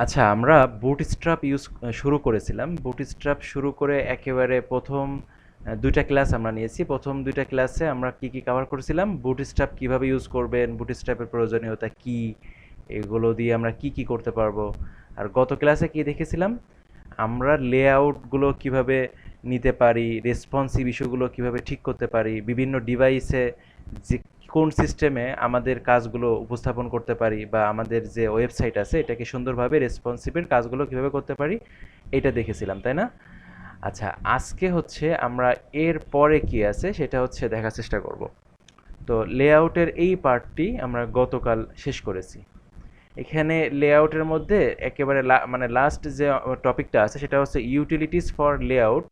আচ্ছা, আমরা বুটস্ট্র্যাপ শুরু করেছিলাম। বুটস্ট্র্যাপ শুরু করে একেবারে ১ম ২ টা ক্লাস আমরা নিয়েছি। ১ম ২ টা ক্লাসে আমরা কি কভার করেছিলাম? বুটস্ট্র্যাপ কিভাবে ইউজ করবেন, বুটস্ট্র্যাপের প্রয়োজনীয়তা কি, এগুলো দিয়ে আমরা কি করতে পারবো। আর গত ক্লাসে কি দেখেছিলাম? আমরা লেআউটগুলো কিভাবে নিতে পারি, রেসপন্সিভ ইস্যুগুলো কিভাবে ঠিক করতে পারি, বিভিন্ন ডিভাইসে যে কোন সিস্টেমে আমাদের কাজগুলো উপস্থাপন করতে পারি বা আমাদের যে ওয়েবসাইট আছে এটাকে সুন্দরভাবে রেসপন্সিভের কাজগুলো কিভাবে করতে পারি এটা দেখেছিলাম, তাই না? আচ্ছা, আজকে হচ্ছে আমরা এর পরে কি আছে সেটা হচ্ছে দেখার চেষ্টা করব। তো লেআউটের এই পার্টটি আমরা গতকাল শেষ করেছি। এখানে লেআউটের মধ্যে একেবারে মানে লাস্ট যে টপিকটা আছে সেটা হচ্ছে ইউটিলিটিস ফর লেআউট।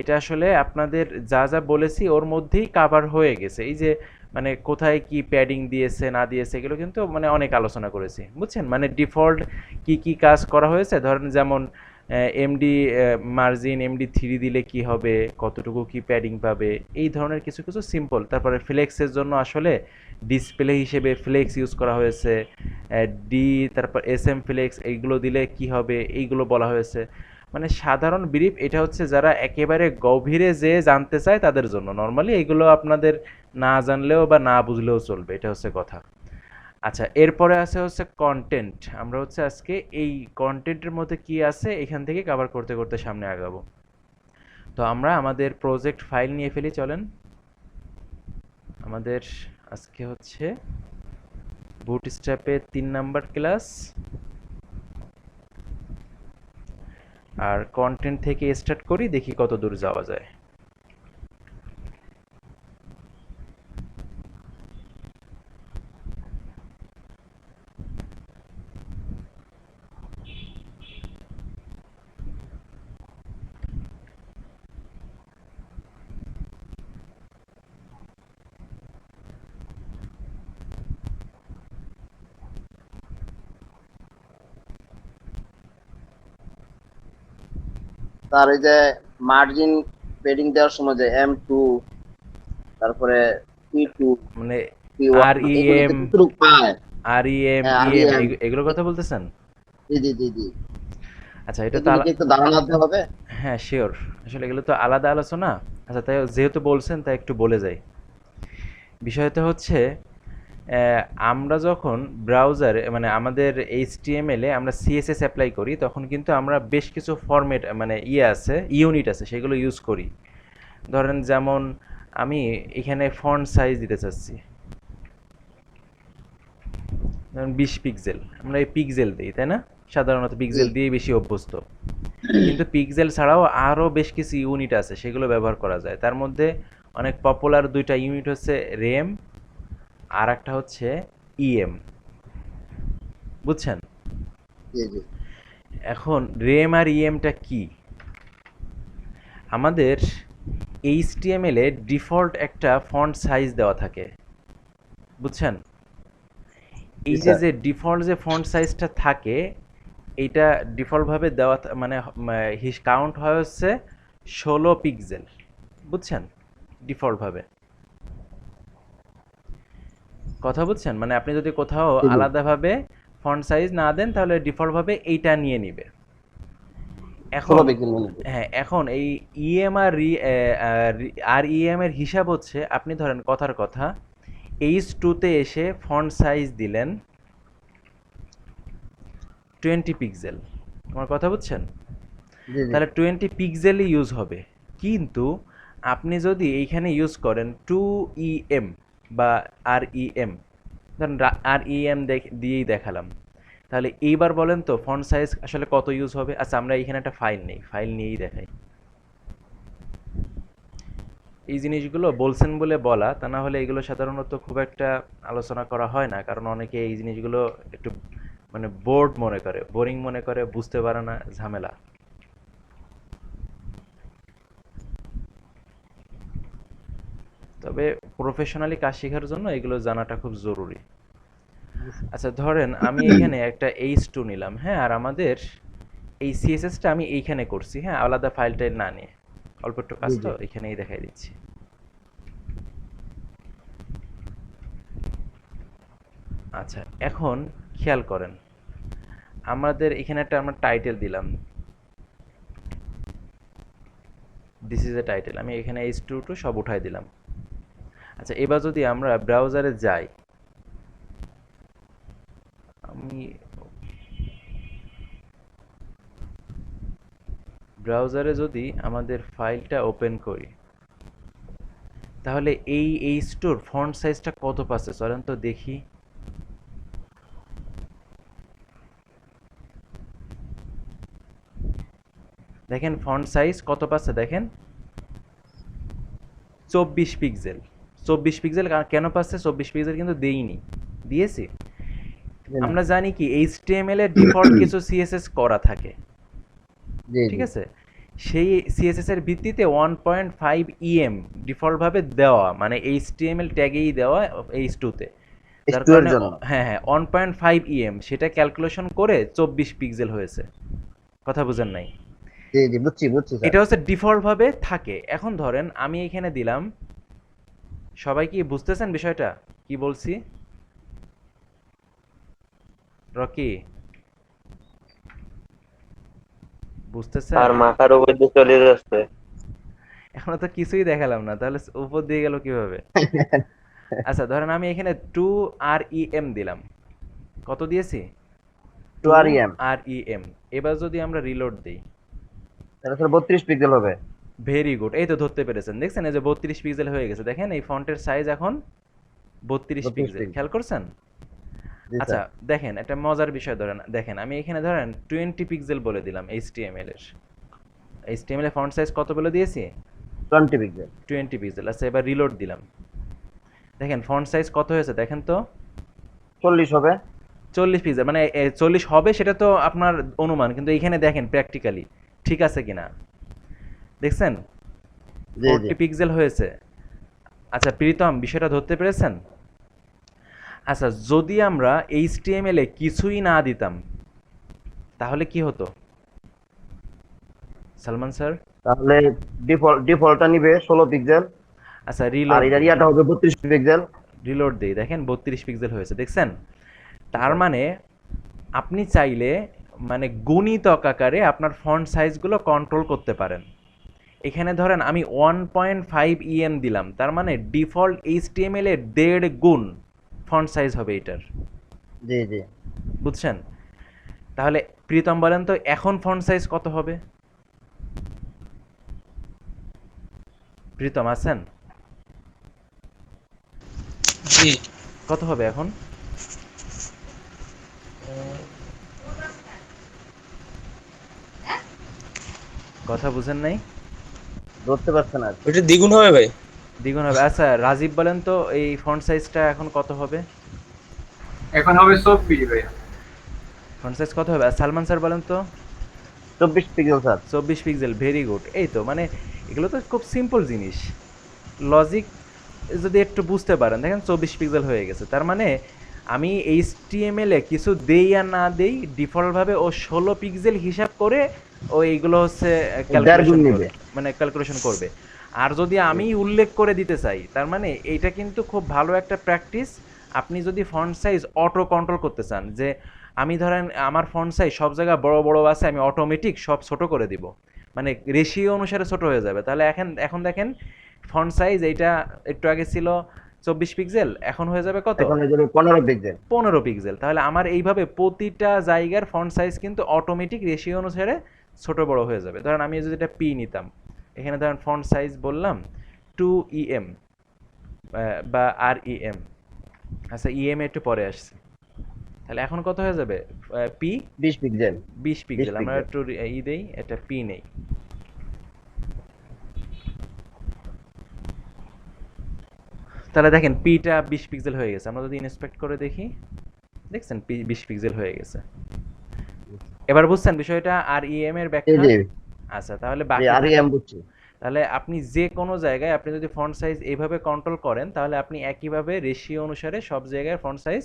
এটা আসলে আপনাদের যা যা বলেছি ওর মধ্যেই কাভার হয়ে গেছে। এই যে মানে কোথায় কি প্যাডিং দিয়েছে না দিয়েছে এগুলো কিন্তু মানে অনেক আলোচনা করেছি, বুঝছেন? মানে ডিফল্ট কি কাজ করা হয়েছে, ধরেন যেমন এমডি মার্জিন এমডি 3 দিলে কি হবে, কতটুকু কি প্যাডিং পাবে, এই ধরনের কিছু কিছু সিম্পল। তারপরে ফ্লেক্সের জন্য আসলে ডিসপ্লে হিসেবে ফ্লেক্স ইউজ করা হয়েছে, ডি তারপর এসএম ফ্লেক্স এইগুলো দিলে কি হবে এইগুলো বলা হয়েছে। মানে সাধারণ ব্রিফ এটা হচ্ছে যারা একেবারে গভীরে যে জানতে চায় তাদের জন্য। নর্মালি এগুলো আপনাদের না জানলেও বা না বুঝলেও চলবে, এটা হচ্ছে কথা। আচ্ছা, এরপরে আছে হচ্ছে কন্টেন্ট। আমরা হচ্ছে আজকে এই কন্টেন্টের মধ্যে কি আছে এখান থেকে কভার করতে করতে সামনে আগাবো। তো আমরা আমাদের প্রজেক্ট ফাইল নিয়ে ফেলি, চলেন। আমাদের আজকে হচ্ছে বুটস্ট্র্যাপে 3 নাম্বার ক্লাস, আর কন্টেন্ট থেকে স্টার্ট করি, দেখি কত দূর যাওয়া যায়। তার এই যে মার্জিন পেডিং দেওয়ার সময় যে M2, তারপরে P2, মানে P1 আর ই এগুলো এম কতটুকু পায়? আর ই এম হ্যাঁ, ই আর এম EM, এগুলোর কথা বলতেছেন? জি জি জি জি, আচ্ছা, এটা তো এগুলো কি একটু ধারণা দিতে হবে? হ্যাঁ, শিওর। আসলে এগুলো তো আলাদা আলোচনা। আচ্ছা, তাই যেহেতু বলছেন তাই একটু বলে যাই। বিষয়টা হচ্ছে আহ, আমরা যখন ব্রাউজারে মানে আমাদের এইচটিএমএল এ আমরা সিএসএস অ্যাপ্লাই করি তখন কিন্তু আমরা বেশ কিছু ফরম্যাট মানে আছে, ইউনিট আছে, সেগুলো ইউজ করি। ধরেন যেমন আমি এখানে ফন্ট সাইজ দিতে চাচ্ছি, যেমন 20 পিক্সেল। আমরা এই পিক্সেল দিই, তাই না? সাধারণত জি পিক্সেল দিয়ে বেশি অভ্যস্ত। কিন্তু পিক্সেল ছাড়াও আরও বেশ কিছু ইউনিট আছে, সেগুলো ব্যবহার করা যায়। তার মধ্যে অনেক পপুলার 2টা ইউনিট হচ্ছে রেম, আর একটা হচ্ছে ইএম, বুঝছেন? জি জি। এখন রেম আর ইএমটা কি? আমাদের এইচটিএমএল এ ডিফল্ট একটা ফন্ট সাইজ দেওয়া থাকে, বুঝছেন? জি এই যে স্যার। যে ডিফল্ট যে ফন্ট সাইজটা থাকে এইটা ডিফল্টভাবে দেওয়া মানে কাউন্ট হয় হচ্ছে 16 পিক্সেল, বুঝছেন? ডিফল্টভাবে কথা বুঝছেন? মানে আপনি যদি কোথাও জি জি। আলাদাভাবে ফন্ট সাইজ না দেন তাহলে ডিফল্টভাবে এইটা নিয়ে নিবে। ষোলো এখন পিক্সেল মনে করি। হ্যাঁ, এখন এই ইএম আর ইএম এর হিসাব হচ্ছে, আপনি ধরেন কথার কথা H2 তে এসে ফন্ট সাইজ দিলেন 20 পিক্সেল। আমার কথা বুঝছেন? জি জি। তাহলে 20 পিক্সেলই ইউজ হবে। কিন্তু আপনি যদি এইখানে ইউজ করেন 2EM বা REM, ধরেন REM দিয়েই দেখালাম, তাহলে এইবার বলেন তো ফন্ট সাইজ আসলে কত ইউজ হবে? আচ্ছা, আমরা এখানে একটা ফাইল নেই, ফাইল নিয়েই দেখাই। এই জিনিসগুলো বলছেন বলে বলা, তা না হলে এগুলো সাধারণত খুব একটা আলোচনা করা হয় না, কারণ অনেকে এই জিনিসগুলো একটু মানে বোর্ড মনে করে, বোরিং মনে করে, বুঝতে পারে না, ঝামেলা। তবে প্রফেশনালি কাজ শেখার জন্য এগুলো জানাটা খুব জরুরি। আচ্ছা, ধরেন আমি এখানে একটা H2 নিলাম, হ্যাঁ, আর আমাদের এই সিএসএসটা আমি এইখানে করছি, হ্যাঁ, আলাদা ফাইলটাই না নিয়ে। অল্প একটু কাজ জি তো জি। এখানেই দেখাই দিচ্ছি। আচ্ছা, এখন খেয়াল করেন, আমাদের এখানে একটা আমরা টাইটেল দিলাম, দিস ইজ এ টাইটেল, আমি এখানে h22 সব উঠাই দিলাম। আচ্ছা, এবার যদি আমরা ব্রাউজারে যাই, আমি ব্রাউজারে যদি আমাদের ফাইলটা ওপেন করি, তাহলে এই h2 এর ফন্ট সাইজটা কত পাচ্ছে চলেন তো দেখি। দেখেন ফন্ট সাইজ কত পাচ্ছে, দেখেন 24 পিক্সেল। 24 পিক্সেল কেন পাচ্ছে? 24 পিক্সেল কিন্তু দেইনি, দিয়েছি। জি না। আমরা জানি কি HTML এর ডিফল্ট কিছু CSS করা থাকে, জি ঠিক জি। আছে? সেই CSS এর ভিত্তিতে 1.5 EM ডিফল্ট ভাবে দেওয়া, মানে HTML ট্যাগেই দেওয়া h2 তে। যার H2 এর কারণে জন্য। হ্যাঁ হ্যাঁ 1.5 EM সেটা ক্যালকুলেশন করে 24 পিক্সেল হয়েছে। কথা বুঝেন নাই? জি জি, বুঝছি বুঝছি স্যার। এটা হচ্ছে ডিফল্ট ভাবে থাকে। এখন ধরেন আমি এখানে দিলাম, সবাই কি বুঝতেছেন বিষয়টা কি বলছি? রকি বুঝতেছেন? আর মাথার উপর দিয়ে চলে যাচ্ছে। এখনো তো কিছুই দেখালাম না, তাহলে উপর দিয়ে গেল কিভাবে? আচ্ছা ধরেন আমি এখানে 2REM দিলাম। কত দিয়েছি? 2REM। 2REM। এবার যদি আমরা রিলোড দিই, তাহলে স্যার 32 পিক্সেল হবে। ভেরি গুড, এই তো ধরতে পেরেছেন, দেখছেন এই যে 32 পিক্সেল হয়ে গেছে। দেখেন এই ফন্টের সাইজ এখন 32 32 পিক্সেল, পিক্সেল। খেয়াল করছেন? জি আচ্ছা স্যার। দেখেন একটা মজার বিষয়, ধরেন দেখেন আমি এখানে ধরেন 20 পিক্সেল বলে দিলাম HTML এর। HTML এর ফন্ট সাইজ কত বলে দিয়েছি? 20 পিক্সেল। 20 পিক্সেল। আচ্ছা এবার রিলোড দিলাম, দেখেন ফন্ট সাইজ কত হয়েছে দেখেন তো? 40 হবে। 40 পিক্সেল, মানে 40 হবে সেটা তো আপনার অনুমান, কিন্তু এইখানে দেখেন প্র্যাকটিক্যালি ঠিক আছে কিনা, দেখছেন জি জি। 40 পিক্সেল হয়েছে। আচ্ছা প্রীতম বিষয়টা ধরতে পেরেছেন? আচ্ছা যদি আমরা HTML এ কিছুই না দিতাম তাহলে কি হতো সালমান স্যার? তাহলে ডিফল্টটা নিবে 16 পিক্সেল। আচ্ছা আর রিলোড এটার দিই, ইয়াটা হবে 32 পিক্সেল। রিলোড দিই, দেখেন 32 পিক্সেল হয়েছে, দেখছেন? জি তার স্যার। মানে আপনি চাইলে মানে গুণিতক আকারে আপনার ফন্ট সাইজগুলো কন্ট্রোল করতে পারেন। এখানে ধরেন আমি 1.5 EM দিলাম, তার মানে ডিফল্ট HTML এর 1.5 গুণ ফন্ট সাইজ হবে এটার, জি জি। বুঝছেন? তাহলে প্রীতম বলেন তো এখন ফন্ট সাইজ কত হবে? প্রীতম আছেন? জি। কত হবে এখন? কথা বুঝেন নাই? ধরতে পারছেন আর। ওইটা দ্বিগুণ হবে ভাই। দ্বিগুণ হবে। আচ্ছা রাজীব বলেন তো এই ফন্ট সাইজটা এখন কত হবে? এখন হবে 24 ভাই। ফন্ট সাইজ কত হবে? আর সালমান স্যার বলেন তো? 24 pixel sir. 24 pixel, very good. এই তো মানে এগুলো তো খুব সিম্পল জিনিস, লজিক যদি একটু বুঝতে পারেন, দেখেন 24 পিক্সেল হয়ে গেছে। তার মানে আমি HTML এ কিছু দেই আর না দেই ডিফল্টভাবে ও 16 পিক্সেল হিসাব করে ও এইগুলো হচ্ছে 1.5 গুণ ক্যালকুলেশন নিবে। করবে, মানে ক্যালকুলেশন করবে। আর যদি আমি উল্লেখ করে দিতে চাই, তার মানে এইটা কিন্তু খুব ভালো একটা প্র্যাকটিস। আপনি যদি ফন্ট সাইজ অটো কন্ট্রোল করতে চান, যে আমি ধরেন আমার ফন্ট সাইজ সব জায়গায় বড় বড় আছে, আমি অটোমেটিক সব ছোট করে দিব, মানে রেশিও অনুসারে ছোট হয়ে যাবে। তাহলে এখন এখন দেখেন ফন্ট সাইজ এইটা একটু আগে ছিল 24 পিক্সেল, এখন হয়ে যাবে কত? এখন হয়ে যাবে 15 পিক্সেল। 15 পিক্সেল। তাহলে আমার এইভাবে প্রতিটা জায়গার ফন্ট সাইজ কিন্তু অটোমেটিক রেশিও অনুসারে ছোট বড় হয়ে যাবে। ধরেন আমি যদি এটা পি নিতাম, এখানে ধরেন ফন্ট সাইজ বললাম 2EM বা REM। আচ্ছা EM একটু পরে আসছে, তাহলে এখন কত হয়ে যাবে? P 20 pixel. 20 পিক্সেল। 20 আমরা পিক্সেল। একটু দেই, এটা পি নেই, তাহলে দেখেন পিটা 20 পিক্সেল হয়ে গেছে। আমরা যদি ইন্সপেক্ট করে দেখি, দেখছেন পি 20 পিক্সেল হয়ে গেছে। এবার বুঝছেন বিষয়টা আর ইএম এর জি ব্যাখ্যা? জি। আচ্ছা তাহলে জি, বাকি আরইএম বুঝছি। তাহলে আপনি যে কোনো জায়গায় আপনি যদি ফন্ট সাইজ এইভাবে কন্ট্রোল করেন, তাহলে আপনি একইভাবে রেশিও অনুসারে সব জায়গায় ফন্ট সাইজ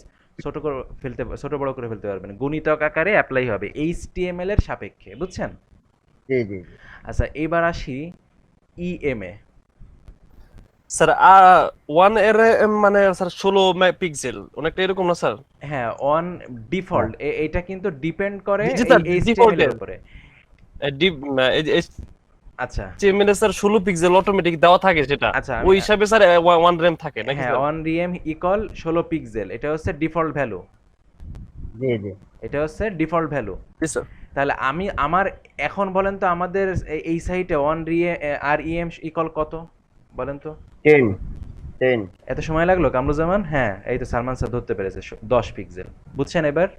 ছোট বড় করে ফেলতে পারবেন, গুণিতক আকারে অ্যাপ্লাই হবে HTML এর সাপেক্ষে, বুঝছেন? জি জি জি। আচ্ছা এবার আসি ইএম এ। স্যার ওয়ান এর মানে স্যার 16 পিক্সেল অনেকটা এরকম না স্যার? হ্যাঁ, অন ডিফল্ট এটা কিন্তু ডিপেন্ড করে জি এই স্যার, এইচটিএমএল এর ডিফল্টের উপরে। আচ্ছা HTML এ স্যার 16 পিক্সেল অটোমেটিক দেওয়া থাকে যেটা, আচ্ছা ওই হিসাবে স্যার 1 RAM থাকে নাকি হ্যাঁ, স্যার? অন রিএম ইকুয়াল 16 পিক্সেল, এটা হচ্ছে ডিফল্ট ভ্যালু। জি জি। এটা হচ্ছে ডিফল্ট ভ্যালু। জি স্যার। তাহলে আমি আমার এখন বলেন তো আমাদের এই সাইটে অন REM ইকুয়াল কত বলেন তো? 10 10। এত সময় লাগলো কামরুজ্জামান? হ্যাঁ, এই তো সালমান স্যার ধরতে পেরেছে 10 পিক্সেল। বুঝছেন এবার?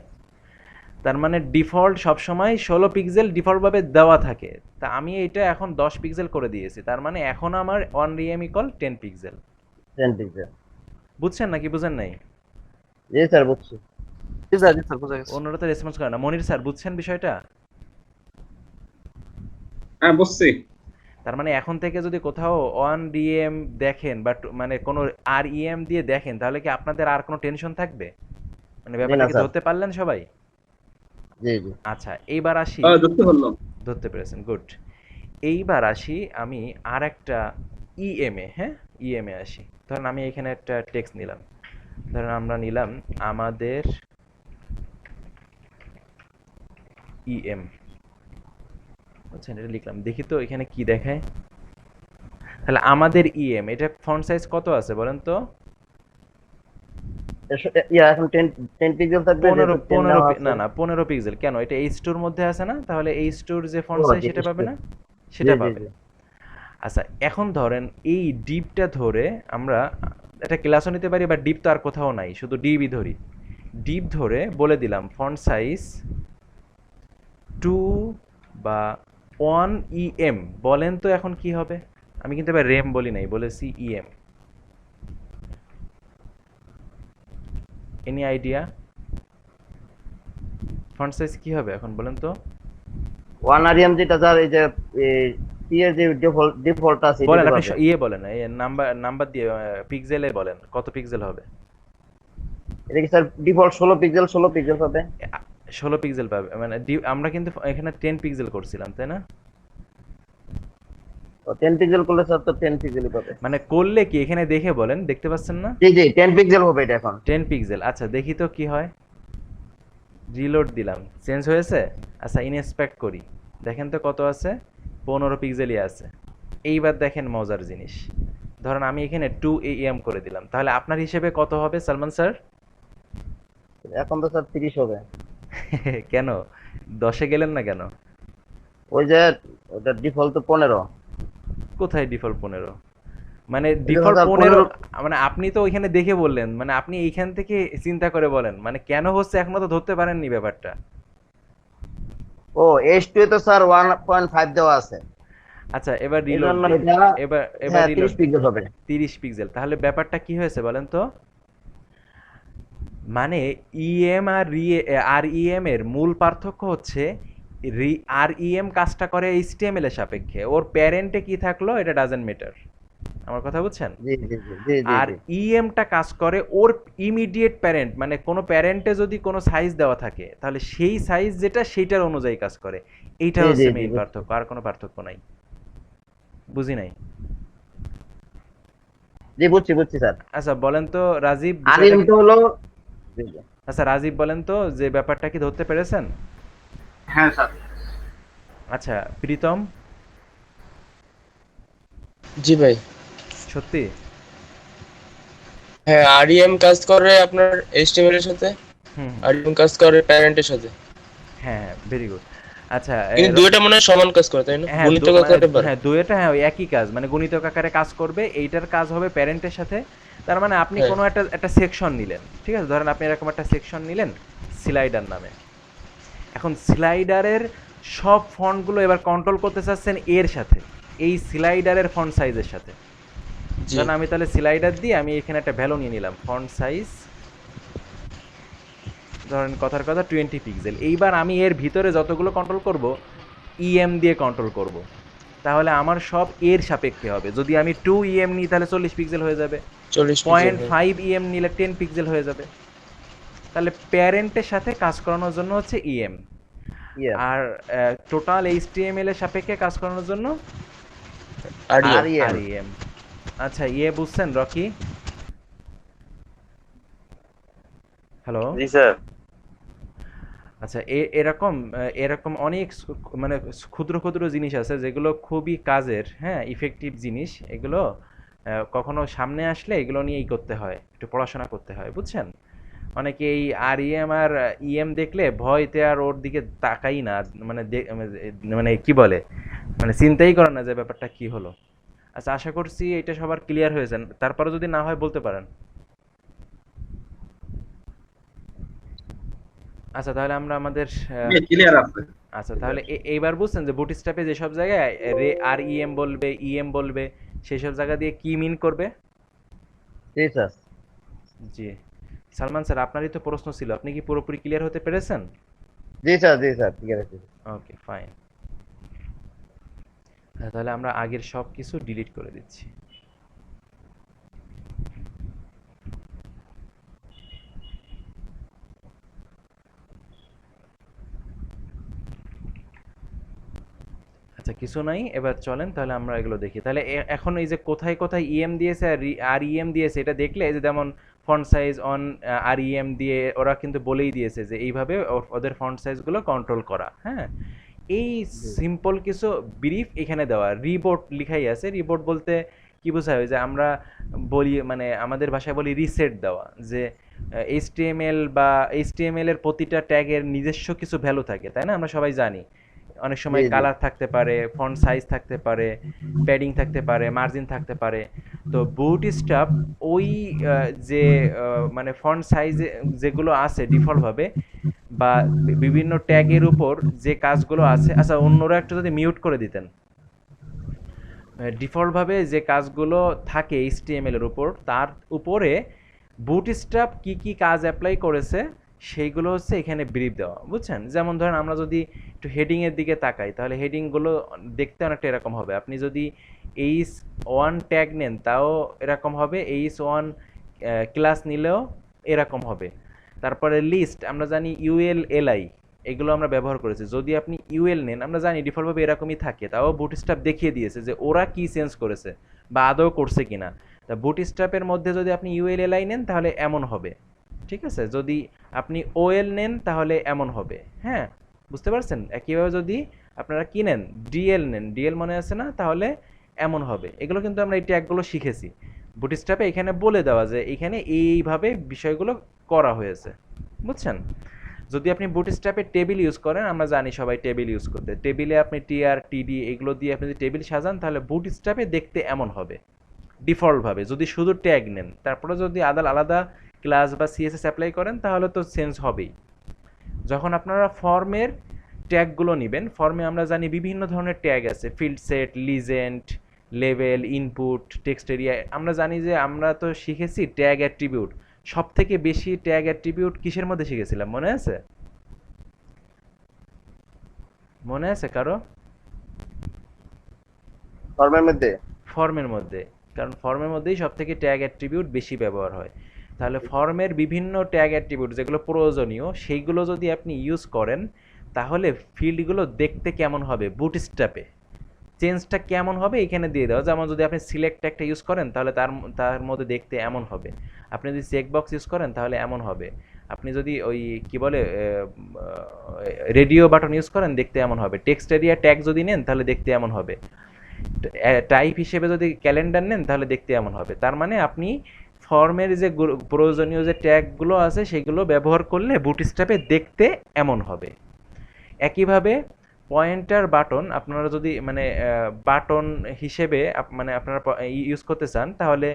তার মানে ডিফল্ট সবসময় 16 পিক্সেল ডিফল্টভাবে দেওয়া থাকে। তা আমি এটা এখন 10 পিক্সেল করে দিয়েছি, তার মানে এখন আমার অন রিএম ইকুয়াল 10 পিক্সেল। 10 পিক্সেল। বুঝছেন নাকি বুঝেন নাই? জি স্যার বুঝছি। জি স্যার, জি স্যার, বুঝা গেছে। অন্যরা তো রেসপন্স করে না। মনির স্যার বুঝছেন বিষয়টা? হ্যাঁ বুঝছি। তার মানে এখন থেকে যদি কোথাও অন ডিএম দেখেন বা মানে কোনো REM দিয়ে দেখেন, তাহলে কি আপনাদের আর কোনো টেনশন থাকবে? মানে ব্যাপারটা না, কি স্যার। ধরতে পারলেন সবাই? জি জি। আচ্ছা, এইবার আসি। ধরতে পারলাম। ধরতে পেরেছেন, গুড। এইবার আসি আমি আর একটা ইএমএ, হ্যাঁ ইএমএ আসি। ধরেন আমি এখানে একটা টেক্সট নিলাম, ধরেন আমরা নিলাম আমাদের ইএম, আচ্ছা এটা লিখলাম, দেখি তো এখানে কি দেখায়। তাহলে আমাদের ইএম, এটা ফন্ট সাইজ কত আছে বলেন তো? এখন 10 পিক্সেল থাকবে, 15 যেহেতু 10 দেওয়া আছে। না না 15 পিক্সেল কেন? এটা H2 এর মধ্যে আছে না? তাহলে H2 এর যে ফন্ট ও, সাইজ জি, সেটা পাবে H2 না? জি সেটা জি পাবে। জি। আচ্ছা এখন ধরেন এই ডিপটা ধরে আমরা একটা ক্লাসও নিতে পারি, বা ডিপ তো আর কোথাও নাই, শুধু ডিবই ধরি। ডিপ ধরে বলে দিলাম ফন্ট সাইজ 2 বা 1 EM, বলেন তো এখন কি হবে? আমি কিন্তু এবার রেম বলি নাই, বলেছি EM। Any idea font size কি হবে এখন বলেন তো? 1 আরএম যেটা স্যার, এই যে টি এর যে ডিফল্ট আছে এটা বলেন দিতে আপনি পারবে। ইয়ে বলেন, এই নাম্বার দিয়ে পিক্সেলে বলেন কত পিক্সেল হবে? এটা কি স্যার ডিফল্ট 16 পিক্সেল হবে? 16 পিক্সেল পাবে মানে আমরা কিন্তু এখানে 10 পিক্সেল করছিলাম তাই না? তো 10 পিক্সেল করলে স্যার তো 10 পিক্সেলই পাবে। মানে করলে কি এখানে দেখে বলেন, দেখতে পাচ্ছেন না? জি জি, 10 পিক্সেল হবে এটা এখন। 10 পিক্সেল, আচ্ছা দেখি তো কি হয়। রিলোড দিলাম, চেঞ্জ হয়েছে? আচ্ছা ইনস্পেক্ট করি, দেখেন তো কত আছে? 15 পিক্সেলই আছে। এইবার দেখেন মজার জিনিস, ধরেন আমি এখানে 2 AM করে দিলাম, তাহলে আপনার হিসেবে কত হবে সালমান স্যার? এখন তো স্যার 30 হবে। কেন 10-এ গেলেন না কেন? ওই যে ওটা ডিফল্ট তো 15। কোথায় ডিফল্ট 15? মানে এই যে ডিফল্ট স্যার 15, 15 মানে আপনি তো ওইখানে দেখে বললেন, মানে আপনি এইখান থেকে চিন্তা করে বলেন, মানে কেন হচ্ছে এখনো তো ধরতে পারেননি ব্যাপারটা। ও H2 এ তো স্যার 1.5 দেওয়া আছে। আচ্ছা এবার এই রিলোড জন্য দিই, এটা এবার হ্যাঁ রিলোড 30 পিক্সেল হবে। 30 পিক্সেল। তাহলে ব্যাপারটা কি হয়েছে বলেন তো? মানে ইএম আর ইএম এর মূল পার্থক্য হচ্ছে REM কাজটা করে HTML এর সাপেক্ষে, ওর প্যারেন্টে কি থাকলো এটা ডাজেন্ট ম্যাটার। আমার কথা বুঝছেন? জি জি জি জি জি আর জি। ইএমটা কাজ করে ওর ইমিডিয়েট প্যারেন্ট, মানে কোনো প্যারেন্টে যদি কোনো সাইজ দেওয়া থাকে তাহলে সেই সাইজ যেটা সেইটার অনুযায়ী কাজ করে। এইটা জি, হচ্ছে জি, জি, মেইন বুঝছি। পার্থক্য, আর কোনো পার্থক্য নাই। বুঝি নাই। জি বুঝছি বুঝছি স্যার। আচ্ছা বলেন তো রাজীব, আরএম তো হলো। জি জি। আচ্ছা রাজীব বলেন তো যে ব্যাপারটা কি ধরতে পেরেছেন? হ্যাঁ স্যার। আচ্ছা প্রীতম, জি ভাই। সত্যি? হ্যাঁ, আরইএম কাজ করে আপনার এইচটিএমএল এর সাথে, হুম হুম, আরইএম কাজ করে প্যারেন্টের সাথে। হ্যাঁ হ্যাঁ ভেরি গুড। আচ্ছা কিন্তু দুইটা মনে হয় সমান কাজ করে, তাই না? হ্যাঁ গুণিতক আকারে পারে। হ্যাঁ দুয়েটা হ্যাঁ ওই একই কাজ, মানে গুণিতক আকারে কাজ করবে। এইটার কাজ হবে প্যারেন্টের সাথে। তার মানে আপনি হ্যাঁ। কোনো একটা সেকশন নিলেন, ঠিক আছে, ধরেন আপনি এরকম একটা সেকশন নিলেন স্লাইডার নামে। এখন স্লাইডারের সব ফন্টগুলো এবার কন্ট্রোল করতে চাচ্ছেন এর সাথে, এই স্লাইডারের ফন্ট সাইজের সাথে। জি। ধরেন আমি তাহলে স্লাইডার দিয়ে আমি এখানে একটা ভ্যালু নিয়ে নিলাম, ফন্ট সাইজ ধরেন কথার কথা 20 পিক্সেল। এইবার আমি এর ভিতরে যতগুলো কন্ট্রোল করব ইএম দিয়ে কন্ট্রোল করব, তাহলে আমার সব এর সাপেক্ষে হবে। যদি আমি 2 EM নিই তাহলে 40 পিক্সেল হয়ে যাবে, 40 পিক্সেল। 0.5 EM নিলে 10 পিক্সেল হয়ে যাবে। তাহলে প্যারেন্টের সাথে কাজ করানোর জন্য হচ্ছে EM, ইয়ে আর টোটাল HTML এর সাপেক্ষে কাজ করানোর জন্য আরইএম। REM। REM। আচ্ছা বুঝছেন রকি? হ্যালো? জি স্যার। আচ্ছা এরকম অনেক মানে ক্ষুদ্র ক্ষুদ্র জিনিস আছে যেগুলো খুবই কাজের, হ্যাঁ, ইফেক্টিভ জিনিস এগুলো। কখনো সামনে আসলে এগুলো নিয়েই করতে হয়, একটু পড়াশোনা করতে হয়, বুঝছেন? অনেকে এই আর ইএম আর ইএম দেখলে ভয়তে আর ওর দিকে তাকাই না, মানে মানে কি বলে, মানে চিন্তাই করে না যে ব্যাপারটা কি হলো। আচ্ছা আশা করছি এটা সবার ক্লিয়ার হয়েছে, তারপরে যদি না হয় বলতে পারেন। আচ্ছা তাহলে আমরা আমাদের ক্লিয়ার আছে। আচ্ছা তাহলে এইবার বুঝছেন যে বুটস্ট্র্যাপে যেসব জায়গায় আর ইএম বলবে ইএম বলবে সেসব জায়গা দিয়ে কি মিন করবে। জি স্যার। জি সালমান স্যার, আপনারই তো প্রশ্ন ছিল, আপনি কি পুরোপুরি ক্লিয়ার হতে পেরেছেন? জি স্যার ঠিক আছে। Okay fine. তাহলে আমরা আগের সব কিছু ডিলিট করে দিচ্ছি। আচ্ছা কিছু নাই, এবার চলেন তাহলে আমরা এগুলো দেখি। তাহলে এখন এই যে কোথায় কোথায় ইএম দিয়েছে আর ইএম দিয়েছে এটা দেখলে, এই যে যেমন ফন্ট সাইজ অন আর ইএম দিয়ে ওরা কিন্তু বলেই দিয়েছে যে এইভাবে ওদের ফন্ট সাইজগুলো কন্ট্রোল করা, হ্যাঁ। এই সিম্পল কিছু ব্রিফ এখানে দেওয়া, রিবোর্ট লিখাই আছে। রিবোর্ট বলতে কি বোঝায়, ওই যে আমরা বলি, মানে আমাদের ভাষায় বলি রিসেট দেওয়া, যে এইচটিএমএল বা এইচটিএমএল এর প্রতিটা ট্যাগের নিজস্ব কিছু ভ্যালু থাকে, তাই না? আমরা সবাই জানি অনেক সময় কালার থাকতে পারে, ফন্ট সাইজ থাকতে পারে, প্যাডিং থাকতে পারে, মার্জিন থাকতে পারে। তো বুটস্ট্র্যাপ ওই যে মানে ফন্ট সাইজ যেগুলো আছে ডিফল্টভাবে বা বিভিন্ন ট্যাগের উপর যে কাজগুলো আছে, আচ্ছা অন্যরা একটু যদি মিউট করে দিতেন। ডিফল্টভাবে যে কাজগুলো থাকে এইচটিএমএল এর উপর, তার উপরে বুটস্ট্র্যাপ কি কি কাজ অ্যাপ্লাই করেছে সেইগুলো হচ্ছে এখানে ব্রিফ দেওয়া, বুঝছেন? যেমন ধরেন আমরা যদি একটু হেডিংয়ের দিকে তাকাই, তাহলে হেডিংগুলো দেখতে অনেকটা এরকম হবে। আপনি যদি H1 ট্যাগ নেন তাও এরকম হবে, H1 ক্লাস নিলেও এরকম হবে। তারপরে লিস্ট, আমরা জানি ULLI, এগুলো আমরা ব্যবহার করেছি। যদি আপনি ইউএল নেন, আমরা জানি ডিফল্টভাবে এরকমই থাকে, তাও বুটস্ট্র্যাপ দেখিয়ে দিয়েছে যে ওরা কি চেঞ্জ করেছে বা আদৌ করছে কিনা। তা বুটস্ট্র্যাপের মধ্যে যদি আপনি ইউএলএলআই নেন তাহলে এমন হবে, ঠিক আছে? যদি আপনি ওএল নেন তাহলে এমন হবে, হ্যাঁ, বুঝতে পারছেন? একইভাবে যদি আপনারা কি নেন, ডিএল নেন, ডিএল মনে আছে না, তাহলে এমন হবে। এগুলো কিন্তু আমরা এই ট্যাগগুলো শিখেছি বুটস্ট্র্যাপে, এখানে বলে দেওয়া যে এখানে এইভাবে বিষয়গুলো করা হয়েছে, বুঝছেন? যদি আপনি বুটস্ট্র্যাপে টেবিল ইউজ করেন, আমরা জানি সবাই টেবিল ইউজ করতে, টেবিলে আপনি টিআর টিডি এগুলো দিয়ে আপনি যদি টেবিল সাজান তাহলে বুটস্ট্র্যাপে দেখতে এমন হবে ডিফল্টভাবে, যদি শুধু ট্যাগ নেন। তারপরে যদি আলাদা আলাদা ক্লাস বা সিএসএস অ্যাপ্লাই করেন তাহলে তো চেঞ্জ হবেই। যখন আপনারা ফর্মের ট্যাগগুলো নেবেন, ফর্মে আমরা জানি বিভিন্ন ধরনের ট্যাগ আছে, field set, legend, level, input, text area. আমরা জানি যে আমরা তো শিখেছি ট্যাগ অ্যাট্রিবিউট। সব থেকে বেশি ট্যাগ অ্যাট্রিবিউট কিসের মধ্যে শিখেছিলাম, মনে আছে? মনে আছে কারো? ফর্মের মধ্যে। ফর্মের মধ্যে, কারণ ফর্মের মধ্যেই সব থেকে ট্যাগ অ্যাট্রিবিউট বেশি ব্যবহার হয়। তাহলে ফর্মের বিভিন্ন ট্যাগ অ্যাট্রিবিউট যেগুলো প্রয়োজনীয় সেইগুলো যদি আপনি ইউজ করেন, তাহলে ফিল্ডগুলো দেখতে কেমন হবে বুটস্ট্র্যাপে, চেঞ্জটা কেমন হবে এখানে দিয়ে দেওয়া। যেমন যদি আপনি সিলেক্ট ট্যাগটা ইউজ করেন তাহলে তার মধ্যে দেখতে এমন হবে। আপনি যদি চেকবক্স ইউজ করেন তাহলে এমন হবে। আপনি যদি ওই কি বলে রেডিও বাটন ইউজ করেন দেখতে এমন হবে। টেক্সট এরিয়া ট্যাগ যদি নেন তাহলে দেখতে এমন হবে। টাইপ হিসেবে যদি ক্যালেন্ডার নেন তাহলে দেখতে এমন হবে। তার মানে আপনি ফর্মের যে প্রয়োজনীয় যে ট্যাগগুলো আছে সেগুলো ব্যবহার করলে বুটস্ট্র্যাপে দেখতে এমন হবে। একইভাবে পয়েন্টার বাটন আপনারা যদি মানে বাটন হিসেবে মানে আপনারা ইউজ করতে চান তাহলে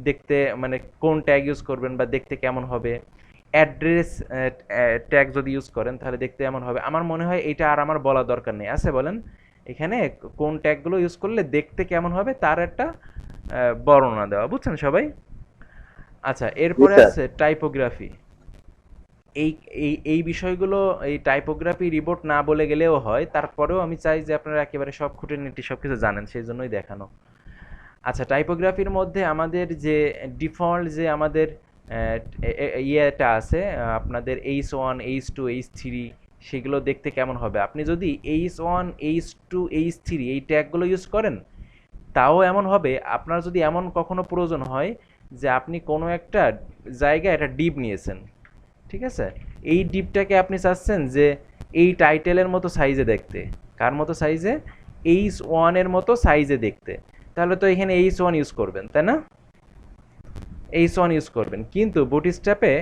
দেখতে মানে কোন ট্যাগ ইউজ করবেন বা দেখতে কেমন হবে। অ্যাড্রেস ট্যাগ যদি ইউজ করেন তাহলে দেখতে এমন হবে। আমার মনে হয় এটা আর আমার বলা দরকার নেই, আছে বলেন? এখানে কোন ট্যাগগুলো ইউজ করলে দেখতে কেমন হবে তার একটা বর্ণনা দেওয়া, বুঝছেন সবাই? আচ্ছা এরপরে আছে টাইপোগ্রাফি। এই এই এই বিষয়গুলো এই টাইপোগ্রাফি রিপোর্ট না বলে গেলেও হয়, তারপরেও আমি চাই যে আপনারা একেবারে সব খুঁটিনাটি সব কিছু জানেন, সেই জন্যই দেখানো। আচ্ছা টাইপোগ্রাফির মধ্যে আমাদের যে ডিফল্ট যে আমাদের ইয়েটা আছে আপনাদের H1 H2 H3, সেগুলো দেখতে কেমন হবে। আপনি যদি H1 H2 H3 এই ট্যাগগুলো ইউজ করেন তাও এমন হবে আপনার যদি এমন কখনো প্রয়োজন হয় যে আপনি কোনো একটা জায়গায় একটা ডিপ নিয়েছেন, ঠিক আছে, এই ডিপটাকে আপনি চাচ্ছেন যে এই টাইটেলের মতো সাইজে দেখতে, কার মতো সাইজে, H1 এর মতো সাইজে দেখতে, তাহলে তো এখানে H1 ইউজ করবেন, তাই না? H1 ইউজ করবেন, কিন্তু বুটস্ট্র্যাপে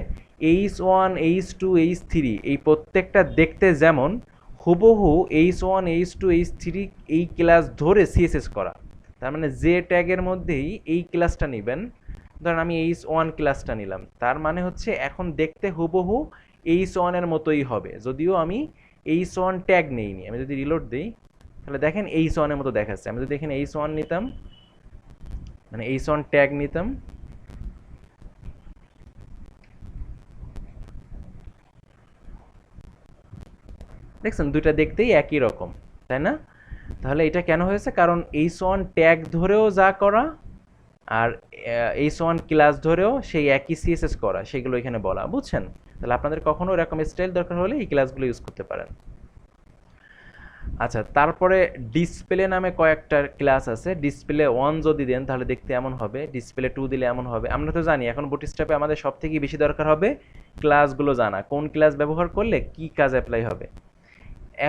H1 H2 H3 এই প্রত্যেকটা দেখতে যেমন হুবহু H1 H2 H3 এই ক্লাস ধরে সিএসএস করা, তার মানে যে ট্যাগের মধ্যেই এই ক্লাসটা নেবেন, ধরেন আমি H1 ক্লাসটা নিলাম, তার মানে হচ্ছে এখন দেখতে হুবহু H1 এর মতোই হবে, যদিও আমি H1 ট্যাগ নেইনি। আমি যদি রিলোড দিই তাহলে দেখেন H1 এর মতো দেখাচ্ছে। আমি যদি এখানে H1 নিতাম, মানে H1 ট্যাগ নিতাম, দেখছেন দুইটা দেখতেই একই রকম, তাই না? তাহলে এটা কেন হয়েছে? কারণ H1 ট্যাগ ধরেও যা করা আর H1 ক্লাস ধরেও সেই একই সিএসএস করা, সেগুলো এখানে বলা, বুঝছেন? তাহলে আপনাদের কখনো এরকম স্টাইল দরকার হলে এই ক্লাসগুলো ইউজ করতে পারেন। আচ্ছা, তারপরে ডিসপ্লে নামে কয়েকটা ক্লাস আছে। ডিসপ্লে 1 যদি দেন তাহলে দেখতে এমন হবে, ডিসপ্লে 2 দিলে এমন হবে। আমরা তো জানি এখন বুটস্ট্র্যাপে আমাদের সব থেকে বেশি দরকার হবে ক্লাসগুলো জানা, কোন ক্লাস ব্যবহার করলে কি কাজ অ্যাপ্লাই হবে।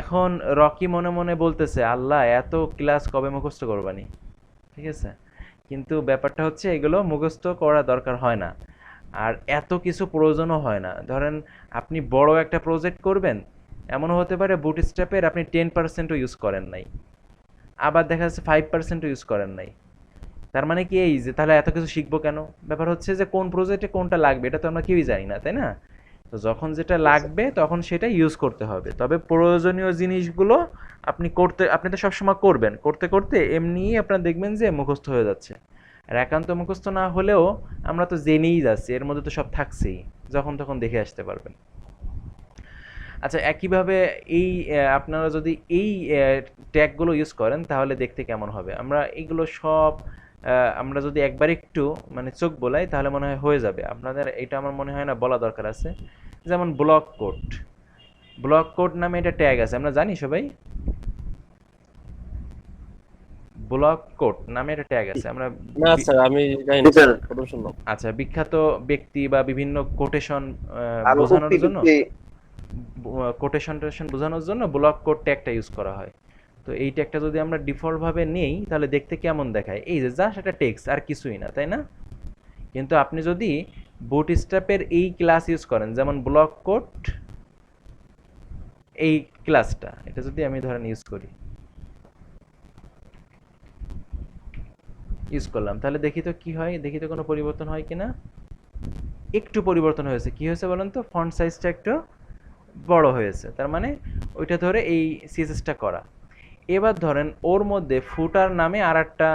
এখন রকি মনে মনে বলতেছে, আল্লাহ এত ক্লাস কবে মুখস্থ করবানি, ঠিক আছে? কিন্তু ব্যাপারটা হচ্ছে এগুলো মুখস্থ করা দরকার হয় না, আর এত কিছু প্রয়োজনও হয় না। ধরেন আপনি বড় একটা প্রজেক্ট করবেন, এমনও হতে পারে বুটস্ট্র্যাপের আপনি 10%ও ইউজ করেন নাই, আবার দেখা যাচ্ছে 5%ও ইউজ করেন নাই। তার মানে কি এই যে তাহলে এত কিছু শিখবো কেন? ব্যাপার হচ্ছে যে কোন প্রজেক্টে কোনটা লাগবে এটা তো আমরা কেউই জানি না, তাই না? তো যখন যেটা লাগবে তখন সেটা ইউজ করতে হবে। তবে প্রয়োজনীয় জিনিসগুলো আপনি তো সবসময় করবেন, করতে করতে এমনিই আপনার দেখবেন যে মুখস্থ হয়ে যাচ্ছে। আর একান্ত মুখস্থ না হলেও আমরা তো জেনেই যাচ্ছি, এর মধ্যে তো সব থাকছেই, যখন তখন দেখে আসতে পারবেন। আচ্ছা, একইভাবে এই আপনারা যদি এই ট্যাগগুলো ইউজ করেন তাহলে দেখতে কেমন হবে? আমরা এগুলো সব আমরা যদি একবার একটু মানে চোখ বোলাই তাহলে মনে হয় হয়ে যাবে। আপনাদের এটা আমার মনে হয় না বলা দরকার আছে। যেমন ব্লক কোড, ব্লক কোড নামে এটা ট্যাগ আছে, আমরা জানি সবাই। ব্লক কোড নামে একটা ট্যাগ আছে, আমরা না স্যার আমি জানি না স্যার, প্রথম শুনলাম। আচ্ছা, বিখ্যাত ব্যক্তি বা বিভিন্ন কোটেশন আর বোঝানোর উক্তি জন্য, টুক্তি কোটেশন বোঝানোর জন্য ব্লক কোড ট্যাগটা ইউজ করা হয়। তো এই ট্যাগটা যদি আমরা ডিফল্ট ভাবে নেই তাহলে দেখতে কেমন দেখায়? এই যে জাস্ট একটা টেক্সট আর কিছুই না, তাই না? কিন্তু আপনি যদি বুটস্ট্র্যাপের এই ক্লাস ইউজ করেন, যেমন ব্লক কোড এই ক্লাসটা, এটা যদি আমি ধরেন ইউজ করি, ইউজ করলাম, তাহলে দেখি তো কি হয়, দেখি তো কোনো পরিবর্তন হয় কিনা। একটু পরিবর্তন হয়েছে। কি হয়েছে বলেন তো? ফন্ট সাইজটা একটু বড় হয়েছে, তার মানে ওইটা ধরে এই সিএসএসটা করা। এবার ধরেন ওর মধ্যে ফুটার নামে আর একটা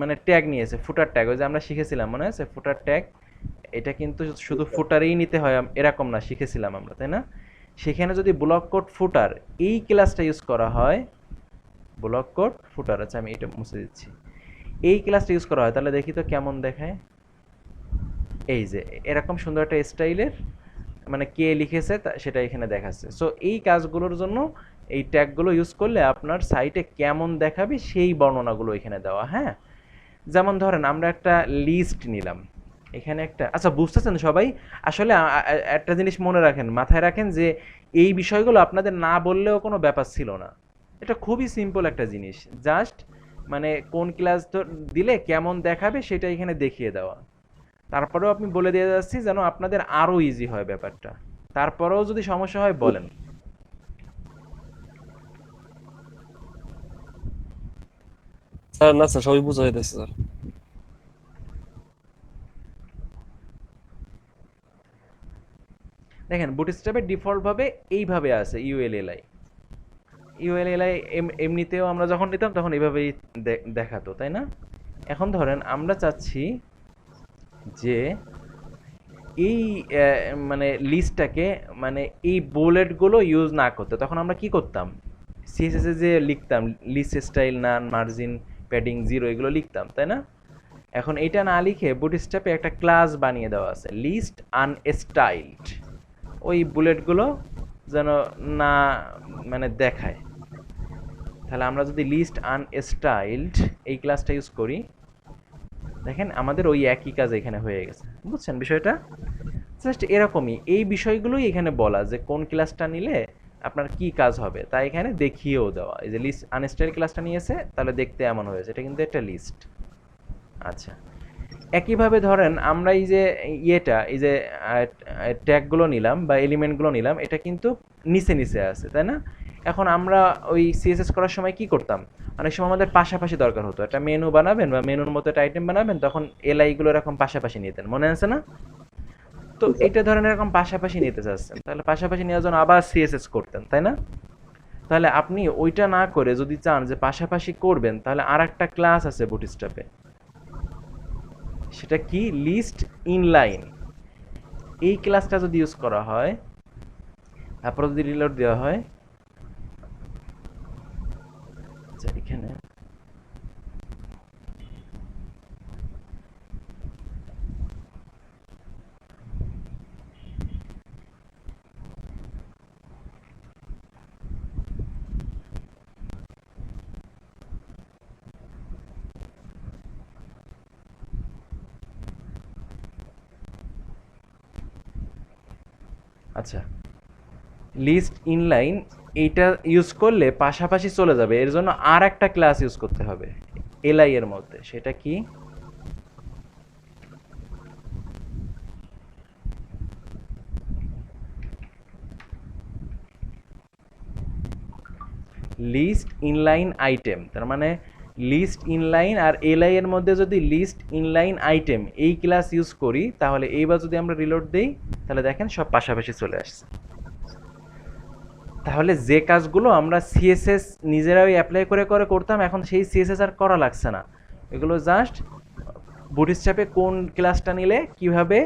মানে ট্যাগ নিয়েছে, ফুটার ট্যাগ, ওই যে আমরা শিখেছিলাম মনে আছে ফুটার ট্যাগ। এটা কিন্তু শুধু ফুটারেই নিতে হয় এরকম না, শিখেছিলাম আমরা, তাই না? সেখানে যদি ব্লক কোড ফুটার এই ক্লাসটা ইউজ করা হয়, ব্লক কোড ফুটার, আচ্ছা আমি এটা মুছে দিচ্ছি, এই ক্লাসটা ইউজ করা হয় তাহলে দেখি তো কেমন দেখায়। এই যে এরকম সুন্দর একটা স্টাইলের মানে কে লিখেছে সেটা এখানে দেখাচ্ছে। সো এই কাজগুলোর জন্য এই ট্যাগগুলো ইউজ করলে আপনার সাইটে কেমন দেখাবে সেই বর্ণনাগুলো এখানে দেওয়া। হ্যাঁ, যেমন ধরেন আমরা একটা লিস্ট নিলাম, এখানে একটা, আচ্ছা বুঝতেছেন সবাই? আসলে একটা জিনিস মনে রাখেন, মাথায় রাখেন যে এই বিষয়গুলো আপনাদের না বললেও কোনো ব্যাপার ছিল না। এটা খুবই সিম্পল একটা জিনিস, জাস্ট মানে কোন ক্লাস দিলে কেমন দেখাবে সেটা এখানে দেখিয়ে দেওয়া। তারপরেও আপনি বলে দিয়ে যাচ্ছি যেন আপনাদের আরো ইজি হয় ব্যাপারটা। তারপরেও যদি সমস্যা হয় বলেন। স্যার না স্যার সবই বোঝা যাইতেছে স্যার। দেখেন বুটস্ট্র্যাপের ডিফল্ট ভাবে এইভাবে আছে ইউএলএলআই। ইউএলএলআই এমনিতেও আমরা যখন নিতাম তখন এইভাবেই দেখাতো, তাই না? এখন ধরেন আমরা চাচ্ছি যে এই মানে লিস্টটাকে মানে এই বুলেটগুলো ইউজ না করতে, তখন আমরা কি করতাম? সিএসএস এ যে লিখতাম লিস্ট স্টাইল নান মার্জিন প্যাডিং 0 এগুলো লিখতাম, তাই না? এখন এটা না লিখে বুটস্ট্র্যাপে একটা ক্লাস বানিয়ে দেওয়া আছে লিস্ট আনস্টাইলড, ওই বুলেটগুলো যেন না মানে দেখায়। তাহলে আমরা যদি লিস্ট আনস্টাইলড এই ক্লাসটা ইউজ করি, দেখেন আমাদের ওই একই কাজ এখানে হয়ে গেছে। বুঝছেন বিষয়টা? জাস্ট এরকমই, এই বিষয়গুলোই এখানে বলা যে কোন ক্লাসটা নিলে আপনার কি কাজ হবে, তাই এখানে দেখিয়েও দেওয়া। এই যে লিস্ট আনস্টাইল ক্লাসটা নিয়েছে, তাহলে দেখতে এমন হয়েছে, এটা কিন্তু একটা লিস্ট। আচ্ছা, একইভাবে ধরেন আমরা এই যে এই যে ট্যাগগুলো নিলাম বা এলিমেন্টগুলো নিলাম, এটা কিন্তু নিচে নিচে আছে, তাই না? এখন আমরা ওই সিএসএস করার সময় কি করতাম, অনেক সময় আমাদের পাশাপাশি দরকার হতো। একটা মেনু বানাবেন বা মেনুর মতো একটা আইটেম বানাবেন, তখন এলআইগুলো এরকম পাশাপাশি নিতেন, মনে আছে না? তো এটা ধরেন এরকম পাশাপাশি নিতে চাচ্ছেন, তাহলে পাশাপাশি নেওয়ার জন্য আবার সিএসএস করতেন, তাই না? তাহলে আপনি ওইটা না করে যদি চান যে পাশাপাশি করবেন, তাহলে আর একটা ক্লাস আছে বুটস্ট্র্যাপে, সেটা কি লিস্ট ইনলাইন। এই ক্লাসটা যদি ইউজ করা হয়, তারপর যদি রিলোড দেওয়া হয়, আচ্ছা এখানে আচ্ছা লিস্ট ইনলাইন এইটা ইউজ করলে পাশাপাশি চলে যাবে, এর জন্য আর একটা ক্লাস ইউজ করতে হবে এলআই এর মধ্যে। সেটা কি? List inline item. তার মানে লিস্ট ইনলাইন আর এলআই এর মধ্যে যদি লিস্ট ইনলাইন আইটেম এই ক্লাস ইউজ করি, তাহলে এইবার যদি আমরা রিলোড দেই, তাহলে দেখেন সব পাশাপাশি চলে আসছে। তাহলে যে কাজগুলো আমরা সিএসএস নিজেরাই অ্যাপ্লাই করে করে করতাম, এখন সেই সিএসএস আর করা লাগছে না। এগুলো জাস্ট বুটস্ট্র্যাপে কোন ক্লাসটা নিলে কিভাবে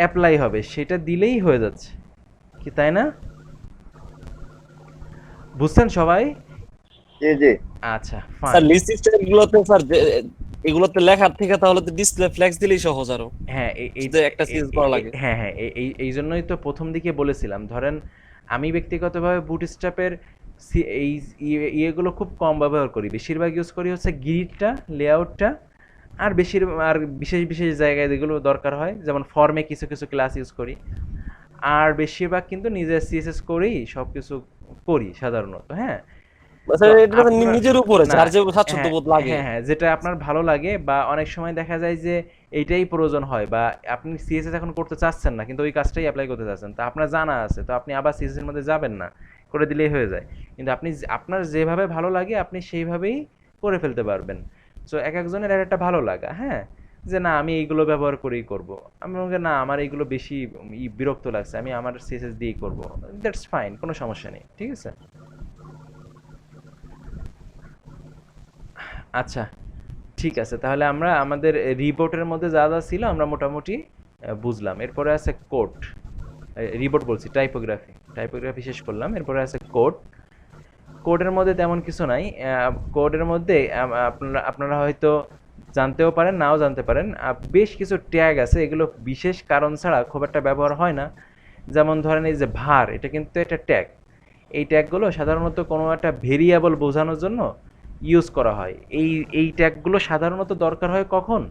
অ্যাপ্লাই হবে সেটা দিলেই হয়ে যাচ্ছে, কি তাই না? বুঝছেন সবাই? জি জি। আচ্ছা স্যার ফাইন। লিস্ট স্টাইলগুলোতে স্যার এগুলোতে লেখার থেকে তাহলে তো ডিসপ্লে ফ্লেক্স দিলেই সহজ আরো। হ্যাঁ শুধু একটা সিরিজ করা লাগে। হ্যাঁ হ্যাঁ, এই জন্যই তো প্রথম দিকে বলেছিলাম, ধরেন আমি ব্যক্তিগতভাবে বুটস্ট্র্যাপের এই ইয়েগুলো খুব কম ব্যবহার করি, বেশিরভাগ ইউজ করি হচ্ছে গ্রিডটা, লেআউটটা, আর আর বিশেষ বিশেষ জায়গায় যেগুলো দরকার হয়, যেমন ফর্মে কিছু কিছু ক্লাস ইউজ করি, আর বেশিরভাগ কিন্তু নিজের সিএসএস করেই সব কিছু করি সাধারণত। হ্যাঁ, স্যার তো এটা তো আপনার নিজের উপরে না, যার যে স্বাচ্ছন্দ্য বোধ লাগে। হ্যাঁ হ্যাঁ, যেটা আপনার ভালো লাগে, বা অনেক সময় দেখা যায় যে এইটাই প্রয়োজন হয়, বা আপনি সিএসএস এখন করতে চাচ্ছেন না কিন্তু ওই কাজটাই অ্যাপ্লাই করতে চাচ্ছেন, তা আপনার জানা আছে, তো আপনি আবার সিএসএস এর মধ্যে যাবেন না, করে দিলেই হয়ে যায়। কিন্তু আপনি আপনার যেভাবে ভালো লাগে আপনি সেইভাবেই করে ফেলতে পারবেন। সো এক একজনের এক একটা ভালো লাগা, হ্যাঁ, যে না আমি এইগুলো ব্যবহার করেই করব, আমি বলবো না আমার এইগুলো বেশি বিরক্ত লাগছে, আমি আমার সিএসএস দিয়েই করব, দ্যাটস ফাইন, কোনো সমস্যা নেই, ঠিক আছে। আচ্ছা ঠিক আছে, তাহলে আমরা আমাদের রিপোর্টের মধ্যে যা যা ছিল আমরা মোটামুটি বুঝলাম। এরপরে আছে কোড, রিপোর্ট বলছি, টাইপোগ্রাফি শেষ করলাম। এরপরে আছে কোড। কোডের মধ্যে তেমন কিছু নাই। কোডের মধ্যে আপনারা হয়তো জানতেও পারেন, নাও জানতে পারেন। বেশ কিছু ট্যাগ আছে, এগুলো বিশেষ কারণ ছাড়া খুব একটা ব্যবহার হয় না। যেমন ধরেন এই যে ভার, এটা কিন্তু একটা ট্যাগ। এই ট্যাগগুলো সাধারণত কোনো একটা ভেরিয়েবল বোঝানোর জন্য ইউজ করা হয়। এই ট্যাগগুলো সাধারণত দরকার হয় কখন?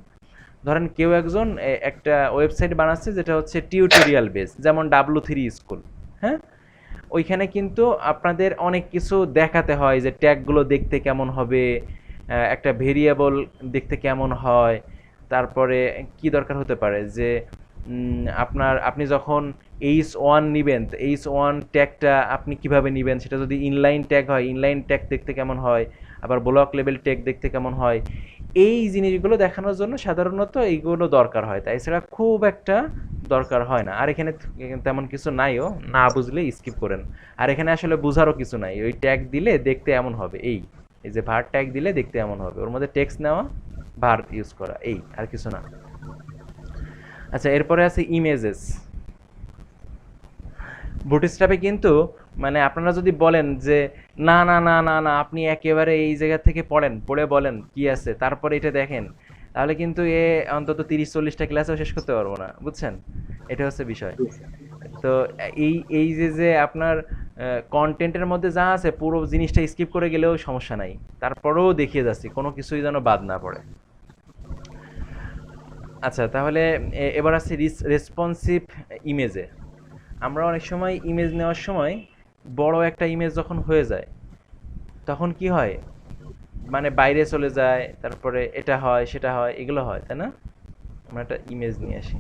ধরেন কেউ একজন একটা ওয়েবসাইট বানাচ্ছে যেটা হচ্ছে টিউটোরিয়াল বেস, যেমন W3 স্কুল, হ্যাঁ, ওইখানে কিন্তু আপনাদের অনেক কিছু দেখাতে হয় যে ট্যাগগুলো দেখতে কেমন হবে, একটা ভেরিয়েবল দেখতে কেমন হয়, তারপরে কি দরকার হতে পারে যে আপনি যখন H1 নিবেন, H1 ট্যাগটা আপনি কিভাবে নিবেন, সেটা যদি ইনলাইন ট্যাগ হয় ইনলাইন ট্যাগ দেখতে কেমন হয়, আবার ব্লক লেভেল ট্যাগ দেখতে কেমন হয়, এই জিনিসগুলো দেখানোর জন্য সাধারণত এইগুলো দরকার হয়, তাই এছাড়া খুব একটা দরকার হয় না। আর এখানে তেমন কিছু নাইও, না বুঝলে স্কিপ করেন। আর এখানে আসলে বোঝারও কিছু নাই, ওই ট্যাগ দিলে দেখতে এমন হবে, এই যে ভার ট্যাগ দিলে দেখতে এমন হবে, ওর মধ্যে টেক্সট নেওয়া, ভার ইউজ করা, এই আর কিছু না। আচ্ছা এরপরে আছে ইমেজেস। বুটস্ট্র্যাপে কিন্তু মানে আপনারা যদি বলেন যে না না না না না আপনি একেবারে এই জায়গা থেকে পড়ে বলেন কি আছে তারপরে এটা দেখেন, তাহলে কিন্তু অন্তত 30-40টা ক্লাসও শেষ করতে পারবো না, বুঝছেন? এটা হচ্ছে বিষয়। তো এই যে আপনার কন্টেন্টের মধ্যে যা আছে পুরো জিনিসটা স্কিপ করে গেলেও সমস্যা নাই, তারপরেও দেখিয়ে যাচ্ছি, কোনো কিছুই যেন বাদ না পড়ে। আচ্ছা, তাহলে এবার আসছি রেসপন্সিভ ইমেজে। আমরা অনেক সময় ইমেজ নেওয়ার সময় বড় একটা ইমেজ যখন হয়ে যায় তখন কি হয়, মানে বাইরে চলে যায়, তারপরে এটা হয় সেটা হয়, এগুলো হয়, তাই না? আমরা একটা ইমেজ নিয়ে আসি।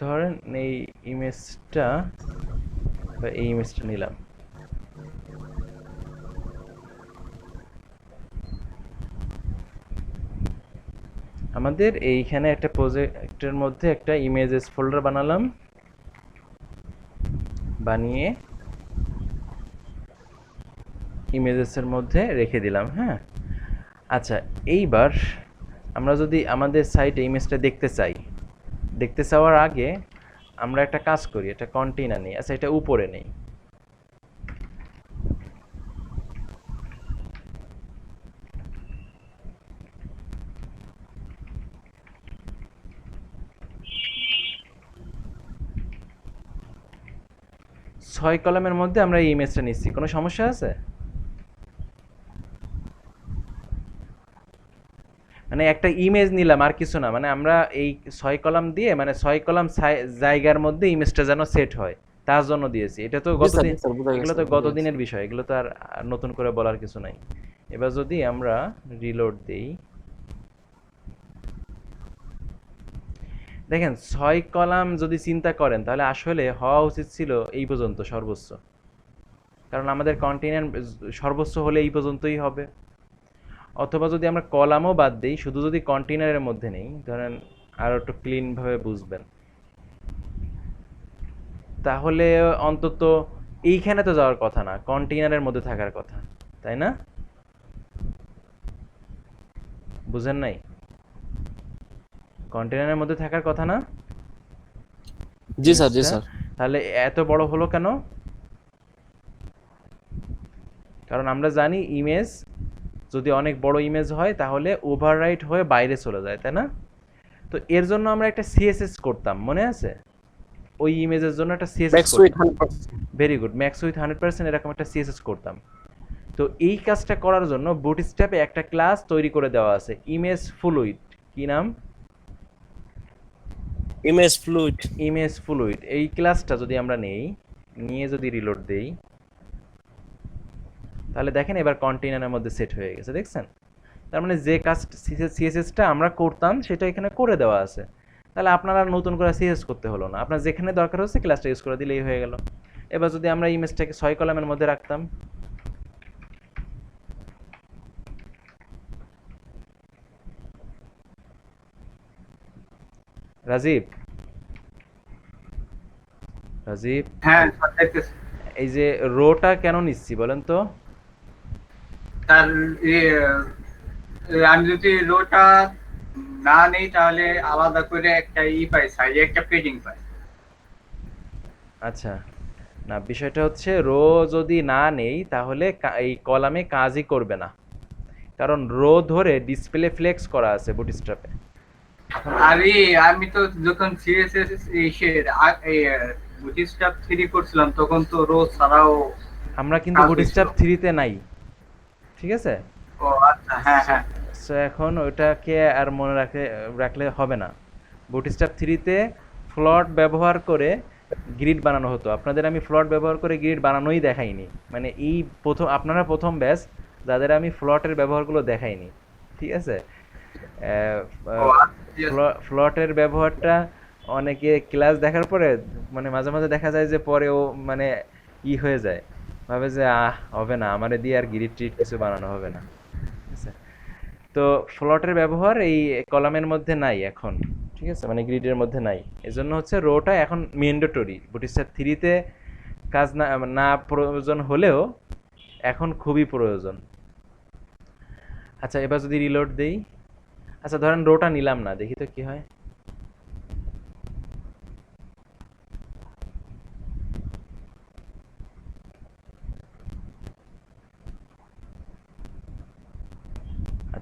ধরেন এই ইমেজটা বা এই ইমেজটা নিলাম। আমাদের এইখানে একটা প্রজেক্টের মধ্যে একটা ইমেজেস ফোল্ডার বানালাম, বানিয়ে ইমেজেসের মধ্যে রেখে দিলাম। হ্যাঁ, আচ্ছা, এইবার আমরা যদি আমাদের সাইটে ইমেজটা দেখতে চাই, দেখতে চাওয়ার আগে আমরা একটা কাজ করি, একটা কন্টেইনার নিই। আচ্ছা, এটা উপরে নেই। ছয় কলামের মধ্যে আমরা এই ইমেজটা নিচ্ছি, কোনো সমস্যা আছে? মানে একটা ইমেজ নিলাম আর কিছু না, মানে আমরা এই 6 কলাম দিয়ে, মানে 6 কলাম জায়গার মধ্যে ইমেজটা যেন সেট হয় তার জন্য দিয়েছি। এটা তো গতদিন, এগুলো তো গতদিনের বিষয়, এগুলো তো আর নতুন করে বলার কিছু নাই। এবার যদি আমরা রিলোড দেই, দেখেন 6 কলাম যদি চিন্তা করেন তাহলে আসলে হওয়া উচিত ছিল এই পর্যন্ত সর্বোচ্চ, কারণ আমাদের কন্টেইনার সর্বোচ্চ হলে এই পর্যন্তই হবে। অথবা যদি আমরা কলামও বাদ দিই, শুধু যদি কন্টেইনারের মধ্যে নেই, ধরেন আরো একটু ক্লিন ভাবে বুঝবেন, তাহলে অন্তত এইখানে তো যাওয়ার কথা না, কন্টেইনারের মধ্যে থাকার কথা, তাই না? বুঝেন নাই? কন্টেইনারের মধ্যে থাকার কথা না জি স্যার, জি জিনিসটা? স্যার। তাহলে এত বড় হলো কেন? কারণ আমরা জানি ইমেজ যদি অনেক বড় ইমেজ হয় তাহলে ওভাররাইট হয়ে বাইরে চলে যায়, তাই না? তো এর জন্য আমরা একটা সিএসএস করতাম, মনে আছে? ওই ইমেজের জন্য একটা সিএসএস ম্যাক্স উইথ করতাম। 100%। ভেরি গুড, ম্যাক্স উইথ 100% এরকম একটা সিএসএস করতাম। তো এই কাজটা করার জন্য বুটস্ট্র্যাপে একটা ক্লাস তৈরি করে দেওয়া আছে, ইমেজ ফ্লুইড। কি নাম? Image fluid. Image fluid. এই ক্লাসটা যদি আমরা নেই, নিয়ে যদি রিলোড দেই, তাহলে দেখেন এবার কন্টেইনারের মধ্যে সেট হয়ে গেছে, দেখছেন? তার মানে যে কাজ সিএসএসটা আমরা করতাম সেটা এখানে করে দেওয়া আছে। তাহলে আপনার আর নতুন করে সিএসএস করতে হলো না, আপনার যেখানে দরকার হচ্ছে ক্লাসটা ইউজ করে দিলেই হয়ে গেল। এবার যদি আমরা ইমেজটাকে 6 কলামের মধ্যে রাখতাম, রাজীব, রাজীব, হ্যাঁ স্যার, দেখতেছি। এই যে রোটা কেন নিচ্ছি বলেন তো? তার আমি যদি রোটা না নেই তাহলে আলাদা করে একটা পাই, সাইডে একটা পেডিং পাই। আচ্ছা, না, বিষয়টা হচ্ছে রো যদি না নেই তাহলে এই কলামে কাজই করবে না, কারণ রো ধরে ডিসপ্লে ফ্লেক্স করা আছে বুটস্ট্র্যাপে। আরে আমি তো যখন সিএসএস বুটস্ট্র্যাপ 3 করছিলাম তখন তো রো ছাড়াও আমরা কিন্তু কাজ বুটস্ট্র্যাপ হয়েছিল। 3 তে নাই, ঠিক আছে? ও আচ্ছা, হ্যাঁ হ্যাঁ। সো এখন ওটাকে আর মনে রাখলে হবে না। বুটস্ট্র্যাপ 3 তে ফ্লট ব্যবহার করে গ্রিড বানানো হতো। আপনাদের আমি ফ্লট ব্যবহার করে গ্রিড বানানোই দেখাইনি, মানে এই প্রথম, আপনারা প্রথম ব্যাচ যাদের আমি ফ্লটের ব্যবহারগুলো দেখাইনি, ঠিক আছে? ও আচ্ছা। ফ্লটের ব্যবহারটা অনেকে ক্লাস দেখার পরে, মানে মাঝে মাঝে দেখা যায় যে পরেও মানে হয়ে যায়, ভাবে যে হবে না, আমারে দিয়ে আর গ্রিড ট্রিট কিছু বানানো হবে না, ঠিক আছে? তো ফ্লটের ব্যবহার এই কলামের মধ্যে নাই এখন, ঠিক আছে, মানে গ্রিডের মধ্যে নাই। এজন্য হচ্ছে রোটা এখন ম্যান্ডেটরি, বুটস্ট্র্যাপ 3 তে কাজ না না প্রয়োজন হলেও এখন খুবই প্রয়োজন। আচ্ছা, এবার যদি রিলোড দেই, আচ্ছা ধরেন রোটা নিলাম না, দেখি তো কি হয়।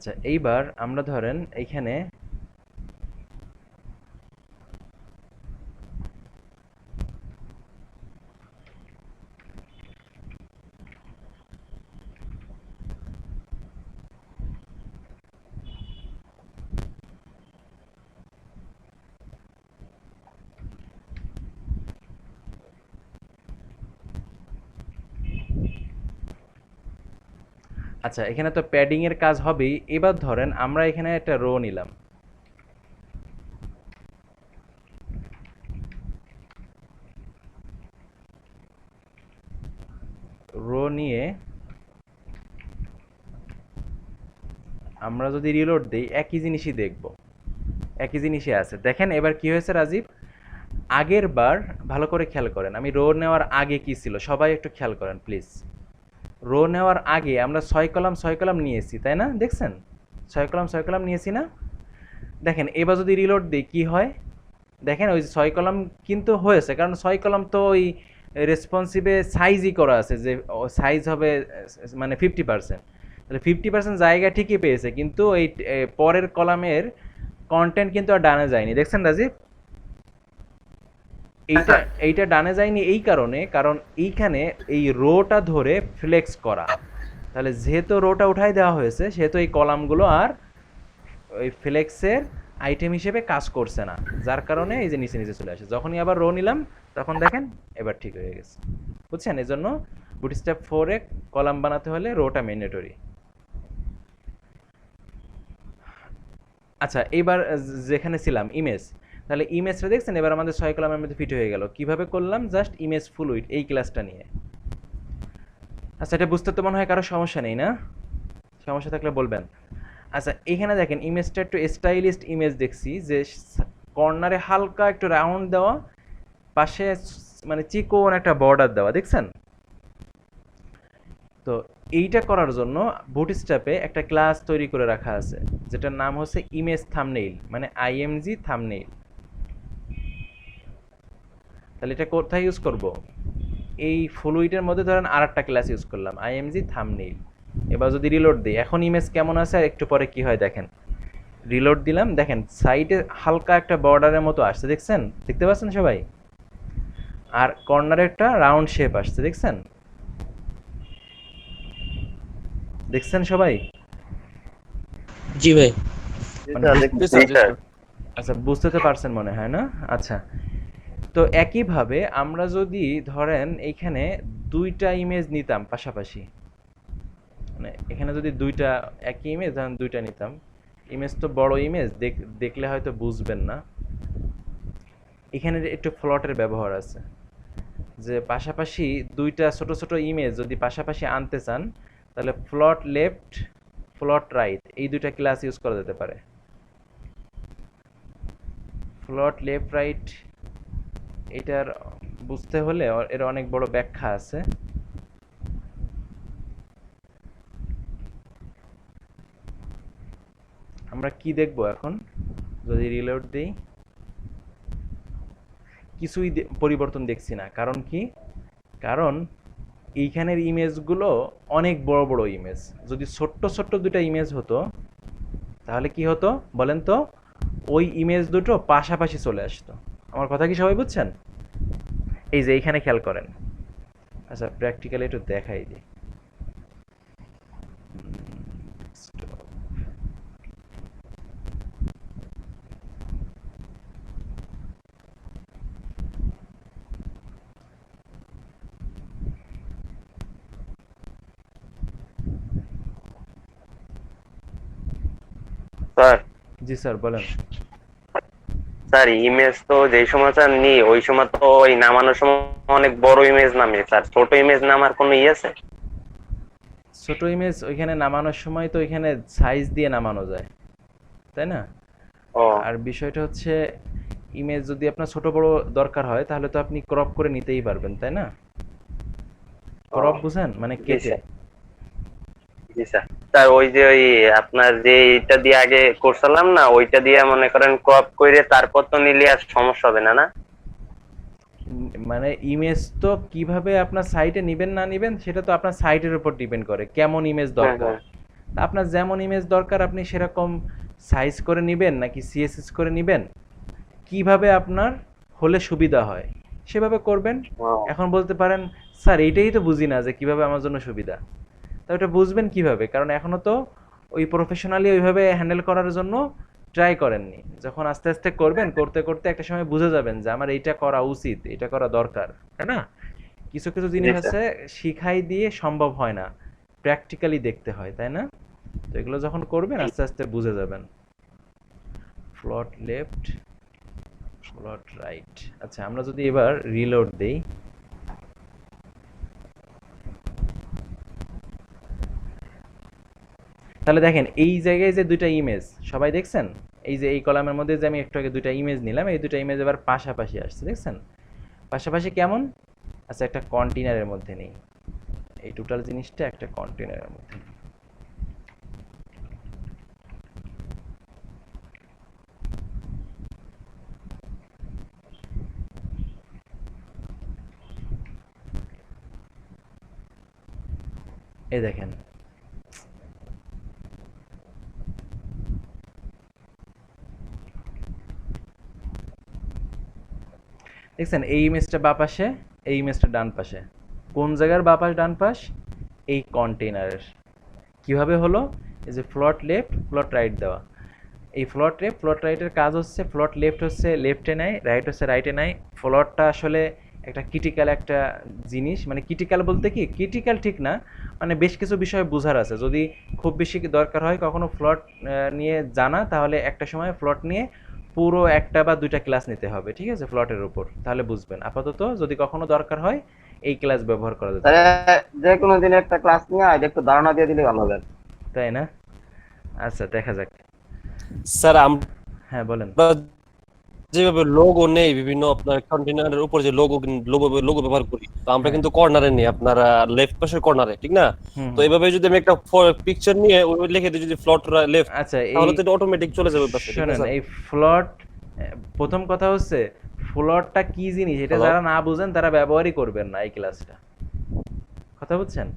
আচ্ছা, এইবার আমরা ধরেন এইখানে আচ্ছা, এখানে তো প্যাডিং এর কাজ হবেই। এবার ধরেন আমরা এখানে একটা রো নিলাম, রো নিয়ে আমরা যদি রিলোড দিই একই জিনিসই দেখব, একই জিনিসই আছে। দেখেন এবার কি হয়েছে রাজীব, আগের বার ভালো করে খেয়াল করেন, আমি রো নেওয়ার আগে কি ছিল সবাই একটু খেয়াল করেন প্লিজ। রো নেওয়ার আগে আমরা 6 কলাম নিয়েছি, তাই না? দেখছেন 6 কলাম নিয়েছি না? দেখেন এবার যদি রিলোড দিই কি হয়, দেখেন ওই 6 কলাম কিন্তু হয়েছে, কারণ 6 কলাম তো ওই রেসপন্সিভে সাইজই করা আছে, যে সাইজ হবে মানে 50%। তাহলে 50% জায়গা ঠিকই পেয়েছে, কিন্তু এই পরের কলামের কন্টেন্ট কিন্তু আর ডানে যায়নি। দেখছেন রাজীব, এইটা এইটা ডানে যায়নি এই কারণে, কারণ এইখানে এই রোটা ধরে ফ্লেক্স করা। তাহলে যেহেতু রোটা উঠাই দেওয়া হয়েছে, সেহেতু এই কলামগুলো আর ওই ফ্লেক্সের আইটেম হিসেবে কাজ করছে না, যার কারণে এই যে নিচে নিচে চলে আসে। যখনই আবার রো নিলাম তখন দেখেন এবার ঠিক হয়ে গেছে, বুঝছেন? এই জন্য বুটস্ট্র্যাপ 4 এ কলাম বানাতে হলে রোটা ম্যান্ডেটরি। আচ্ছা, এইবার যেখানে ছিলাম ইমেজ, তাহলে ইমেজটা দেখছেন এবার আমাদের 6 কলামের মধ্যে ফিট হয়ে গেল। কিভাবে করলাম? জাস্ট ইমেজ ফ্লুইড এই ক্লাসটা নিয়ে। আচ্ছা, এটা বুঝতে তো মনে হয় কারো সমস্যা নেই না? সমস্যা থাকলে বলবেন। আচ্ছা, এখানে দেখেন ইমেজটা একটু স্টাইলিস্ট ইমেজ দেখছি, যে কর্নারে হালকা একটু রাউন্ড দেওয়া, পাশে মানে চিকন একটা বর্ডার দেওয়া, দেখছেন? তো এইটা করার জন্য বুটস্ট্র্যাপে একটা ক্লাস তৈরি করে রাখা আছে, যেটার নাম হচ্ছে ইমেজ থাম্বনেইল, মানে আইএমজি থাম্বনেইল। তাহলে এটা কোথায় ইউজ করব? এই ফ্লুইডের মধ্যে ধরেন আর একটা ক্লাস ইউজ করলাম, আইএমজি থাম্বনেইল। এবার যদি রিলোড দিই, এখন ইমেজ কেমন আছে আর একটু পরে কি হয় দেখেন। রিলোড দিলাম, দেখেন সাইডে হালকা একটা বর্ডারের মতো আসছে, দেখছেন? দেখতে পাচ্ছেন সবাই? আর কর্নারে একটা রাউন্ড শেপ আসছে, দেখছেন? দেখছেন সবাই? জি ভাই। মানে জি স্যার, জি স্যার। আচ্ছা, বুঝতে তো পারছেন মনে হয় না? আচ্ছা, তো একইভাবে আমরা যদি ধরেন এইখানে দুইটা ইমেজ নিতাম পাশাপাশি, মানে এখানে যদি দুইটা একই ইমেজ ধরেন দুইটা নিতাম, ইমেজ তো বড় ইমেজ, দেখলে হয়তো বুঝবেন না। এখানে একটু ফ্লটের ব্যবহার আছে, যে পাশাপাশি দুইটা ছোট ছোট ইমেজ যদি পাশাপাশি আনতে চান, তাহলে ফ্লট লেফট ফ্লট রাইট এই দুইটা ক্লাস ইউজ করা যেতে পারে। ফ্লট লেফট রাইট এটার বুঝতে হলে এর অনেক বড় ব্যাখ্যা আছে। আমরা কি দেখব এখন যদি রিলোড দিই? কিছুই পরিবর্তন দেখছি না। কারণ কি? কারণ এইখানের ইমেজগুলো অনেক বড় বড় ইমেজ। যদি ছোট্ট ছোট্ট দুটা ইমেজ হতো তাহলে কি হতো বলেন তো? ওই ইমেজ দুটো পাশাপাশি চলে আসতো। আমার কথা কি সবাই বুঝছেন? এই যে এইখানে খেয়াল করেন। আচ্ছা, প্র্যাকটিক্যালি একটু দেখাই দিই। স্যার জি স্যার, বলেন। স্যার ইমেজ তো যেই সময় স্যার নি ওই সময় তো ওই নামানোর সময় অনেক বড় ইমেজ নামে স্যার, ছোট ইমেজ নামার কোনো আছে? ছোট ইমেজ ওইখানে নামানোর সময় তো ওইখানে সাইজ দিয়ে নামানো যায়, তাই না? ও আর বিষয়টা হচ্ছে ইমেজ যদি আপনার ছোট বড় দরকার হয় তাহলে তো আপনি ক্রপ করে নিতেই পারবেন, তাই না? ক্রপ বুঝেন? মানে জি কেটে। স্যার। জি স্যার। স্যার ওই যে ওই আপনার যে এটা দিয়ে আগে করছিলাম না, ওইটা দিয়ে মনে করেন ক্রপ করে তারপর তো নিলে আর সমস্যা হবে না, না? মানে ইমেজ তো কিভাবে আপনার সাইটে নিবেন না নিবেন সেটা তো আপনার সাইটের উপর ডিপেন্ড করে কেমন ইমেজ হ্যাঁ দরকার। হ্যাঁ তা আপনার যেমন ইমেজ দরকার আপনি সেরকম সাইজ করে নেবেন নাকি সিএসএস করে নেবেন, কিভাবে আপনার হলে সুবিধা হয় সেভাবে করবেন। এখন বলতে পারেন স্যার এইটাই তো বুঝি না যে কিভাবে আমার জন্য সুবিধা। তা ওটা বুঝবেন কিভাবে, কারণ এখনো তো ওই প্রফেশনালি ওইভাবে হ্যান্ডেল করার জন্য ট্রাই করেননি। যখন আস্তে আস্তে করবেন, করতে করতে একটা সময় বুঝে যাবেন যে আমার এইটা করা উচিত, এটা করা দরকার, তাই না? কিছু কিছু জিনিস জি স্যার। আছে শিখাই দিয়ে সম্ভব হয় না, প্র্যাকটিক্যালি দেখতে হয়, তাই না? তো এগুলো যখন করবেন আস্তে আস্তে বুঝে যাবেন। ফ্লট লেফট, ফ্লট রাইট। আচ্ছা আমরা যদি এবার রিলোড দেই, তাহলে দেখেন এই জায়গায় যে দুইটা ইমেজ সবাই দেখছেন, এই যে এই কলামের মধ্যে যে আমি একটু আগে দুইটা ইমেজ নিলাম, এই দুইটা ইমেজ এবার পাশাপাশি আসছে, দেখছেন? পাশাপাশি কেমন? আচ্ছা একটা কন্টেনারের মধ্যে নেই, এই টোটাল জিনিসটা একটা কন্টেনারের মধ্যে নেই। এই দেখেন দেখছেন এই ইমেজটা বাঁ পাশে, এই ইমেজটা ডান পাশে। কোন জায়গার বাঁ পাশ ডান পাশ? এই কন্টেইনারের। কিভাবে হলো? এই যে ফ্লট লেফট ফ্লট রাইট দেওয়া, এই ফ্লট লেফট ফ্লট রাইটের কাজ হচ্ছে ফ্লট লেফট হচ্ছে লেফটে নেয়, রাইট হচ্ছে রাইটে নেয়। ফ্লটটা আসলে একটা ক্রিটিক্যাল একটা জিনিস, মানে ক্রিটিক্যাল বলতে কি ক্রিটিক্যাল ঠিক না, মানে বেশ কিছু বিষয় বোঝার আছে। যদি খুব বেশি দরকার হয় কখনো ফ্লট নিয়ে জানা, তাহলে একটা সময় ফ্লট নিয়ে পুরো একটা বা দুইটা ক্লাস নিতে হবে, ঠিক আছে, ফ্লটের উপর, তাহলে বুঝবেন। আপাতত যদি কখনো দরকার হয় এই ক্লাস ব্যবহার করা যেতে তাহলে পারে, যে কোনো দিন একটা ক্লাস নিয়ে আজ একটু ধারণা দিয়ে দিলে ভালো হবে। তাই না? আচ্ছা দেখা যাক। স্যার হ্যাঁ বলেন। আমরা যেভাবে লোগো নেই বিভিন্ন আপনার কন্টেনারের উপর যে লোগো লোগো ব্যবহার করি, তো আমরা হ্যাঁ। কিন্তু কর্নারে নেই, আপনার লেফট পাশের কর্নারে, ঠিক না? হুম তো এইভাবে যদি আমি একটা পিকচার নিয়ে ওই লিখে দিই যদি ফ্লট লেফট, আচ্ছা তাহলে এই তো এটা অটোমেটিক চলে যাবে ওই পাশে, ঠিক না শোনেন, স্যার? এই ফ্লট, প্রথম কথা হচ্ছে ফ্লটটা কি জিনিস এটা Hello? যারা না বুঝেন তারা ব্যবহারই করবেন না এই ক্লাসটা, কথা বুঝছেন?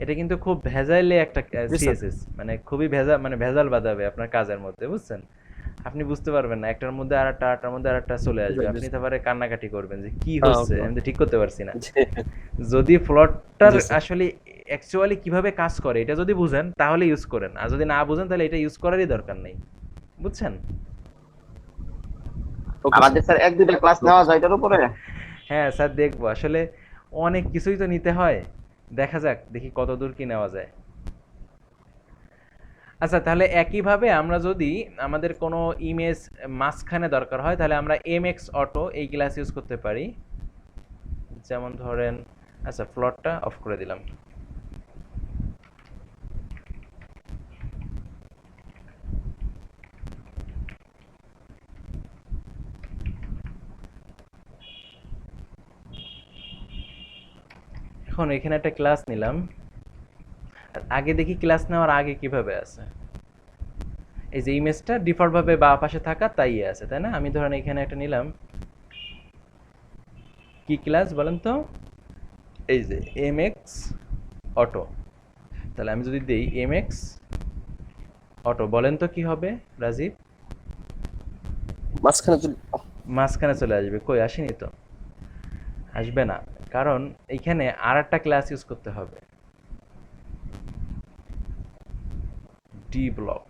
এটা কিন্তু খুব ভেজাইলে একটা জি স্যার। সিএসএস, মানে খুবই ভেজাল, মানে ভেজাল বাঁধাবে আপনার কাজের মধ্যে, বুঝছেন? আপনি বুঝতে পারবেন না, একটার মধ্যে আরেকটা, আরেকটার মধ্যে আরেকটা চলে আসবে, আপনি তারপরে কান্নাকাটি করবেন যে কি হচ্ছে, ওকে। আমি তো ঠিক করতে পারছি না। জি যদি ফ্লটটার জি স্যার। আসলে অ্যাকচুয়ালি কিভাবে কাজ করে এটা যদি বুঝেন তাহলে ইউজ করেন, আর যদি না বুঝেন তাহলে এটা ইউজ করারই দরকার নেই, বুঝছেন? ওকে আমাদের স্যার এক দুইটা ক্লাস নেওয়া যায় এটার উপরে। হ্যাঁ স্যার দেখবো, আসলে অনেক কিছুই তো নিতে হয়, দেখা যাক দেখি কত দূর কি নেওয়া যায়। আচ্ছা তাহলে একইভাবে আমরা যদি আমাদের কোনো ইমেজ মাঝখানে দরকার হয় তাহলে আমরা এমএক্স অটো এই ক্লাস ইউজ করতে পারি। যেমন ধরেন, আচ্ছা ফ্লটটা অফ করে দিলাম। এখন এখানে একটা ক্লাস নিলাম, আর আগে দেখি ক্লাস নেওয়ার আগে কিভাবে আছে। এই যে ইমেজটা ডিফল্ট ভাবে বাঁ পাশে থাকা তাই আছে, তাই না? আমি ধরেন এখানে একটা নিলাম, কি ক্লাস বলেন তো? এই যে এমএক্স অটো। তাহলে আমি যদি দেই এমএক্স অটো, বলেন তো কি হবে রাজীব? মাঝখানে মাঝখানে চলে আসবে, কই আসেনি তো, আসবে না, কারণ এইখানে আর একটা ক্লাস ইউজ করতে হবে, ডি ব্লক।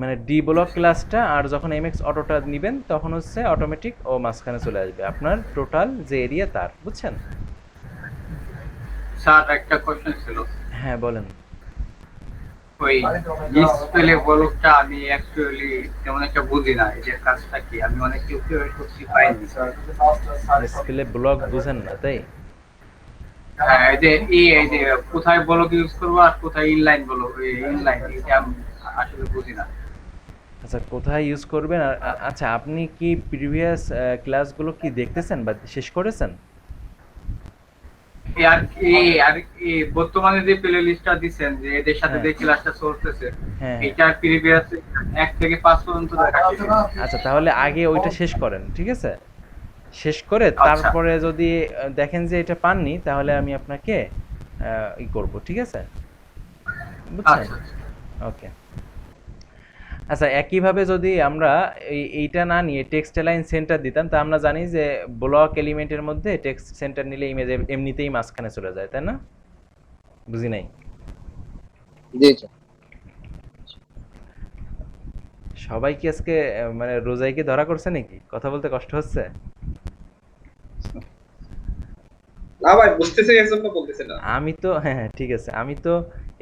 মানে ডি ব্লক ক্লাসটা, আর যখন এমএক্স অটোটা নেবেন তখন হচ্ছে অটোমেটিক ও মাঝখানে চলে আসবে আপনার টোটাল যে এরিয়া তার, বুঝছেন? স্যার একটা কোশ্চেন ছিল, হ্যাঁ বলেন। ওই ডিসপ্লে ব্লকটা আমি অ্যাকচুয়ালি তেমন একটা বুঝি না, এটার কাজটা কি? আমি অনেক ইউটিউবে করছি পাইনি। ডিসপ্লে ব্লক বুঝেন না তাই? হ্যাঁ, এই যে কোথায় ব্লক ইউজ করবো আর কোথায় ইনলাইন ব্লক, ইনলাইন এটা আমি আসলে বুঝি না। আচ্ছা কোথায় ইউজ করবেন, আর আচ্ছা আপনি কি প্রিভিয়াস ক্লাসগুলো কি দেখতেছেন বা শেষ করেছেন? বর্তমানে যে প্লে লিস্টটা দিচ্ছেন যে এদের সাথে হ্যাঁ। যে ক্লাসটা চলতেছে, হ্যাঁ। এটা প্রিভিয়াস 1 থেকে 5 পর্যন্ত দেখা ছিল। আচ্ছা তাহলে আগে ওইটা শেষ করেন, ঠিক আছে? শেষ করে আচ্ছা তারপরে যদি দেখেন যে এটা পাননি, তাহলে আমি আপনাকে ই করব, ঠিক আছে? বুঝছেন? আচ্ছা ওকে। আচ্ছা, একইভাবে যদি আমরা এইটা না নিয়ে টেক্সট অ্যালাইন সেন্টার দিতাম, তা আমরা জানি যে ব্লক এলিমেন্টের মধ্যে টেক্সট সেন্টার নিলে ইমেজ এমনিতেই মাঝখানে চলে যায়, তাই না? বুঝি নাই। জি স্যার। সবাই কি আজকে মানে রোজাই কি ধরা করছে নাকি? কথা বলতে কষ্ট হচ্ছে? না ভাই, বুঝতেছি এর জন্য বলতেছি না। আমি তো হ্যাঁ, হ্যাঁ, ঠিক আছে। আমি তো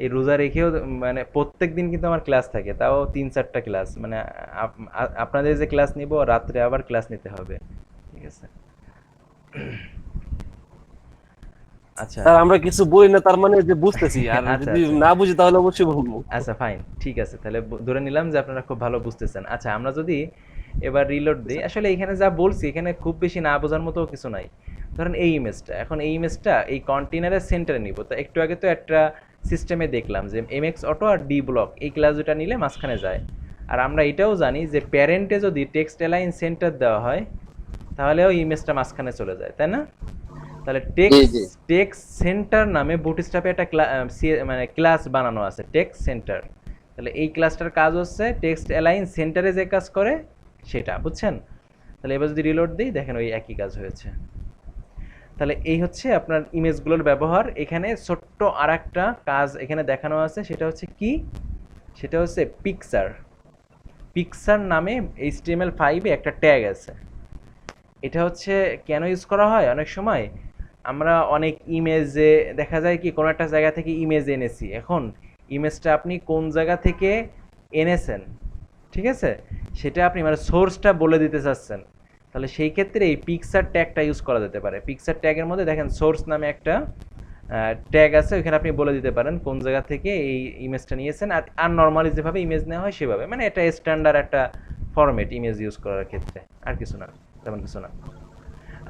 এই রোজা রেখেও মানে প্রত্যেকদিন কিন্তু আমার ক্লাস থাকে। তাও ৩-৪টা ক্লাস। মানে আপনাদের যে ক্লাস নিব রাত্রে আবার ক্লাস নিতে হবে। ঠিক আছে? আচ্ছা, স্যার আমরা কিছু বলি না তার মানে যে বুঝতেছি, আর আচ্ছা, যদি আচ্ছা। না বুঝি তাহলে অবশ্যই বলবো। আচ্ছা, ফাইন। ঠিক আছে। তাহলে ধরে নিলাম যে আপনারা খুব ভালো বুঝতেছেন। আচ্ছা, আমরা যদি এবার রিলোড দেই, আসলে এখানে যা বলছি এখানে খুব বেশি না বোঝার মতো কিছু নাই। ধরেন এই ইমেজটা, এখন এই ইমেজটা এই কন্টেইনারের সেন্টারে নিব। তো একটু আগে তো একটা সিস্টেমে দেখলাম যে এমএক্স অটো আর ডি ব্লক এই ক্লাস দুটা নিলে মাঝখানে যায়। আর আমরা এটাও জানি যে প্যারেন্টে যদি টেক্সট অ্যালাইন সেন্টার দেওয়া হয়, তাহলে ওই ইমেজটা মাঝখানে চলে যায়, তাই না? তাহলে জি জি টেক্সট সেন্টার নামে বুটস্ট্র্যাপে একটা মানে ক্লাস বানানো আছে, টেক্সট সেন্টার। তাহলে এই ক্লাসটার কাজ হচ্ছে টেক্সট অ্যালাইন সেন্টারে যে কাজ করে সেটা, বুঝছেন? তাহলে এবার যদি রিলোড দিই, দেখেন ওই একই কাজ হয়েছে। তাহলে এই হচ্ছে আপনার ইমেজগুলোর ব্যবহার। এখানে ছোট্ট আর একটা কাজ এখানে দেখানো আছে, সেটা হচ্ছে কি? সেটা হচ্ছে পিকচার। পিকচার নামে HTML5 একটা ট্যাগ আছে। এটা হচ্ছে কেন ইউজ করা হয়? অনেক সময় আমরা অনেক ইমেজে দেখা যায় কি কোনো একটা জায়গা থেকে ইমেজ এনেছি, এখন ইমেজটা আপনি কোন জায়গা থেকে এনেছেন, ঠিক আছে, সেটা আপনি মানে সোর্সটা বলে দিতে চাচ্ছেন, তাহলে সেই ক্ষেত্রে এই পিকচার ট্যাগটা ইউজ করা যেতে পারে। পিকচার ট্যাগের মধ্যে দেখেন সোর্স নামে একটা ট্যাগ আছে, ওখানে আপনি বলে দিতে পারেন কোন জায়গা থেকে এই ইমেজটা নিয়েছেন। আর আর নর্মালি যেভাবে ইমেজ নেওয়া হয় সেভাবে, মানে এটা স্ট্যান্ডার্ড একটা ফরম্যাট ইমেজ ইউজ করার ক্ষেত্রে, আর কিছু না, তেমন কিছু না।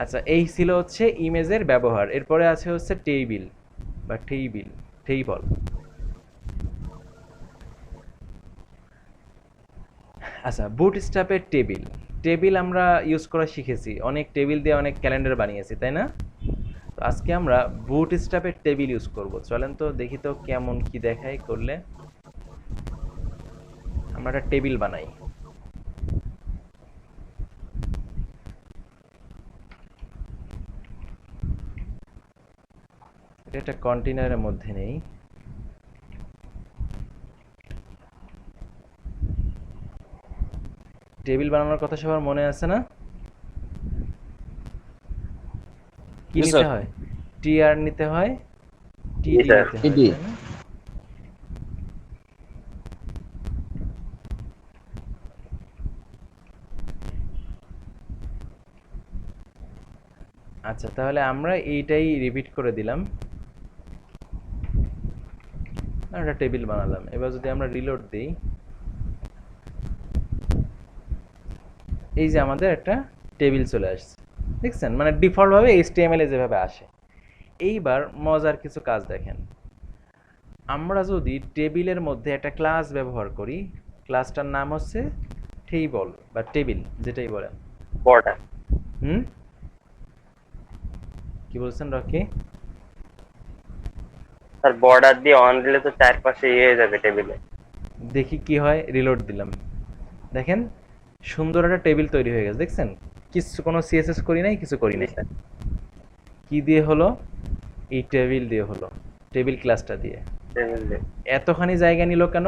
আচ্ছা, এই ছিল হচ্ছে ইমেজের ব্যবহার। এরপরে আছে হচ্ছে টেবিল বা টেইবল। আচ্ছা, বুটস্ট্র্যাপের টেবিল। টেবিল আমরা ইউজ করা শিখেছি, অনেক টেবিল দিয়ে অনেক ক্যালেন্ডার বানিয়েছি, তাই না? তো আজকে আমরা বুটস্ট্র্যাপের টেবিল ইউজ করব। চলেন তো দেখি তো কেমন কি দেখায় করলে। আমরা একটা টেবিল বানাই। এটা একটা কন্টেইনারের মধ্যে নেই। টেবিল বানানোর কথা সবার মনে আছে না? কি জি নিতে স্যার। হয়? টিআর নিতে হয়, জি টিডি স্যার। নিতে হয়, টিডি। তাই না? আচ্ছা, তাহলে আমরা এইটাই রিপিট করে দিলাম, একটা টেবিল বানালাম। এবার যদি আমরা রিলোড দিই, এই যে আমাদের একটা টেবিল চলে আসছে, দেখছেন? মানে ডিফল্ট ভাবে HTML এ যেভাবে আসে। এইবার মজার কিছু কাজ দেখেন। আমরা যদি টেবিলের মধ্যে একটা ক্লাস ব্যবহার করি, ক্লাসটার নাম হচ্ছে টেবল বা টেবিল, যেটাই বলেন। বর্ডার। হুম, কি বলছেন রকি? স্যার বর্ডার দিয়ে অন দিলে তো চারপাশে ইয়ে হয়ে যাবে টেবিলে। দেখি কি হয়। রিলোড দিলাম, দেখেন সুন্দর একটা টেবিল তৈরি হয়ে গেছে, দেখছেন? কিছু কোনো সিএসএস করি নাই, কিছু করি জি নাই। স্যার। কি দিয়ে হলো? এই টেবিল দিয়ে হলো, টেবিল ক্লাসটা দিয়ে। টেবিল দিয়ে। এতখানি জায়গা নিল কেন?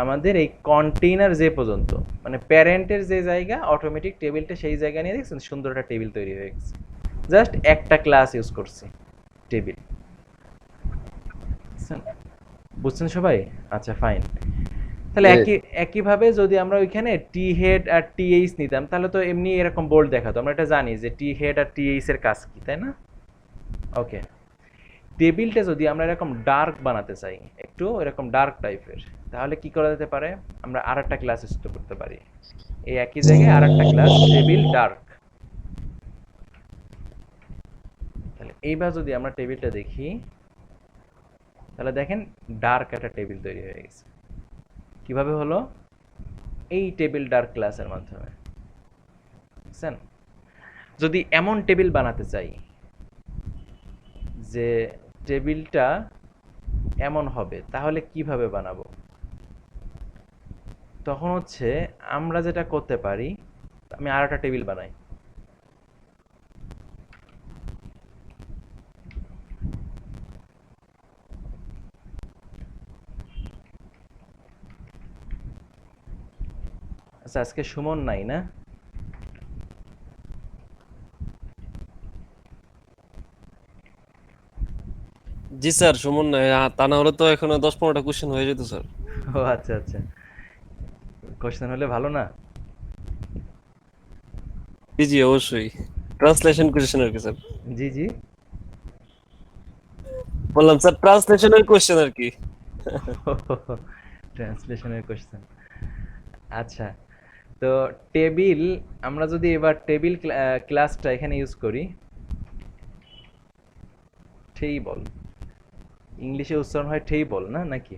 আমাদের এই কন্টেইনার যে পর্যন্ত, মানে প্যারেন্টের যে জায়গা, অটোমেটিক টেবিলটা সেই জায়গা নিয়ে, দেখছেন সুন্দর একটা টেবিল তৈরি হয়ে গেছে। জাস্ট একটা ক্লাস ইউজ করছি, টেবিল। বুঝছেন সবাই? আচ্ছা, ফাইন। তাহলে একইভাবে যদি আমরা ওইখানে টি হেড আর টিএইচ নিতাম, তাহলে তো এমনি এরকম বোল্ড দেখাতো। আমরা এটা জানি যে টি হেড আর টিএইচ এর কাজ কি, তাই না? ওকে। টেবিলটা যদি আমরা এরকম ডার্ক বানাতে চাই, একটু এরকম ডার্ক টাইপের, তাহলে কি করা যেতে পারে? আমরা আর একটা ক্লাস ইউজ করতে পারি। এই একই জায়গায় আর একটা ক্লাস, টেবিল ডার্ক। তাহলে এইবার যদি আমরা টেবিলটা দেখি, তাহলে দেখেন ডার্ক একটা টেবিল তৈরি হয়ে গেছে। কিভাবে হলো? এই টেবিল ডার্ক ক্লাসের মাধ্যমে, বুঝছেন? যদি এমন টেবিল বানাতে চাই যে টেবিলটা এমন হবে, তাহলে কিভাবে বানাবো? তখন হচ্ছে আমরা যেটা করতে পারি, আমি আর একটা টেবিল বানাই। আচ্ছা, আজকে সুমন নাই না? জি স্যার, সুমন তা না হলে তো এখনো 10-15টা কোশ্চেন হয়ে যেত স্যার। ও আচ্ছা আচ্ছা, কোশ্চেন হলে ভালো না? জি জি, অবশ্যই। ট্রান্সলেশন কোশ্চেন আর কি স্যার। জি জি। বললাম স্যার, ট্রান্সলেশনের কোশ্চেন আর কি। ট্রান্সলেশনের কোশ্চেন। আচ্ছা, তো টেবিল, আমরা যদি এবার টেবিল ক্লাসটা এখানে ইউজ করি, টেবল, ইংলিশে উচ্চারণ হয় টেবল না নাকি?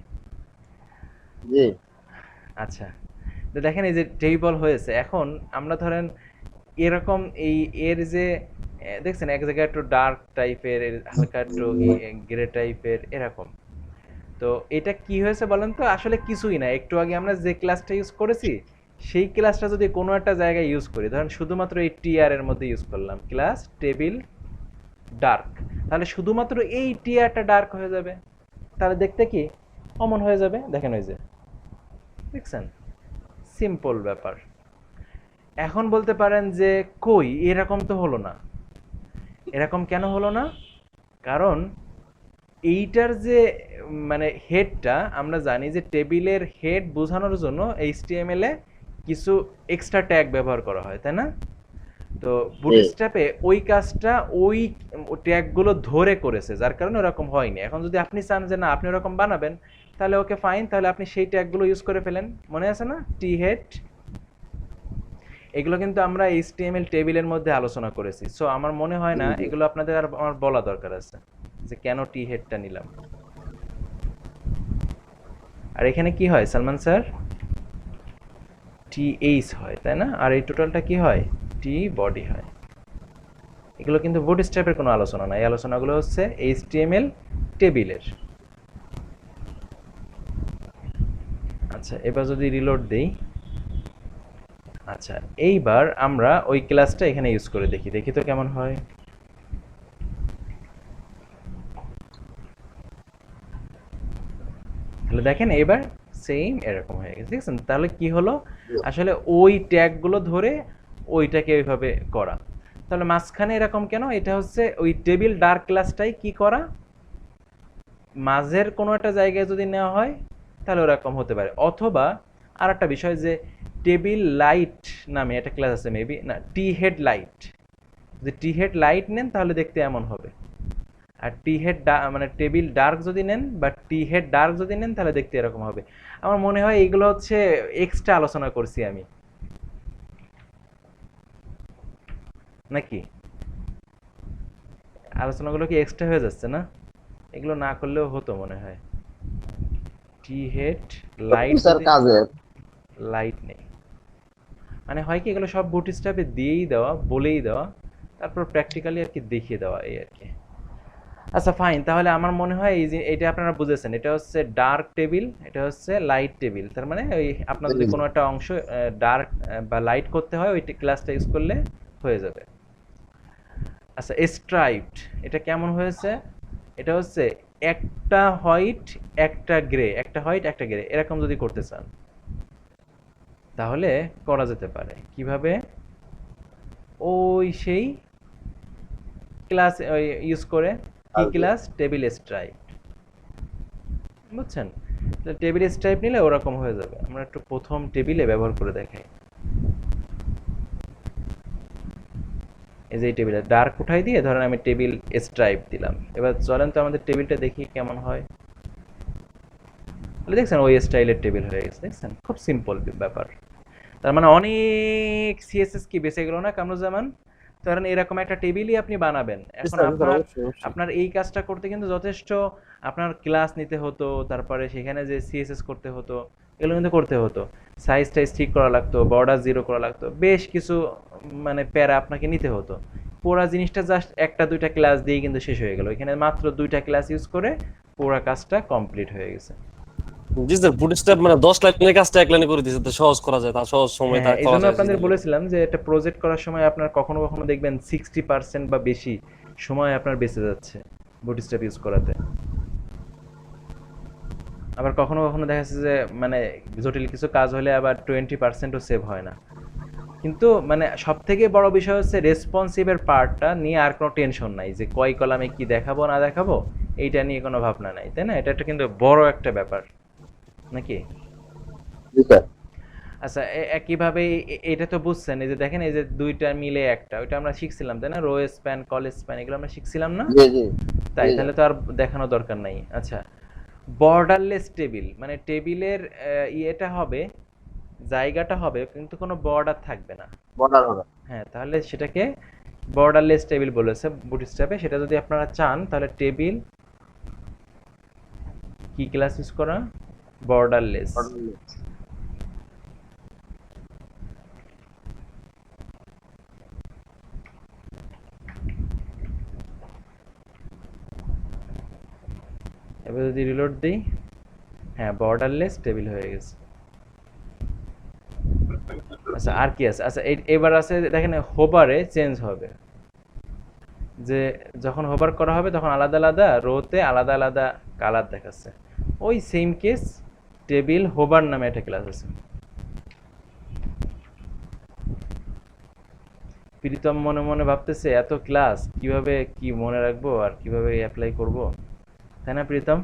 জি আচ্ছা, তো দেখেন এই যে টেবল হয়েছে। এখন আমরা ধরেন এরকম এই এর যে দেখছেন এক জায়গায় একটু ডার্ক টাইপের, হালকা একটু গ্রে টাইপের এরকম। তো এটা কি হয়েছে বলেন তো? আসলে কিছুই না, একটু আগে আমরা যে ক্লাসটা ইউজ করেছি সেই ক্লাসটা যদি কোনো একটা জায়গায় ইউজ করি, ধরেন শুধুমাত্র এই টিআর এর মধ্যে ইউজ করলাম, ক্লাস টেবিল ডার্ক, তাহলে শুধুমাত্র এই টিআরটা ডার্ক হয়ে যাবে, তাহলে দেখতে কি অমন হয়ে যাবে। দেখেন ওই যে, দেখছেন, সিম্পল ব্যাপার। এখন বলতে পারেন যে কই এরকম তো হলো না। এরকম কেন হলো না? কারণ এইটার যে মানে হেডটা, আমরা জানি যে টেবিলের হেড বোঝানোর জন্য এইচটিএমএল এ কিছু এক্সট্রা ট্যাগ ব্যবহার করা হয়, তাই না? তো বুটস্ট্র্যাপে ওই কাজটা ওই ট্যাগগুলো ধরে করেছে, যার কারণে ওরকম হয়নি। এখন যদি আপনি চান যে না আপনি ওরকম বানাবেন, তাহলে ওকে ফাইন, তাহলে আপনি সেই ট্যাগগুলো ইউজ করে ফেলেন। মনে আছে না, টি হেড, এগুলো কিন্তু আমরা এইচটিএমএল টেবিলের মধ্যে আলোচনা করেছি। সো আমার মনে হয় না এগুলো আপনাদের আর আমার বলা দরকার আছে যে কেন টি হেডটা নিলাম। আর এখানে কি হয় সালমান স্যার? টি এইচ হয়, তাই না? আর এই টোটালটা কি হয়? টি বডি হয়। এগুলো কিন্তু বুটস্ট্র্যাপের কোনো আলোচনা না, এই আলোচনাগুলো হচ্ছে এইচটিএমএল টেবিলের। আচ্ছা, এবার যদি রিলোড দেই, আচ্ছা এইবার আমরা ওই ক্লাসটা এখানে ইউজ করে দেখি, দেখি তো কেমন হয়। তাহলে দেখেন এবার সেম এরকম হয়ে গেছে, দেখছেন? তাহলে কি হলো, আসলে ওই ট্যাগগুলো ধরে ওইটাকে ওইভাবে করা। তাহলে মাঝখানে এরকম কেন? এটা হচ্ছে ওই টেবিল ডার্ক ক্লাসটাই কি করা, মাঝের কোনো একটা জায়গায় যদি নেওয়া হয় তাহলে ওরকম হতে পারে। অথবা আর একটা বিষয় যে টেবিল লাইট নামে একটা ক্লাস আছে, মেবি না, টি হেড লাইট, যদি টি হেড লাইট নেন তাহলে দেখতে এমন হবে। আর টি হেড মানে টেবিল ডার্ক যদি নেন বা টি হেড ডার্ক যদি নেন তাহলে দেখতে এরকম হবে। আমার মনে হয় এগুলো হচ্ছে এক্সট্রা আলোচনা করছি আমি, নাকি আলোচনাগুলো কি এক্সট্রা হয়ে যাচ্ছে না? এগুলো না করলেও হতো মনে হয়। টি হেড লাইট, স্যার কাজের লাইট নেই মানে হয় কি, এগুলো সব বুটস্ট্র্যাপে দিয়েই দেওয়া, বলেই দেওয়া, তারপর প্র্যাকটিক্যালি আর কি দেখিয়ে দেওয়া, এই আর কি। আচ্ছা ফাইন, তাহলে আমার মনে হয় এই যে এটা আপনারা বুঝেছেন, এটা হচ্ছে ডার্ক টেবিল, এটা হচ্ছে লাইট টেবিল। তার মানে ওই আপনার যদি কোনো একটা অংশ ডার্ক বা লাইট করতে হয় ওই ক্লাসটা ইউজ করলে হয়ে যাবে। আচ্ছা, স্ট্রাইপড, এটা কেমন হয়েছে? এটা হচ্ছে একটা হোয়াইট একটা গ্রে, একটা হোয়াইট একটা গ্রে, এরকম যদি করতে চান তাহলে করা যেতে পারে। কিভাবে? ওই সেই ক্লাস ইউজ করে, কি ক্লাস? টেবিল স্ট্রাইপ, বুঝছেন? টেবিল স্ট্রাইপ নিলে ওরকম হয়ে যাবে। আমরা একটু প্রথম টেবিলে ব্যবহার করে দেখাই। এই যে এই টেবিলে ডার্ক উঠাই দিয়ে ধরেন আমি টেবিল স্ট্রাইপ দিলাম। এবার চলেন তো আমাদের টেবিলটা দেখি কেমন হয়। দেখছেন ওই স্টাইলের টেবিল হয়ে গেছে, দেখছেন? খুব সিম্পল ব্যাপার। তার মানে অনেক সিএসএস কি বেঁচে গেল না কামরুজ্জামান? ধরেন এরকম একটা টেবিলই আপনি বানাবেন। এখন আপনার এই কাজটা করতে কিন্তু যথেষ্ট আপনার ক্লাস নিতে হতো, তারপরে সেখানে যে সিএসএস করতে হতো, এগুলো কিন্তু করতে হতো। সাইজ টাইজ ঠিক করা লাগতো, বর্ডার জিরো করা লাগতো, বেশ কিছু মানে প্যারা আপনাকে নিতে হতো। পুরা জিনিসটা জাস্ট একটা দুইটা ক্লাস দিয়ে কিন্তু শেষ হয়ে গেল, এখানে মাত্র দুইটা ক্লাস ইউজ করে পুরা কাজটা কমপ্লিট হয়ে গেছে। জি স্যার, বুটস্ট্র্যাপ মানে 10 লাইনের কাজটা 1 লাইনে করে দিয়েছে, তো সহজ করা যায়, তার সহজ সময় হ্যাঁ, তা এই করা জন্য যায়। আপনাদের বলেছিলাম যে একটা প্রজেক্ট করার সময় আপনার কখনো কখনো দেখবেন 60% বা বেশি সময় আপনার বেঁচে যাচ্ছে বুটস্ট্র্যাপ ইউজ করাতে। আবার কখনো কখনো দেখা যাচ্ছে যে মানে জটিল কিছু কাজ হলে আবার 20%ও সেভ হয় না। কিন্তু মানে সব থেকে বড় বিষয় হচ্ছে রেসপন্সিভের পার্টটা নিয়ে আর কোনো টেনশন নাই যে কয় কলামে কি দেখাবো না দেখাবো, এইটা নিয়ে কোনো ভাবনা নাই, তাই না? এটা একটা কিন্তু বড় একটা ব্যাপার নাকি? জি স্যার। আচ্ছা, একইভাবে এটা তো বুঝছেন, এই যে দেখেন এই যে দুইটা মিলে একটা, ওইটা আমরা শিখছিলাম তাই না? রো স্প্যান, কল স্প্যান, এগুলো আমরা শিখছিলাম না? জি জি তাই জি। তাহলে তো আর দেখানো দরকার নাই। আচ্ছা, বর্ডারলেস টেবিল মানে টেবিলের ইয়েটা হবে, জায়গাটা হবে কিন্তু কোনো বর্ডার থাকবে না। বর্ডার হবে। হ্যাঁ, তাহলে সেটাকে বর্ডারলেস টেবিল বলেছে বুটস্ট্র্যাপে। সেটা যদি আপনারা চান তাহলে টেবিল কি ক্লাস ইউজ করা? বর্ডারলেস। এবার যদি রিলোড দিই, হ্যাঁ বর্ডারলেস টেবিল হয়ে গেছে। আচ্ছা, আর কি আছে? আচ্ছা, এবার আছে দেখেন হোভারে চেঞ্জ হবে, যে যখন হোভার করা হবে তখন আলাদা আলাদা রোতে আলাদা আলাদা কালার দেখাচ্ছে। ওই সেম কেস টেবিল হোভার নামে একটা ক্লাস আছে। প্রীতম মনে মনে ভাবতেছে এত ক্লাস কিভাবে কি মনে রাখবো আর কিভাবে অ্যাপ্লাই করব, তাই না প্রীতম?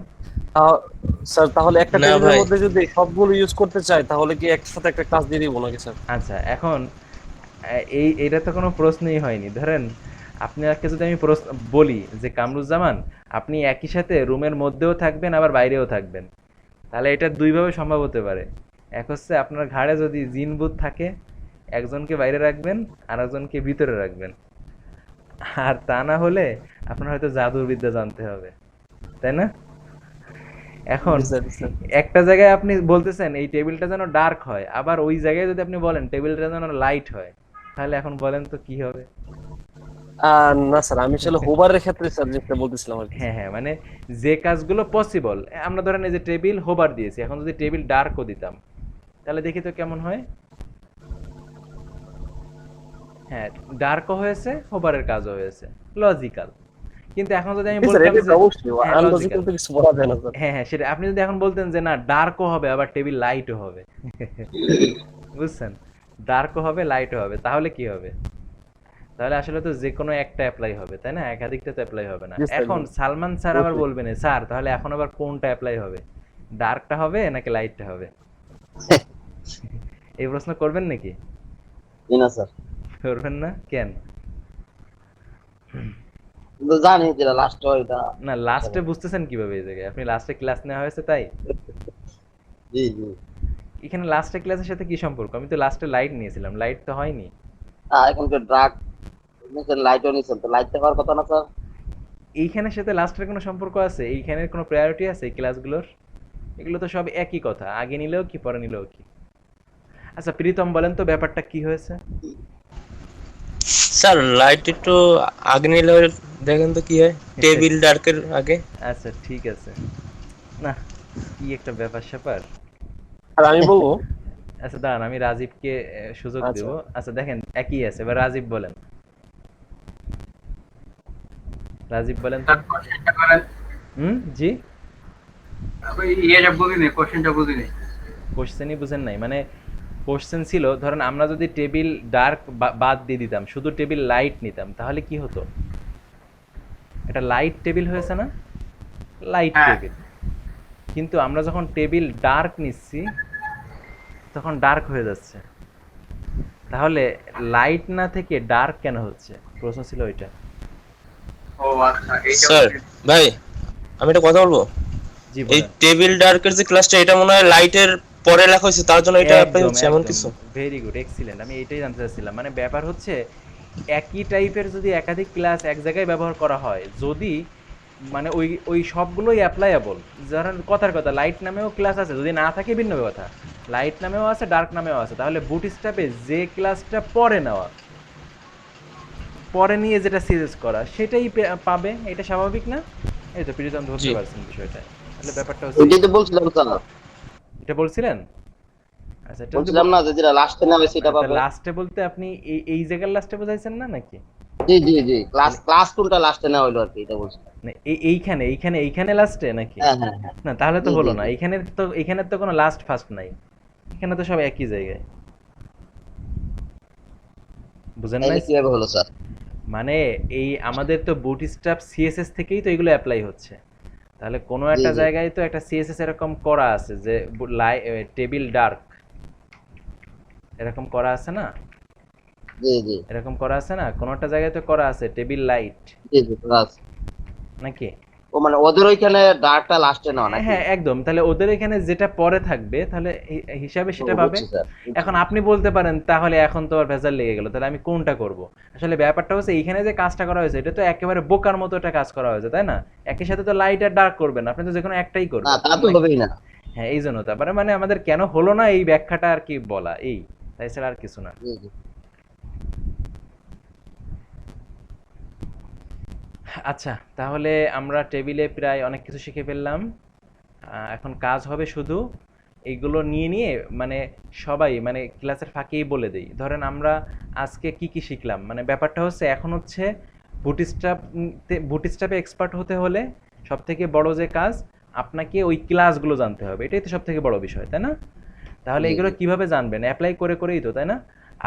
স্যার তাহলে একটা না টেবিলের ভাই। মধ্যে যদি সবগুলো ইউজ করতে চাই তাহলে কি একসাথে একটা ক্লাস দিয়ে দিব নাকি স্যার? আচ্ছা, এখন এইটা তো কোনো প্রশ্নই হয়নি। ধরেন আপনাকে যদি আমি প্রশ্ন বলি যে কামরুজ্জামান, আপনি একই সাথে রুমের মধ্যেও থাকবেন আবার বাইরেও থাকবেন, তাহলে এটা দুইভাবে সম্ভব হতে পারে। এক হচ্ছে আপনার ঘাড়ে যদি জিন ভূত থাকে, একজনকে বাইরে রাখবেন আর একজনকে ভিতরে রাখবেন, আর তা না হলে আপনার হয়তো জাদুর বিদ্যা জানতে হবে, তাই না? এখন জি স্যার, জি স্যার। একটা জায়গায় আপনি বলতেছেন এই টেবিলটা যেন ডার্ক হয়, আবার ওই জায়গায় যদি আপনি বলেন টেবিলটা যেন লাইট হয়, তাহলে এখন বলেন তো কি হবে? না স্যার, আমি আসলে হোভারের ক্ষেত্রে স্যার যেটা বলতেছিলাম আর কি। হ্যাঁ হ্যাঁ, মানে যে কাজগুলো পসিবল, আমরা ধরেন এই যে টেবিল হোভার দিয়েছি, এখন যদি টেবিল ডার্কও দিতাম তাহলে দেখি তো কেমন হয়। হ্যাঁ, ডার্কও হয়েছে, হোভারের কাজও হয়েছে, লজিক্যাল। কিন্তু এখন যদি আমি জি স্যার, বলতাম এটা যে তো অবশ্যই হ্যাঁ আনলজিক্যাল লজিক্যাল, তো কিছু বলা যায় না স্যার। হ্যাঁ হ্যাঁ সেটা আপনি যদি এখন বলতেন যে না ডার্কও হবে আবার টেবিল লাইটও হবে, বুঝছেন? ডার্কও হবে লাইটও হবে, তাহলে কি হবে? তাহলে আসলে তো যে কোনো একটা অ্যাপ্লাই হবে, তাই না? একাধিকটা তো অ্যাপ্লাই হবে না। জি স্যার, এখন জি। সালমান স্যার আবার অবশ্যই। বলবেন স্যার তাহলে এখন আবার কোনটা অ্যাপ্লাই হবে, ডার্কটা হবে নাকি লাইটটা হবে? এই প্রশ্ন করবেন নাকি? জি না স্যার, করবেন না কেন? কিন্তু জানি যেটা লাস্ট ওইটা। না, লাস্টে বুঝতেছেন কিভাবে এই জায়গায়? আপনি লাস্টে ক্লাস নেওয়া হয়েছে তাই? জি জি। এখানে লাস্টে ক্লাসের সাথে কি সম্পর্ক? আমি তো লাস্টে লাইট নিয়েছিলাম, লাইট তো হয়নি। এখন তো ড্রাগ নিছেন, লাইটও নিছেন, তো লাইট দেখার কথা না স্যার? এইখানের সাথে লাস্টের কোনো সম্পর্ক আছে? এইখানের কোনো প্রায়োরিটি আছে এই ক্লাসগুলোর? এগুলো তো সব একই কথা, আগে নিলেও কি পরে নিলেও কি। আচ্ছা প্রীতম বলেন তো ব্যাপারটা কি হয়েছে? স্যার লাইট একটু আগে নিলে দেখেন তো কি হয়, টেবিল ডার্কের আগে। আচ্ছা ঠিক আছে। না, কি একটা ব্যাপার স্যাপার। আর আমি বলবো, আচ্ছা দাঁড়ান, আমি রাজীবকে সুযোগ আচ্ছা। দেব। আচ্ছা দেখেন একই আছে, এবার রাজীব বলেন। রাজীব বলেন তো। তার কোশ্চেনটা করেন। জি, ওই ইয়েটা বুঝিনি, কোশ্চেনটা বুঝিনি। কোশ্চেনই বুঝেন নাই মানে? কোশ্চেন ছিল ধরেন আমরা যদি টেবিল ডার্ক বাদ দিয়ে দিতাম, শুধু টেবিল লাইট নিতাম, তাহলে কি হতো? এটা লাইট টেবিল হয়েছে না? লাইট হ্যাঁ। টেবিল। কিন্তু আমরা যখন টেবিল ডার্ক নিচ্ছি তখন ডার্ক হয়ে যাচ্ছে, তাহলে লাইট না থেকে ডার্ক কেন হচ্ছে? প্রশ্ন ছিল ওইটা। ও আচ্ছা, এইটা স্যার বুঝিনি। ভাই, আমি একটা কথা বলবো। জি এই বলেন। টেবিল ডার্কের যে ক্লাসটা, এটা মনে হয় লাইটের পরে লেখা হয়েছে, তার জন্য এটা অ্যাপ্লাই একদম হচ্ছে এমন কিছু। Very good, excellent. আমি এটাই জানতে চাচ্ছিলাম, মানে ব্যাপার হচ্ছে একই টাইপের যদি একাধিক ক্লাস এক জায়গায় ব্যবহার করা হয়, যদি মানে ওই ওই সবগুলোই অ্যাপ্লাইয়েবল। ধরেন কথার কথা লাইট নামেও ক্লাস আছে, যদি না থাকে ভিন্ন কথা, লাইট নামেও আছে ডার্ক নামেও আছে, তাহলে বুটস্ট্র্যাপে যে ক্লাসটা পরে নেওয়া, পরে নিয়ে যেটা সিরিজ করা সেটাই পাবে, এটা স্বাভাবিক না? এই তো প্রীতম ধরতে জি। পারছেন বিষয়টা। তাহলে ব্যাপারটা হচ্ছে ওইটাই তো বলছিলাম স্যার, এটা বলছিলেন। আচ্ছা এটা যদি বলছিলাম না যে যেটা লাস্টে নামে সেটা পাবে। লাস্টে বলতে আপনি এই এই জায়গার লাস্টে বোঝাইছেন না নাকি? জি জি জি, ক্লাস কোনটা লাস্টে না হইলো আর কি, এটা বলছিলাম। না, এইখানে এইখানে এইখানে লাস্টে নাকি? হ্যাঁ হ্যাঁ হ্যাঁ। না তাহলে তো জি, হলো জি, না, জি। এখানে তো কোনো লাস্ট ফার্স্ট নাই, এখানে তো সব একই জায়গায়। বুঝেন নাই? তাইলে কিভাবে হলো স্যার? মানে এই আমাদের তো বুটস্ট্র্যাপ সিএসএস থেকেই তো এগুলো অ্যাপ্লাই হচ্ছে। তাহলে কোনো জি একটা জি জায়গায় তো একটা সিএসএস এরকম করা আছে যে টেবিল ডার্ক এরকম করা আছে না? জি জি এরকম করা আছে না? কোনো একটা জায়গায় তো করা আছে টেবিল লাইট জি জি ক্লাস। নাকি? ও মানে ওদের ওইখানে ডার্কটা লাস্টে নাও নাকি? হ্যাঁ একদম। তাহলে ওদের এখানে যেটা পরে থাকবে তাহলে হিসাবে সেটা পাবে। বুঝছি স্যার, বুঝছি। এখন আপনি বলতে পারেন তাহলে এখন তো আর ভেজাল লেগে গেল, তাহলে আমি কোনটা করব? আসলে ব্যাপারটা হচ্ছে এইখানে যে কাজটা করা হয়েছে এটা তো একেবারে বোকার মতো একটা কাজ করা হয়েছে, তাই না? একই সাথে তো লাইট আর ডার্ক করবেন, আপনি তো যেকোনো একটাই না করবেন তা তো হবেই না। হ্যাঁ এই জন্য তারপরে মানে আমাদের কেন হলো না এই ব্যাখ্যাটা আর কি বলা, এই তাই ছাড়া আর কিছু না। জি জি আচ্ছা তাহলে আমরা টেবিলে প্রায় অনেক কিছু শিখে ফেললাম। এখন কাজ হবে শুধু এইগুলো নিয়ে নিয়ে মানে সবাই মানে ক্লাসের ফাঁকেই বলে দেই, ধরেন আমরা আজকে কি কি শিখলাম, মানে ব্যাপারটা হচ্ছে এখন হচ্ছে বুটস্ট্র্যাপে এক্সপার্ট হতে হলে সব থেকে বড় যে কাজ আপনাকে ওই ক্লাসগুলো জানতে হবে, এটাই তো সব থেকে বড় বিষয়, তাই না? তাহলে জি এগুলো জি কিভাবে জানবেন? অ্যাপ্লাই করে করেই তো, তাই না?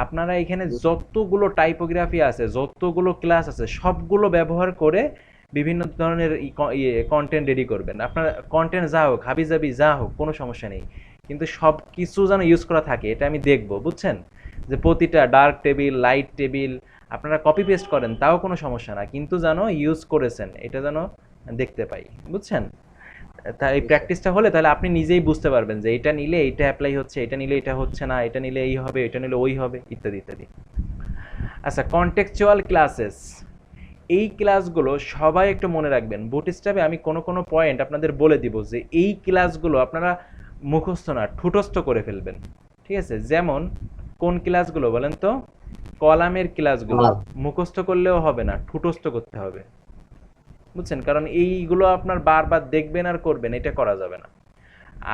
আপনারা এখানে জি। যতগুলো টাইপোগ্রাফি আছে, যতগুলো ক্লাস আছে, সবগুলো ব্যবহার করে বিভিন্ন ধরনের কন্টেন্ট রেডি করবেন। আপনার কন্টেন্ট যা হোক, হাবিজাবি যা হোক, কোনো সমস্যা নেই, কিন্তু সব কিছু যেন ইউজ করা থাকে এটা আমি দেখব, বুঝছেন? যে প্রতিটা ডার্ক টেবিল লাইট টেবিল আপনারা কপি পেস্ট করেন তাও কোনো সমস্যা না, কিন্তু যেন ইউজ করেছেন এটা যেন দেখতে পাই, বুঝছেন? তা এই জি স্যার। প্র্যাকটিসটা হলে তাহলে আপনি নিজেই বুঝতে পারবেন যে এটা নিলে এটা অ্যাপ্লাই হচ্ছে, এটা নিলে এটা হচ্ছে না, এটা নিলে এই হবে, এটা নিলে ওই হবে, ইত্যাদি ইত্যাদি। আচ্ছা কন্টেক্সচুয়াল ক্লাসেস, এই ক্লাসগুলো সবাই একটু মনে রাখবেন। বুটস্ট্র্যাপে আমি কোনো কোনো পয়েন্ট আপনাদের বলে দিব যে এই ক্লাসগুলো আপনারা মুখস্থ না ঠুটস্থ করে ফেলবেন, ঠিক আছে? যেমন কোন ক্লাসগুলো বলেন তো? কলামের ক্লাসগুলো হ্যাঁ। মুখস্থ করলেও হবে না, ঠুটস্থ করতে হবে, বুঝছেন? কারণ এইগুলো আপনার বারবার দেখবেন আর করবেন, এটা করা যাবে না।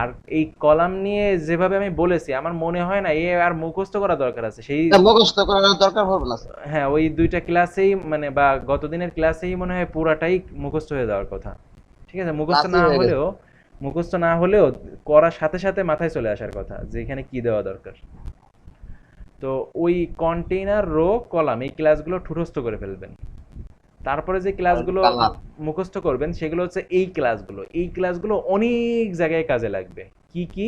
আর এই কলাম নিয়ে যেভাবে আমি বলেছি আমার মনে হয় না এ আর মুখস্থ করা দরকার আছে সেই। এটা মুখস্থ করার দরকার হবে না স্যার। হ্যাঁ ওই দুইটা ক্লাসেই মানে বা গত দিনের ক্লাসেই মনে হয় পুরাটাই মুখস্থ হয়ে যাওয়ার কথা, ঠিক আছে? মুখস্থ ক্লাসই না হয়ে গেছে। হলেও মুখস্থ না হলেও করার সাথে সাথে মাথায় চলে আসার কথা যে এখানে কি দেওয়া দরকার। তো ওই কন্টেইনার রো কলাম এই ক্লাসগুলো ঠুটস্থ করে ফেলবেন। তারপরে যে ক্লাসগুলো কালার। মুখস্থ করবেন সেগুলো হচ্ছে এই ক্লাসগুলো, এই ক্লাসগুলো অনেক জায়গায় কাজে লাগবে। কি কি?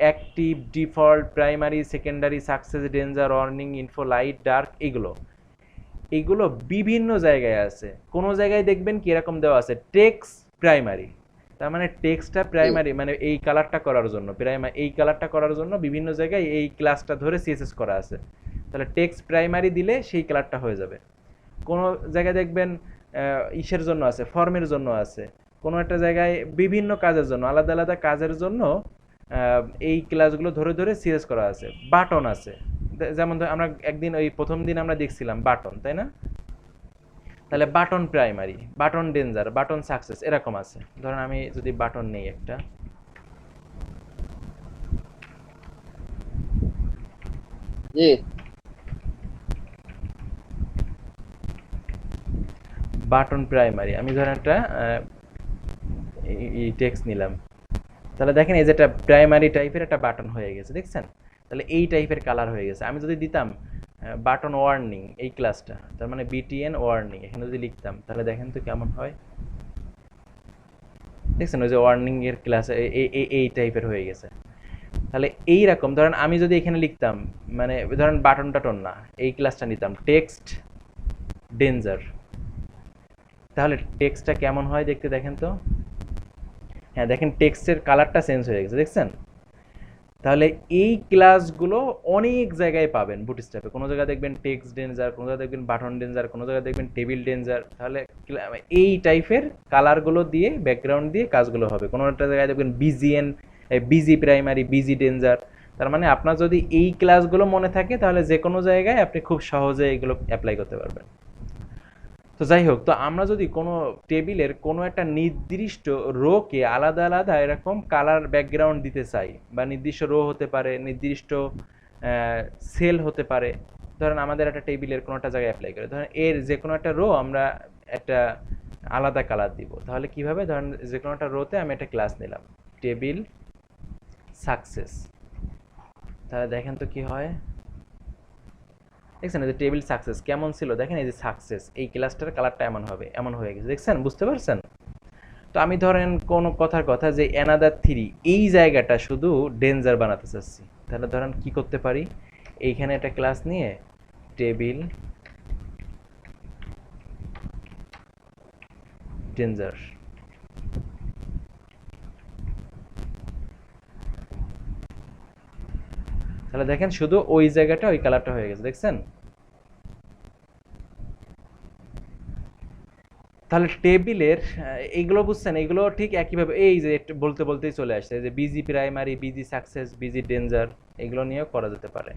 Active, default, primary, secondary, success, danger, warning, info, light, dark, এগুলো এগুলো বিভিন্ন জায়গায় আছে। কোনো জায়গায় দেখবেন কি এরকম দেওয়া আছে টেক্সট প্রাইমারি, তার মানে টেক্সটটা প্রাইমারি মানে এই কালারটা করার জন্য, এই কালারটা করার জন্য বিভিন্ন জায়গায় এই ক্লাসটা ধরে সিএসএস করা আছে, তাহলে টেক্সট প্রাইমারি দিলে সেই কালারটা হয়ে যাবে। কোনো জায়গায় দেখবেন ইসের জন্য আছে, ফর্মের জন্য আছে, কোনো একটা জায়গায় বিভিন্ন কাজের জন্য আলাদা আলাদা কাজের জন্য এই ক্লাসগুলো ধরে ধরে সিরিয়াস করা আছে। বাটন আছে, যেমন আমরা একদিন ওই প্রথম দিন আমরা দেখছিলাম বাটন, তাই না? তাহলে button primary, button danger, button success, এরকম আছে। ধরেন আমি যদি বাটন নেই একটা, জি বাটন প্রাইমারি আমি ধরেন একটা এই টেক্সট নিলাম, তাহলে দেখেন এই যেটা প্রাইমারি টাইপের একটা বাটন হয়ে গেছে, দেখছেন? তাহলে এই টাইপের কালার হয়ে গেছে। আমি যদি দিতাম বাটন ওয়ার্নিং এই ক্লাসটা, তার মানে বিটিএন ওয়ার্নিং এখানে যদি লিখতাম তাহলে দেখেন তো কেমন হয়, দেখছেন? ওই যে ওয়ার্নিং এর ক্লাস এই টাইপের হয়ে গেছে। তাহলে এই রকম ধরেন আমি যদি এখানে লিখতাম মানে ধরেন বাটন টাটন না, এই ক্লাসটা নিতাম টেক্সট ডেঞ্জার, তাহলে টেক্সটটা কেমন হয় দেখতে দেখেন তো। হ্যাঁ দেখেন টেক্সটের কালারটা চেঞ্জ হয়ে গেছে, দেখছেন? তাহলে এই ক্লাসগুলো অনেক জায়গায় পাবেন বুটস্ট্র্যাপে। কোনো জায়গায় দেখবেন টেক্সট ডেঞ্জার, কোনো জায়গায় দেখবেন বাটন ডেঞ্জার, কোনো জায়গায় দেখবেন টেবিল ডেঞ্জার। তাহলে এই টাইপের কালারগুলো দিয়ে, ব্যাকগ্রাউন্ড দিয়ে কাজগুলো হবে। কোনো একটা জায়গায় দেখবেন BGN, busy primary, busy danger. তার মানে আপনার যদি এই ক্লাসগুলো মনে থাকে তাহলে যে কোনো জায়গায় আপনি খুব সহজে এগুলো অ্যাপ্লাই করতে পারবেন। তো যাই হোক, তো আমরা যদি কোনো টেবিলের কোনো একটা নির্দিষ্ট রোকে আলাদা আলাদা এরকম কালার ব্যাকগ্রাউন্ড দিতে চাই, বা নির্দিষ্ট রো হতে পারে, নির্দিষ্ট সেল হতে পারে। ধরেন আমাদের একটা টেবিলের কোনো একটা জায়গায় অ্যাপ্লাই করে, ধরেন এর যে কোনো একটা রো আমরা একটা আলাদা কালার দিব। তাহলে কিভাবে? ধরেন যে কোনো একটা রোতে আমি একটা ক্লাস নিলাম, টেবিল সাকসেস। তাহলে দেখেন তো কি হয়, দেখছেন এই যে টেবিল সাকসেস কেমন ছিল, দেখেন এই যে সাকসেস, এই ক্লাসটার কালারটা এমন হবে, এমন হয়ে গেছে, দেখছেন? বুঝতে পারছেন? তো আমি ধরেন কোনো কথার কথা যে অ্যানাদার 3 এই জায়গাটা শুধু ডেঞ্জার বানাতে চাচ্ছি, তাহলে ধরেন কি করতে পারি, এইখানে একটা ক্লাস নিয়ে টেবিল ডেঞ্জার, তাহলে দেখেন শুধু ওই জায়গাটা ওই কালারটা হয়ে গেছে, দেখছেন? তাহলে টেবিলের এইগুলো বুঝছেন, এইগুলো ঠিক একইভাবে এই যে বলতে বলতেই চলে আসছে যে busy primary, busy success, busy danger, এগুলো নিয়েও করা যেতে পারে।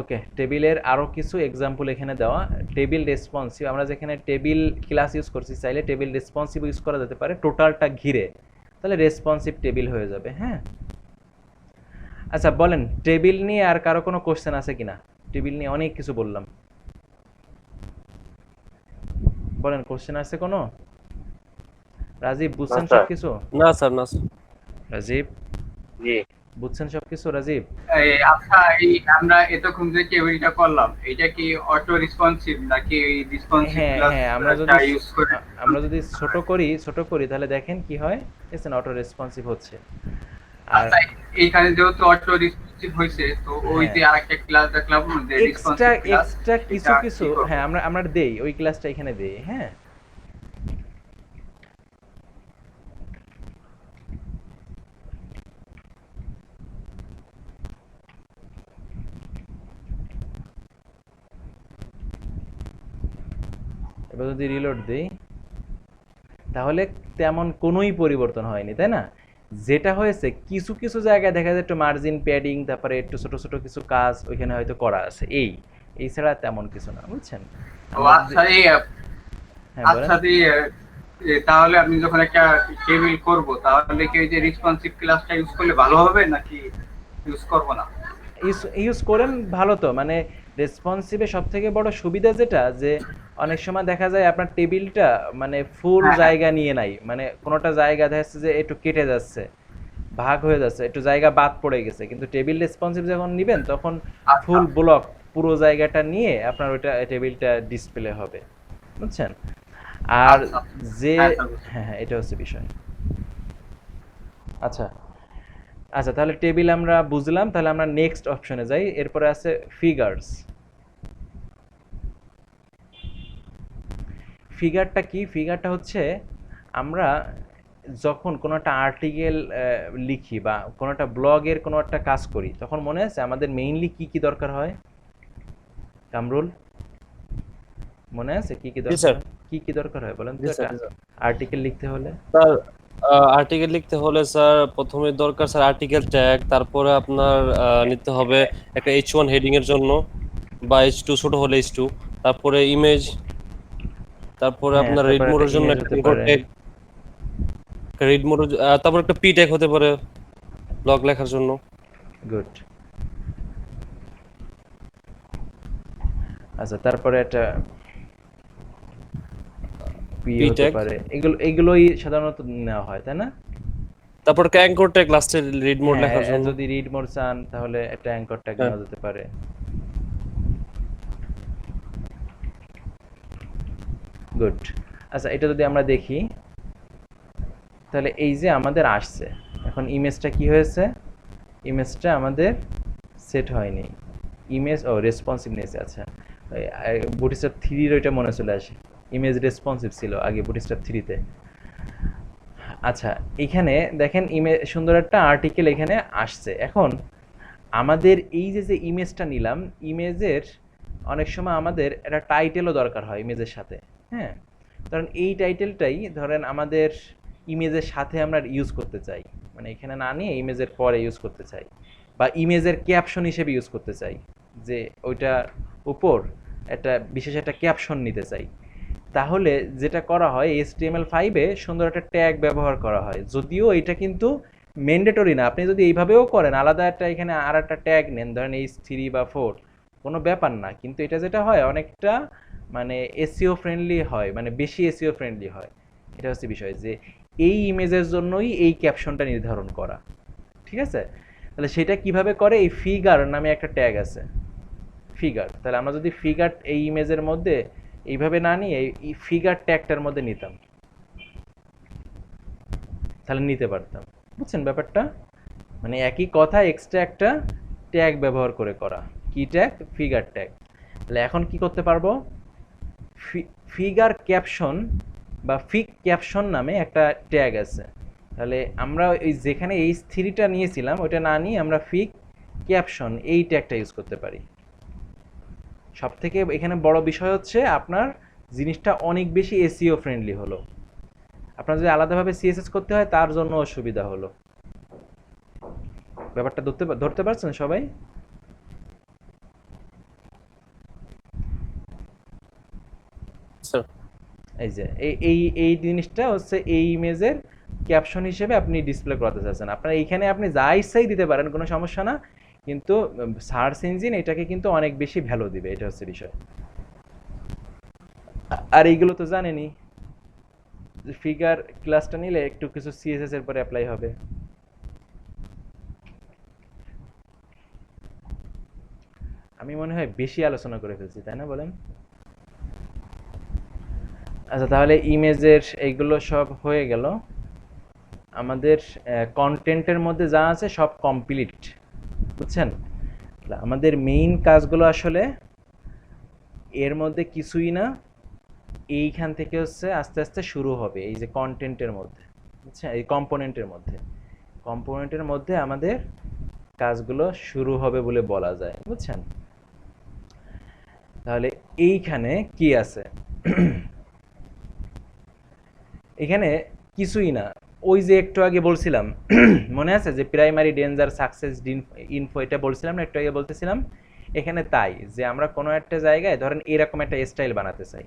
ওকে, টেবিলের আরও কিছু এক্সাম্পল এখানে দেওয়া। টেবিল রেসপন্সিভ, আমরা যেখানে টেবিল ক্লাস ইউজ করছি, চাইলে টেবিল রেসপন্সিভ ইউজ করা যেতে পারে টোটালটা ঘিরে, তাহলে রেসপন্সিভ টেবিল হয়ে যাবে। হ্যাঁ, আচ্ছা বলেন টেবিল নিয়ে আর কারো কোনো কোশ্চেন আছে কিনা? টেবিল নিয়ে অনেক কিছু বললাম, বলেন কোশ্চেন আছে কোনো? রাজীব বুঝছেন সব কিছু? না স্যার, না স্যার। রাজীব জি বুঝছেন সব কিছু? রাজীব আচ্ছা, এই আমরা এতক্ষণ যে টেবিলটা করলাম, এটা কি অটো রেসপন্সিভ নাকি রেসপন্সিভ হ্যাঁ ক্লাস হ্যাঁ, আমরা যদি ছোট করি তাহলে দেখেন কি হয়, দেখছেন অটো রেসপন্সিভ হচ্ছে। আর আচ্ছা, এইখানে যেহেতু অটো রেসপন্সিভ হয়েছে, তো ওই যে আরেকটা ক্লাস দেখলাম যে রেসপন্সিভ ক্লাস, এক্সট্রা কিছু হ্যাঁ আমরা দেই, ওই ক্লাসটা এখানে দেই। হ্যাঁ, এবার যদি রিলোড দেই তাহলে তেমন কোনোই পরিবর্তন হয়নি, তাই না? যেটা হয়েছে কিছু কিছু জায়গায় দেখা যায় একটু মার্জিন প্যাডিং, তারপরে একটু ছোট ছোট কিছু কাজ ওইখানে হয়তো করা আছে, এই ছাড়া তেমন কিছু না, বুঝছেন? আচ্ছা হ্যাঁ বলেন। আচ্ছা, তাহলে আমি যখন একটা টেবিল করব, তাহলে কি ওই যে রেসপন্সিভ ক্লাসটা ইউজ করলে ভালো হবে নাকি ইউজ করব না? ইউজ করেন, ভালো তো। মানে রেসপন্সিভে সব থেকে বড় সুবিধা যেটা, যে অনেক সময় দেখা যায় আপনার টেবিলটা মানে ফুল জায়গা নিয়ে নাই, মানে কোনোটা জায়গা দেখা যাচ্ছে যে একটু কেটে যাচ্ছে, ভাগ হয়ে যাচ্ছে, একটু জায়গা বাদ পড়ে গেছে, কিন্তু টেবিল রেসপন্সিভ যখন নেবেন তখন ফুল ব্লক পুরো জায়গাটা নিয়ে আপনার ওইটা টেবিলটা ডিসপ্লে হবে, বুঝছেন? আর যে হ্যাঁ হ্যাঁ, এটা হচ্ছে বিষয়। আচ্ছা আচ্ছা, তাহলে টেবিল আমরা বুঝলাম, তাহলে আমরা নেক্সট অপশনে যাই। এরপরে আছে ফিগারস। ফিগারটা কি? ফিগারটা হচ্ছে আমরা যখন কোনো একটা আর্টিকেল লিখি বা কোনো একটা ব্লগের কোনো একটা কাজ করি, তখন মনে আছে আমাদের মেইনলি কি কি দরকার হয়? কামরুল মনে আছে কি কি দরকার? কি কি দরকার হয় বলেন তো? একটা আর্টিকেল লিখতে হলে স্যার, আর্টিকেল লিখতে হলে স্যার প্রথমে দরকার স্যার আর্টিকেল ট্যাগ, তারপরে আপনার নিতে হবে একটা H1 হেডিং এর জন্য, বা H2 ছোট হলে H2, তারপরে ইমেজ, তারপরে আপনার রিড মোডের জন্য একটা অ্যাঙ্কর ট্যাগ, রিড মোড, তারপর একটা পি ট্যাগ হতে পারে ব্লগ লেখার জন্য। গুড। আচ্ছা, তারপরে একটা পি হতে পারে, এগুলোই সাধারণত নেওয়া হয়, তাই না? তারপর একটা অ্যাঙ্কর ট্যাগ লাস্টে রিড মোড লেখার জন্য। যদি রিড মোড চান তাহলে একটা অ্যাঙ্কর ট্যাগ নেওয়া যেতে পারে। গুড। আচ্ছা, এটা যদি আমরা দেখি তাহলে এই যে আমাদের আসছে, এখন ইমেজটা কি হয়েছে? ইমেজটা আমাদের সেট হয়নি, ইমেজ রেসপন্সিভনেস। আচ্ছা, বুটস্ট্র্যাপ 3 এর ওইটা মনে চলে আসে, ইমেজ রেসপন্সিভ ছিল আগে বুটস্ট্র্যাপ 3 তে। আচ্ছা, এখানে দেখেন সুন্দর একটা আর্টিকেল এখানে আসছে। এখন আমাদের এই যে ইমেজটা নিলাম, ইমেজের অনেক সময় আমাদের একটা টাইটেলও দরকার হয় ইমেজের সাথে। হ্যাঁ, কারণ এই টাইটেলটাই ধরেন আমাদের ইমেজের সাথে আমরা ইউজ করতে চাই, মানে এখানে না নিয়ে ইমেজের পরে ইউজ করতে চাই, বা ইমেজের ক্যাপশন হিসেবে ইউজ করতে চাই, যে ওইটার উপর বিশেষ একটা ক্যাপশন নিতে চাই। তাহলে যেটা করা হয় HTML5-এ সুন্দর একটা ট্যাগ ব্যবহার করা হয়, যদিও এটা কিন্তু ম্যান্ডেটরি না। আপনি যদি এইভাবেও করেন, আলাদা একটা এখানে আর একটা ট্যাগ নেন, ধরেন H3 বা 4, কোনো ব্যাপার না। কিন্তু এটা যেটা হয় অনেকটা মানে এসইও ফ্রেন্ডলি হয়, মানে বেশি এসইও ফ্রেন্ডলি হয়। এটা হচ্ছে বিষয়, যে এই ইমেজের জন্যই এই ক্যাপশনটা নির্ধারণ করা। ঠিক আছে, তাহলে সেটা কিভাবে করে, এই ফিগার নামে একটা ট্যাগ আছে, ফিগার। তাহলে আমরা যদি ফিগার এই ইমেজের মধ্যে এইভাবে না নিয়ে এই ফিগার ট্যাগটার মধ্যে নিতাম, তাহলে নিতে পারতাম। বুঝছেন ব্যাপারটা? মানে একই কথা এক্সট্রা একটা ট্যাগ ব্যবহার করে করা। কি ট্যাগ? Figure tag. তাহলে এখন কি করতে পারবো, ফিগার ক্যাপশন বা ফিগ ক্যাপশন নামে একটা ট্যাগ আছে। তাহলে আমরা এই যেখানে H3টা নিয়েছিলাম ওইটা না নিয়ে আমরা ফিগ ক্যাপশন এই ট্যাগটা ইউজ করতে পারি। সব থেকে এখানে বড় বিষয় হচ্ছে আপনার জিনিসটা অনেক বেশি এসইও ফ্রেন্ডলি হলো। আপনার যদি আলাদাভাবে সিএসএস করতে হয় তার জন্য অসুবিধা হলো। ব্যাপারটা ধরতে পারছেন সবাই? স্যার এই যে এই জিনিসটা হচ্ছে এই ইমেজের ক্যাপশন হিসেবে আপনি ডিসপ্লে করাতে চাচ্ছেন। আপনার এইখানে আপনি যা ইচ্ছাই দিতে পারেন, কোনো সমস্যা না, কিন্তু সার্চ ইঞ্জিন এটাকে কিন্তু অনেক বেশি ভ্যালু দিবে, এটা হচ্ছে বিষয়। আর এইগুলো তো জানেনই, ফিগার ক্লাসটা নিলে একটু কিছু সিএসএস এর পরে অ্যাপ্লাই হবে। আমি মনে হয় বেশি আলোচনা করে ফেলছি, তাই না বলেন? আচ্ছা, তাহলে ইমেজের এইগুলো সব হয়ে গেল। আমাদের কন্টেন্টের মধ্যে যা আছে সব কমপ্লিট, বুঝছেন? আমাদের মেইন কাজগুলো আসলে এর মধ্যে কিছুই না, এইখান থেকে হচ্ছে আস্তে আস্তে শুরু হবে। এই যে কন্টেন্টের মধ্যে, বুঝছেন, এই কম্পোনেন্টের মধ্যে আমাদের কাজগুলো শুরু হবে বলে বলা যায়, বুঝছেন? তাহলে এইখানে কি আছে? এখানে কিছুই না, ওই যে একটু আগে বলছিলাম মনে আছে যে প্রাইমারি ডেঞ্জার সাকসেস ইনফো, এটা বলছিলাম না একটু আগে, বলতেছিলাম এখানে তাই যে আমরা কোনো একটা জায়গায় ধরেন এরকম একটা স্টাইল বানাতে চাই,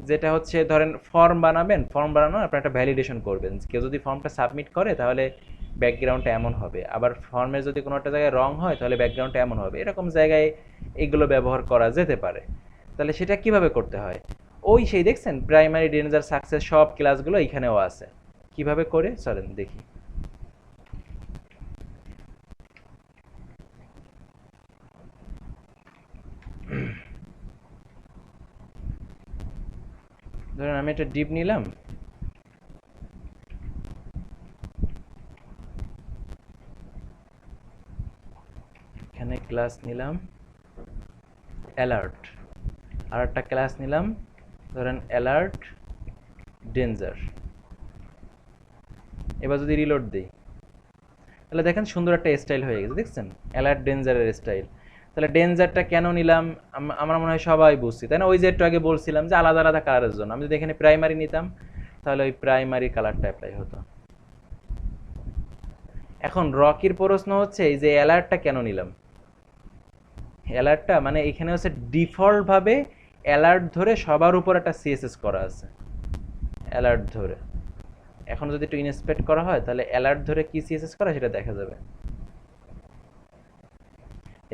যেটা হচ্ছে ধরেন ফর্ম বানাবেন, ফর্ম বানানোর আপনার একটা ভ্যালিডেশন করবেন। কেউ যদি ফর্মটা সাবমিট করে তাহলে ব্যাকগ্রাউন্ডটা এমন হবে, আবার ফর্মের যদি কোনো একটা জায়গায় রং হয় তাহলে ব্যাকগ্রাউন্ডটা এমন হবে। এরকম জায়গায় এগুলো ব্যবহার করা যেতে পারে। তাহলে সেটা কিভাবে করতে হয়, ওই সেই দেখছেন প্রাইমারি ডেঞ্জার সাকসেস সব ক্লাসগুলো এখানেও আছে। কিভাবে করে চলেন দেখি। ধরেন আমি একটা ডিপ নিলাম, এখানে ক্লাস নিলাম অ্যালার্ট, আর একটা ক্লাস নিলাম ধরেন অ্যালার্ট ডেঞ্জার। এবার যদি রিলোড দিই তাহলে দেখেন সুন্দর একটা স্টাইল হয়ে গেছে, দেখছেন অ্যালার্ট ডেঞ্জারের স্টাইল। তাহলে ডেঞ্জারটা কেন নিলাম আমরা মনে হয় সবাই বুঝছি, তাই না? ওই যে একটু আগে বলছিলাম যে আলাদা আলাদা কালারের জন্য। আমি যদি এখানে প্রাইমারি নিতাম তাহলে ওই প্রাইমারি কালারটা অ্যাপ্লাই হতো। এখন রকির প্রশ্ন হচ্ছে এই যে অ্যালার্টটা কেন নিলাম। অ্যালার্টটা মানে এখানে হচ্ছে ডিফল্ট ভাবে অ্যালার্ট ধরে সবার উপর একটা সিএসএস করা আছে, অ্যালার্ট ধরে। এখন যদি একটু ইনস্পেক্ট করা হয় তাহলে অ্যালার্ট ধরে কি সিএসএস করা সেটা দেখা যাবে।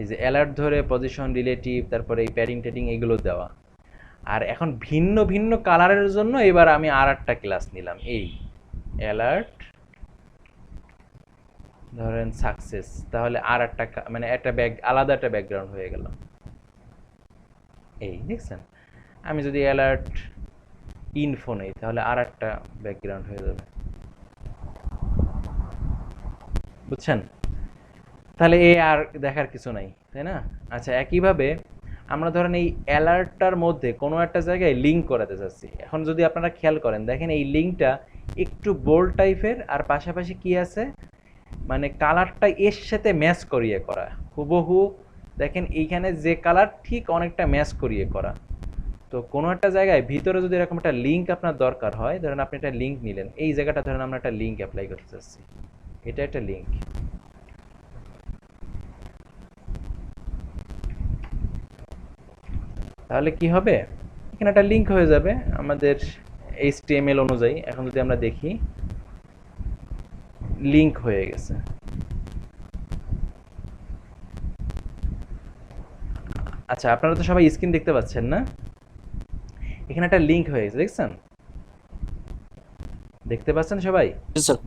এই যে অ্যালার্ট ধরে পজিশন, রিলেটিভ, তারপরে এই প্যাডিং টেডিং এগুলো দেওয়া। আর এখন ভিন্ন ভিন্ন কালারের জন্য এবার আমি আর একটা ক্লাস নিলাম, এই অ্যালার্ট ধরেন সাকসেস। তাহলে আর একটা মানে একটা আলাদা একটা ব্যাকগ্রাউন্ড হয়ে গেল। এই দেখছেন, আমি যদি অ্যালার্ট ইনফো নেই তাহলে আর একটা ব্যাকগ্রাউন্ড হয়ে যাবে, বুঝছেন? তাহলে আর দেখার কিছু নাই, তাই না? আচ্ছা, একইভাবে আমরা ধরেন এই অ্যালার্টটার মধ্যে কোনো একটা জায়গায় লিঙ্ক করাতে চাচ্ছি। এখন যদি আপনারা খেয়াল করেন, দেখেন এই লিঙ্কটা একটু বোল্ড টাইপের, আর পাশাপাশি কি আছে, মানে কালারটা এর সাথে ম্যাচ করিয়ে করা হুবহু। দেখেন এইখানে যে কালার ঠিক অনেকটা ম্যাচ করিয়ে করা। তো কোনো একটা জায়গায় ভিতরে যদি এরকম একটা লিঙ্ক আপনার দরকার হয়, ধরেন আপনি একটা লিঙ্ক নিলেন, এই জায়গাটা ধরেন আমরা একটা লিঙ্ক অ্যাপ্লাই করতে চাচ্ছি, এটা একটা লিঙ্ক। তাহলে কি হবে, এখানে একটা লিঙ্ক হয়ে যাবে আমাদের HTML অনুযায়ী। এখন যদি আমরা দেখি, লিঙ্ক হয়ে গেছে। আচ্ছা, আপনারা তো সবাই স্ক্রিন দেখতে পাচ্ছেন না? এখানে একটা লিঙ্ক হয়ে গেছে, দেখছেন? দেখতে পাচ্ছেন সবাই? স্যার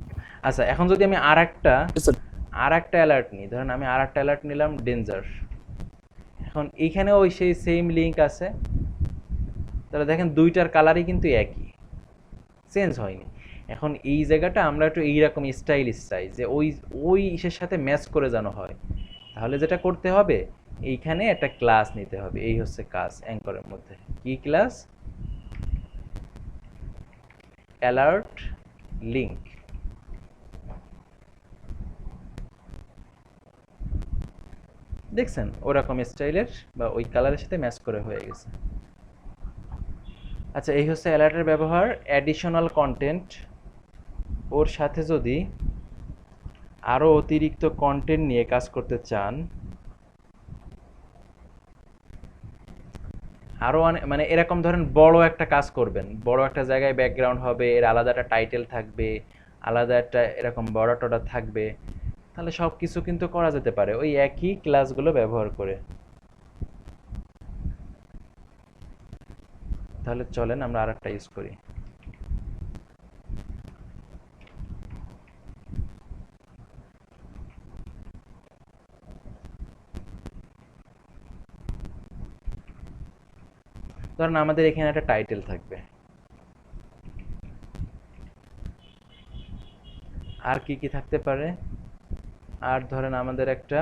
আচ্ছা, এখন যদি আমি আর একটা স্যার অ্যালার্ট নিই, ধরেন আমি আর একটা অ্যালার্ট নিলাম ডেঞ্জার। এখন এইখানেও ওই সেই সেম লিঙ্ক আছে। তাহলে দেখেন দুইটার কালারই কিন্তু একই, চেঞ্জ হয়নি। এখন এই জায়গাটা আমরা একটু এইরকম স্টাইলিশ চাই যে ওই ওই ইসের সাথে ম্যাচ করে যেন হয়। তাহলে যেটা করতে হবে, এইখানে একটা ক্লাস নিতে হবে। এই হচ্ছে কাজ অ্যাঙ্করের মধ্যে। কি ক্লাস? Alert link. দেখছেন ওরকম স্টাইলের বা ওই কালারের সাথে ম্যাচ করে হয়ে গেছে। আচ্ছা, এই হচ্ছে অ্যালার্টের ব্যবহার। অ্যাডিশনাল কন্টেন্ট, ওর সাথে যদি আরও অতিরিক্ত কন্টেন্ট নিয়ে কাজ করতে চান, আরও মানে এরকম ধরেন বড় একটা কাজ করবেন, বড় একটা জায়গায় ব্যাকগ্রাউন্ড হবে, এর আলাদা একটা টাইটেল থাকবে, আলাদা একটা এরকম বড় টডা থাকবে, তাহলে সব কিছু কিন্তু করা যেতে পারে ওই একই ক্লাসগুলো ব্যবহার করে। তাহলে চলেন আমরা আরেকটা ইউজ করি। ধরেন আমাদের এখানে একটা টাইটেল থাকবে, আর কি কি থাকতে পারে, আর ধরেন আমাদের একটা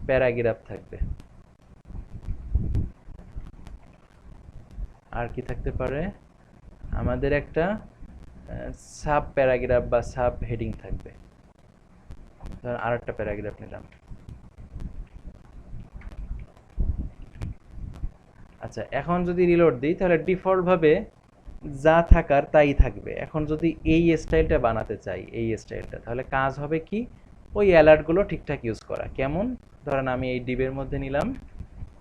প্যারাগ্রাফ থাকবে, আর কি থাকতে পারে, আমাদের একটা সাব প্যারাগ্রাফ বা সাব হেডিং থাকবে। ধরেন আর একটা প্যারাগ্রাফ নিলাম। আচ্ছা, এখন যদি রিলোড দিই তাহলে ডিফল্টভাবে যা থাকার তাই থাকবে। এখন যদি এই স্টাইলটা বানাতে চাই, এই স্টাইলটা, তাহলে কাজ হবে কি, ওই অ্যালার্টগুলো ঠিকঠাক ইউজ করা। কেমন? ধরেন আমি এই ডিবের মধ্যে নিলাম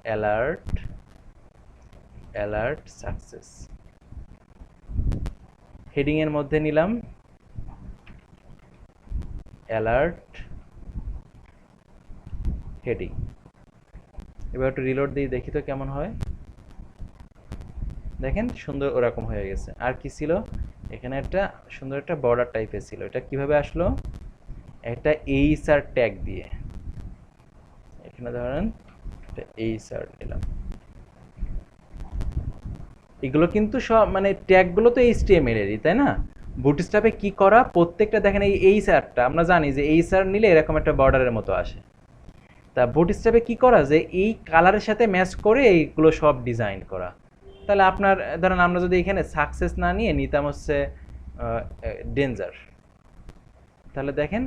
অ্যালার্ট, অ্যালার্ট সাকসেস। হেডিং এর মধ্যে নিলাম অ্যালার্ট হেডিং। এবার একটু রিলোড দিয়ে দেখি তো কেমন হয়। দেখেন সুন্দর ওরকম হয়ে গেছে। আর কি ছিল, এখানে একটা সুন্দর একটা বর্ডার টাইপের ছিল। এটা কিভাবে আসলো? একটা এইচআর ট্যাগ দিয়ে। এখানে ধরেন একটা এইচআর নিলাম। এগুলো কিন্তু সব মানে ট্যাগগুলো তো HTML এরই, তাই না? বুটস্ট্র্যাপে কি করা, প্রত্যেকটা দেখেন এই এইচআরটা আমরা জানি যে এইচআর নিলে এরকম একটা বর্ডারের মতো আসে। তা বুটস্ট্র্যাপে কি করা, যে এই কালারের সাথে ম্যাচ করে এইগুলো সব ডিজাইন করা। তাহলে আপনার ধরেন আমরা যদি এখানে সাকসেস না নিয়ে নিতাম হচ্ছে ডেঞ্জার, তাহলে দেখেন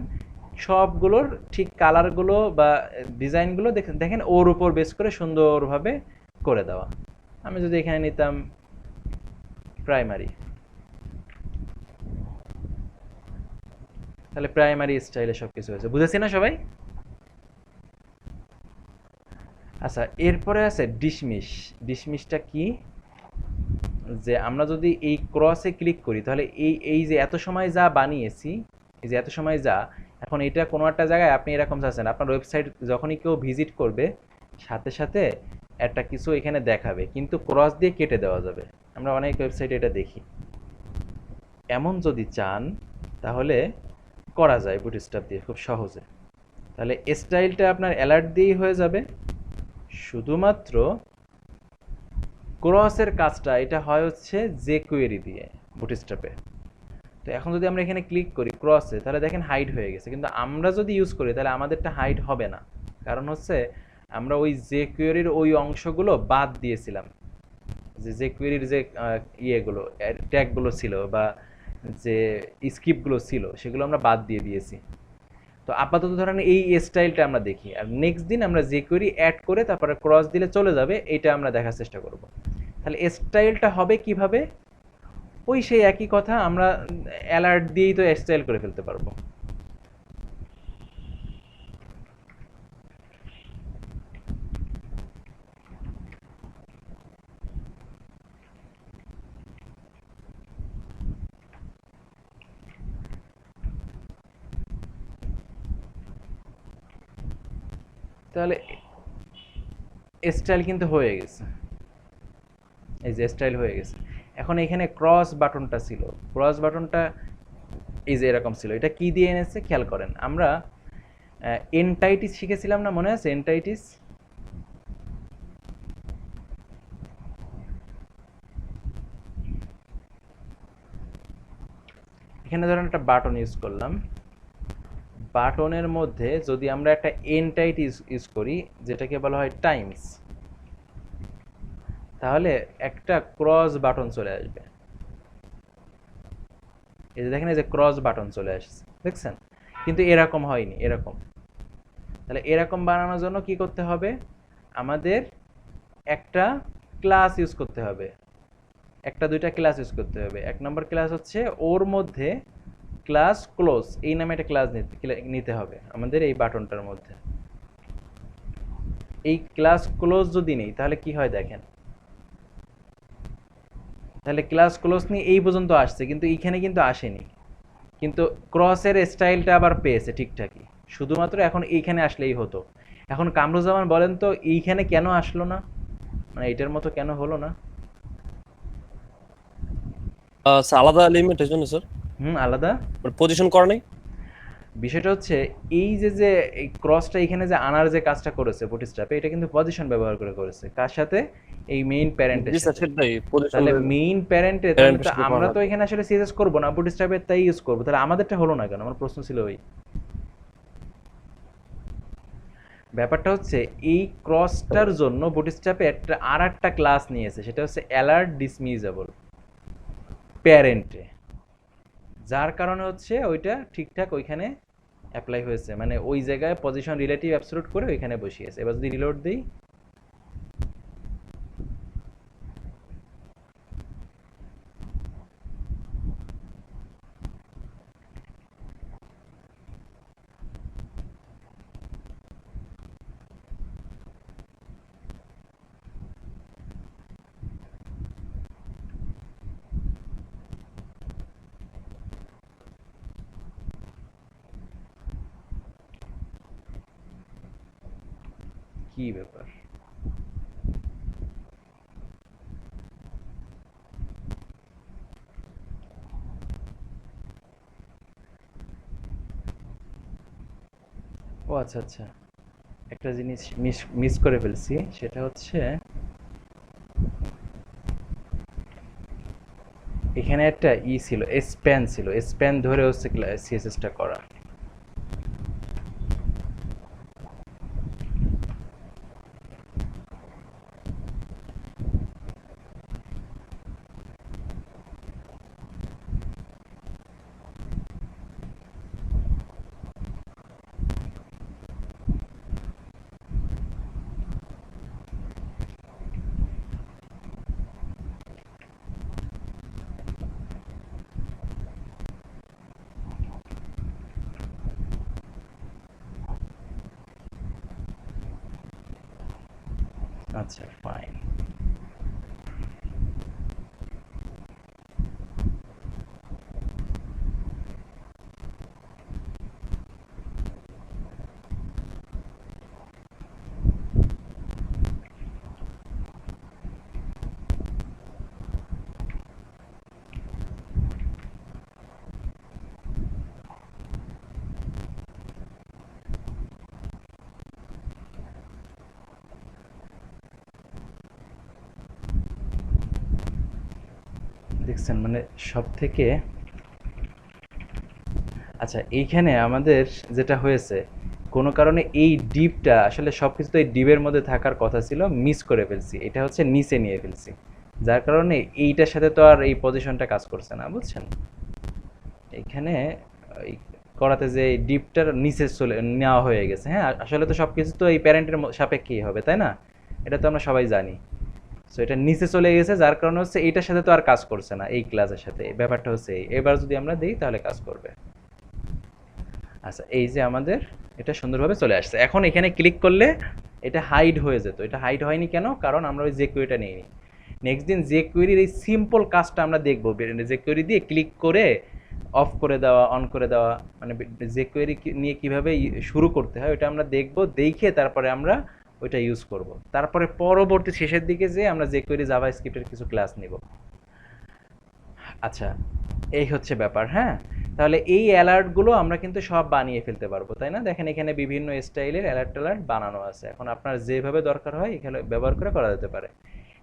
সবগুলোর ঠিক কালারগুলো বা ডিজাইনগুলো দেখেন ওর উপর বেস করে সুন্দরভাবে করে দেওয়া। আমি যদি এখানে নিতাম প্রাইমারি, তাহলে প্রাইমারি স্টাইলে সব কিছু হয়েছে। বুঝেছি না সবাই? আচ্ছা, এরপরে আছে ডিসমিস। ডিসমিসটা কি, যে আমরা যদি এই ক্রসে ক্লিক করি তাহলে এই যে এত সময় যা বানিয়েছি, এই যে এত সময় যা, এখন এটা কোনো একটা জায়গায় আপনি এরকম চাচ্ছেন আপনার ওয়েবসাইট যখনই কেউ ভিজিট করবে সাথে সাথে একটা কিছু এখানে দেখাবে, কিন্তু ক্রস দিয়ে কেটে দেওয়া যাবে। আমরা অনেক ওয়েবসাইটে এটা দেখি। এমন যদি চান তাহলে করা যায় বুটস্ট্র্যাপ দিয়ে খুব সহজে। তাহলে স্টাইলটা আপনার অ্যালার্ট দিয়েই হয়ে যাবে। শুধুমাত্র ক্রসের কাজটা এটা হয় হচ্ছে jQuery দিয়ে বুটস্ট্র্যাপে। তো এখন যদি আমরা এখানে ক্লিক করি ক্রসে, তাহলে দেখেন হাইড হয়ে গেছে, কিন্তু আমরা যদি ইউজ করি তাহলে আমাদেরটা হাইড হবে না। কারণ হচ্ছে আমরা ওই যে কোয়েরির ওই অংশগুলো বাদ দিয়েছিলাম, যে কোয়েরির যে ইয়েগুলো ট্যাগগুলো ছিল বা যে স্ক্রিপ্টগুলো ছিল সেগুলো আমরা বাদ দিয়ে দিয়েছি। তো আপাতত ধরেন এই স্টাইলটা আমরা দেখি, আর নেক্সট দিন আমরা যে কোয়েরি অ্যাড করে তারপরে ক্রস দিলে চলে যাবে, এটা আমরা দেখার চেষ্টা করব। তাহলে স্টাইলটা হবে কিভাবে? ওই সেই একই কথা, আমরা অ্যালার্ট দিয়েই তো স্টাইল করে ফেলতে পারবো। তাহলে স্টাইল কিন্তু হয়ে গেছে, এই যে স্টাইল হয়ে গেছে। এখন এখানে ক্রস বাটনটা ছিল, ক্রস বাটনটা এই যে এরকম ছিল, এটা কি দিয়ে এনেছে খেয়াল করেন। আমরা এন্টাইটিস শিখেছিলাম না, মনে আছে এন্টাইটিস? এখানে ধরেন একটা বাটন ইউজ করলাম, বাটনের মধ্যে যদি আমরা একটা এন্টাইটিস ইউজ করি যেটাকে বলা হয় টাইমস, তাহলে একটা ক্রস বাটন চলে আসবে। এই যে দেখেন, এই যে ক্রস বাটন চলে আসছে, দেখছেন? কিন্তু এরকম হয়নি, এরকম। তাহলে এরকম বানানোর জন্য কি করতে হবে? আমাদের একটা ক্লাস ইউজ করতে হবে, একটা দুইটা ক্লাস ইউজ করতে হবে। এক নম্বর ক্লাস হচ্ছে ওর মধ্যে ক্লাস ক্লোজ, এই নামে একটা ক্লাস নিতে হবে আমাদের এই বাটনটার মধ্যে। এই ক্লাস ক্লোজ যদি নেই তাহলে কি হয় দেখেন, তাহলে ক্লাস ক্লোজ নিয়ে এই পর্যন্ত আসছে কিন্তু এইখানে কিন্তু আসেনি, কিন্তু ক্রসের স্টাইলটা আবার পেয়েছে ঠিকঠাকই, শুধুমাত্র এখন এইখানে আসলেই হতো। এখন কামরুজ্জামান বলেন তো এইখানে কেন আসলো না, মানে এইটার মতো কেন হলো না? স্যার আলাদা এলিমেন্টের জন্য স্যার, আলাদা পজিশন করা নেই। বিষয়টা হচ্ছে এই যে এই ক্রসটা এখানে যে আনার যে কাজটা করেছে বুটস্ট্র্যাপে, এটা কিন্তু পজিশন ব্যবহার করে করেছে। কার সাথে? এই মেইন প্যারেন্টের জি স্যার, সাথে। সেটাই পজিশন। তাহলে মেইন প্যারেন্টে প্যারেন্টের সাথে আমরা তো করা এখানে আসলে সিএসএস করব না, বুটস্ট্র্যাপের তাই ইউজ করব। তাহলে আমাদেরটা হলো না কেন? আমার প্রশ্ন ছিল ওই ব্যাপারটা হচ্ছে এই ক্রসটার জন্য বুটস্ট্র্যাপে আর একটা ক্লাস নিয়েছে, সেটা হচ্ছে অ্যালার্ট ডিসমিসেবল প্যারেন্টে, যার কারণে হচ্ছে ওইটা ঠিকঠাক ওইখানে অ্যাপ্লাই হয়েছে, মানে ওই জায়গায় পজিশন রিলেটিভ অ্যাবসলিউট করে ওইখানে বসিয়েছে। এবার যদি রিলোড দিই, কি ব্যাপার? ও আচ্ছা আচ্ছা, একটা জিনিস মিস করে ফেলছি, সেটা হচ্ছে এখানে একটা ছিল, স্প্যান ছিল, স্প্যান ধরে হচ্ছে সিএসএসটা করা। আচ্ছা ফাইন। দেখছেন, মানে সব থেকে আচ্ছা এইখানে আমাদের যেটা হয়েছে, কোনো কারণে এই ডিপটা আসলে সব কিছু তো এই ডিপের মধ্যে থাকার কথা ছিল, মিস করে ফেলছি, এটা হচ্ছে নিচে নিয়ে ফেলছি, যার কারণে এইটার সাথে তো আর এই পজিশনটা কাজ করছে না, বুঝছেন? এইখানে এই করাতে যে ডিপটার নিচে চলে নেওয়া হয়ে গেছে। হ্যাঁ, আসলে তো সব কিছু তো এই প্যারেন্টের সাপেক্ষেই হবে, তাই না? এটা তো আমরা সবাই জানি। সো এটা নিচে চলে গেছে, যার কারণে হচ্ছে এইটার সাথে তো আর কাজ করছে না, এই ক্লাসের সাথে। ব্যাপারটা হচ্ছে এবার যদি আমরা দিই তাহলে কাজ করবে। আচ্ছা, এই যে আমাদের এটা সুন্দরভাবে চলে আসছে। এখন এখানে ক্লিক করলে এটা হাইড হয়ে যেত, এটা হাইড হয়নি কেন? কারণ আমরা ওই যে কুয়েরিটা নিইনি। নেক্সট দিন যে কুয়েরির এই সিম্পল কাজটা আমরা দেখবো, যে কুয়েরি দিয়ে ক্লিক করে অফ করে দেওয়া, অন করে দেওয়া, মানে যে কোয়েরি নিয়ে কীভাবে শুরু করতে হয় ওটা আমরা দেখব, দেখে তারপরে আমরা ওইটা ইউজ করব। তারপরে পরবর্তী শেষের দিকে যে আমরা যে কোয়েরি জাভা স্ক্রিপ্টের কিছু ক্লাস নিব। আচ্ছা, এই হচ্ছে ব্যাপার। হ্যাঁ, তাহলে এই অ্যালার্টগুলো আমরা কিন্তু সব বানিয়ে ফেলতে পারবো, তাই না? দেখেন এখানে বিভিন্ন স্টাইলের অ্যালার্ট ট্যালার্ট বানানো আছে। এখন আপনার যেভাবে দরকার হয় এখানে ব্যবহার করে করা যেতে পারে।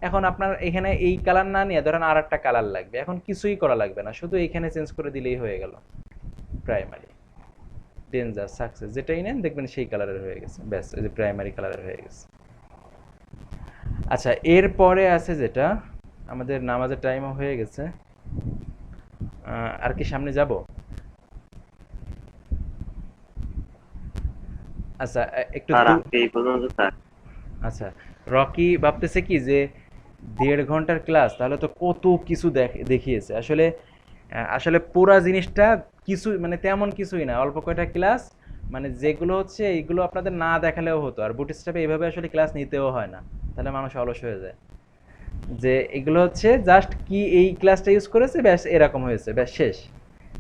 এখন আপনার এখানে এই কালার না নিয়ে ধরেন আর একটা কালার লাগবে, এখন কিছুই করা লাগবে না, শুধু এখানে চেঞ্জ করে দিলেই হয়ে গেল। প্রাইমারি, ডেঞ্জার, সাকসেস, যেটাই নেন দেখবেন সেই কালারের হয়ে গেছে, ব্যাস, এই যে প্রাইমারি কালারের হয়ে গেছে। আচ্ছা, এরপরে আছে যেটা আমাদের নামাজের টাইমও হয়ে গেছে, আর কি সামনে যাব? আচ্ছা, একটু আচ্ছা, রকি ভাবতেছে কি যে 1.5 ঘন্টার ক্লাস, তাহলে তো কত কিছু দেখিয়েছে। আসলে আসলে পুরা জিনিসটা কিছু মানে তেমন কিছুই না, অল্প কয়টা ক্লাস, মানে যেগুলো হচ্ছে এইগুলো আপনাদের না দেখালেও হতো। আর বুটস্ট্র্যাপে এইভাবে আসলে ক্লাস নিতেও হয় না, তাহলে মানুষ অলস হয়ে যায়। যে এগুলো হচ্ছে জাস্ট কি এই ক্লাসটা ইউজ করেছে, ব্যাস এরকম হয়েছে, ব্যাস শেষ।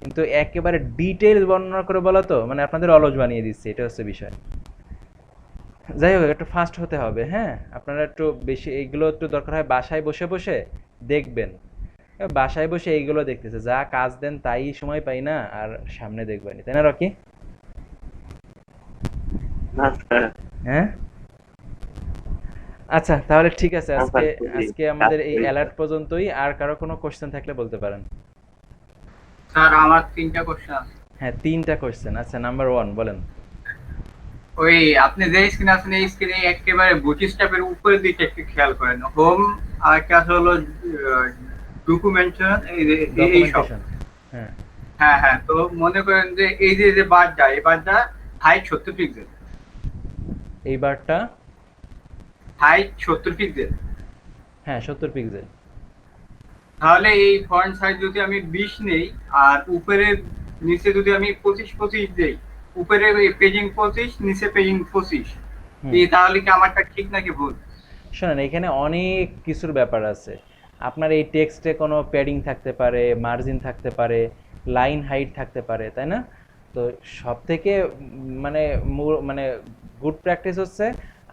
কিন্তু একেবারে ডিটেইলস বর্ণনা করে বলা তো মানে আপনাদের অলস বানিয়ে দিচ্ছে, এটা হচ্ছে বিষয়। যাই হোক, একটু ফাস্ট হতে হবে। হ্যাঁ, আপনারা একটু বেশি এইগুলো একটু দরকার হয় বাসায় বসে বসে দেখবেন। বাসায় বসে এইগুলো দেখতেছে, যা কাজ দেন তাই সময় পাই না, আর সামনে দেখবেন, তাই না রকি? হ্যাঁ, আচ্ছা তাহলে ঠিক আছে, আজকে আমাদের এই অ্যালার্ট পর্যন্তই। আর কারো কোনো কোশ্চেন থাকলে বলতে পারেন। স্যার আমার 3টা কোশ্চেন আছে। হ্যাঁ, 3টা কোশ্চেন। আচ্ছা, নাম্বার 1 বলেন। ওই আপনি যে স্ক্রিন আছেন এই স্ক্রিনে একেবারে বুটস্ট্র্যাপের উপরের দিকে একটু খেয়াল করেন, হোম আর একটা আছে হলো ডকুমেন্টেশন, এই সব। হ্যাঁ হ্যাঁ হ্যাঁ, তো মনে করেন যে এই যে বারটা, এই বারটা হাইট 70 পিক্সেল, এই বারটা হাইট 70 পিক্সেল। হ্যাঁ 70 পিক্সেল। তাহলে এই ফন্ট সাইজ যদি আমি 20 নেই আর উপরে নিচে যদি আমি 25 দেই, উপরে পেজিং 25, নিচে পেজিং 25, এই তাহলে কি আমারটা ঠিক নাকি ভুল? শোনেন, এখানে অনেক কিছুর ব্যাপার আছে। আপনার এই টেক্সটে কোনো প্যাডিং থাকতে পারে, মার্জিন থাকতে পারে, লাইন হাইট থাকতে পারে, তাই না? তো সব থেকে মানে মানে গুড প্র্যাকটিস হচ্ছে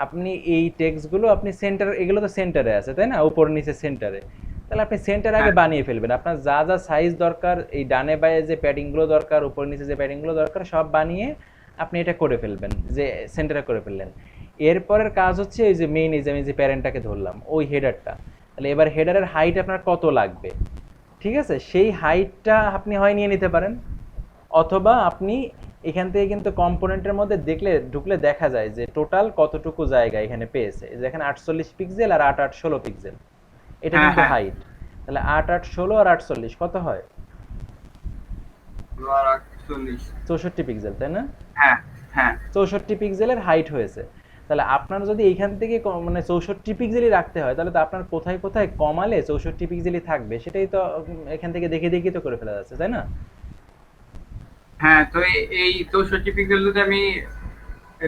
আপনি এই টেক্সটগুলো আপনি সেন্টার, এগুলো তো সেন্টারে আছে তাই না, উপর নিচে সেন্টারে, তাহলে আপনি সেন্টার আগে বানিয়ে ফেলবেন। আপনার যা যা সাইজ দরকার, এই ডানে বায়ে যে প্যাডিংগুলো দরকার, উপর নিচে যে প্যাডিংগুলো দরকার, সব বানিয়ে আপনি এটা করে ফেলবেন, যে সেন্টারে করে ফেললেন। এরপরের কাজ হচ্ছে এই যে মেইন, এই যে আমি যে প্যারেন্টটাকে ধরলাম, ওই হেডারটা, তাহলে এবার হেডারের হাইট আপনার কত লাগবে, ঠিক আছে, সেই হাইটটা আপনি হয় নিয়ে নিতে পারেন, অথবা আপনি এখান থেকে কিন্তু কম্পোনেন্টের মধ্যে ঢুকলে দেখা যায় যে টোটাল কতটুকু জায়গা এখানে পেয়েছে। যেখানে 48 পিক্সেল আর 8 8 16 পিক্সেল, এটা কিন্তু হাইট। তাহলে 8 8 16 আর 48 কত হয়? 64 পিক্সেল, তাই না? হ্যাঁ হ্যাঁ, 64 পিক্সেলের হাইট হয়েছে। তাহলে আপনার যদি এইখান থেকে মানে 64 পিক্সেলই রাখতে হয়, তাহলে তো আপনার কোথায় কোথায় কমালে 64 পিক্সেলই থাকবে, সেটাই তো এখান থেকে দেখে দেখে তো করে ফেলা যাচ্ছে, তাই না? হ্যাঁ, তো এই 64 পিক্সেল যদি আমি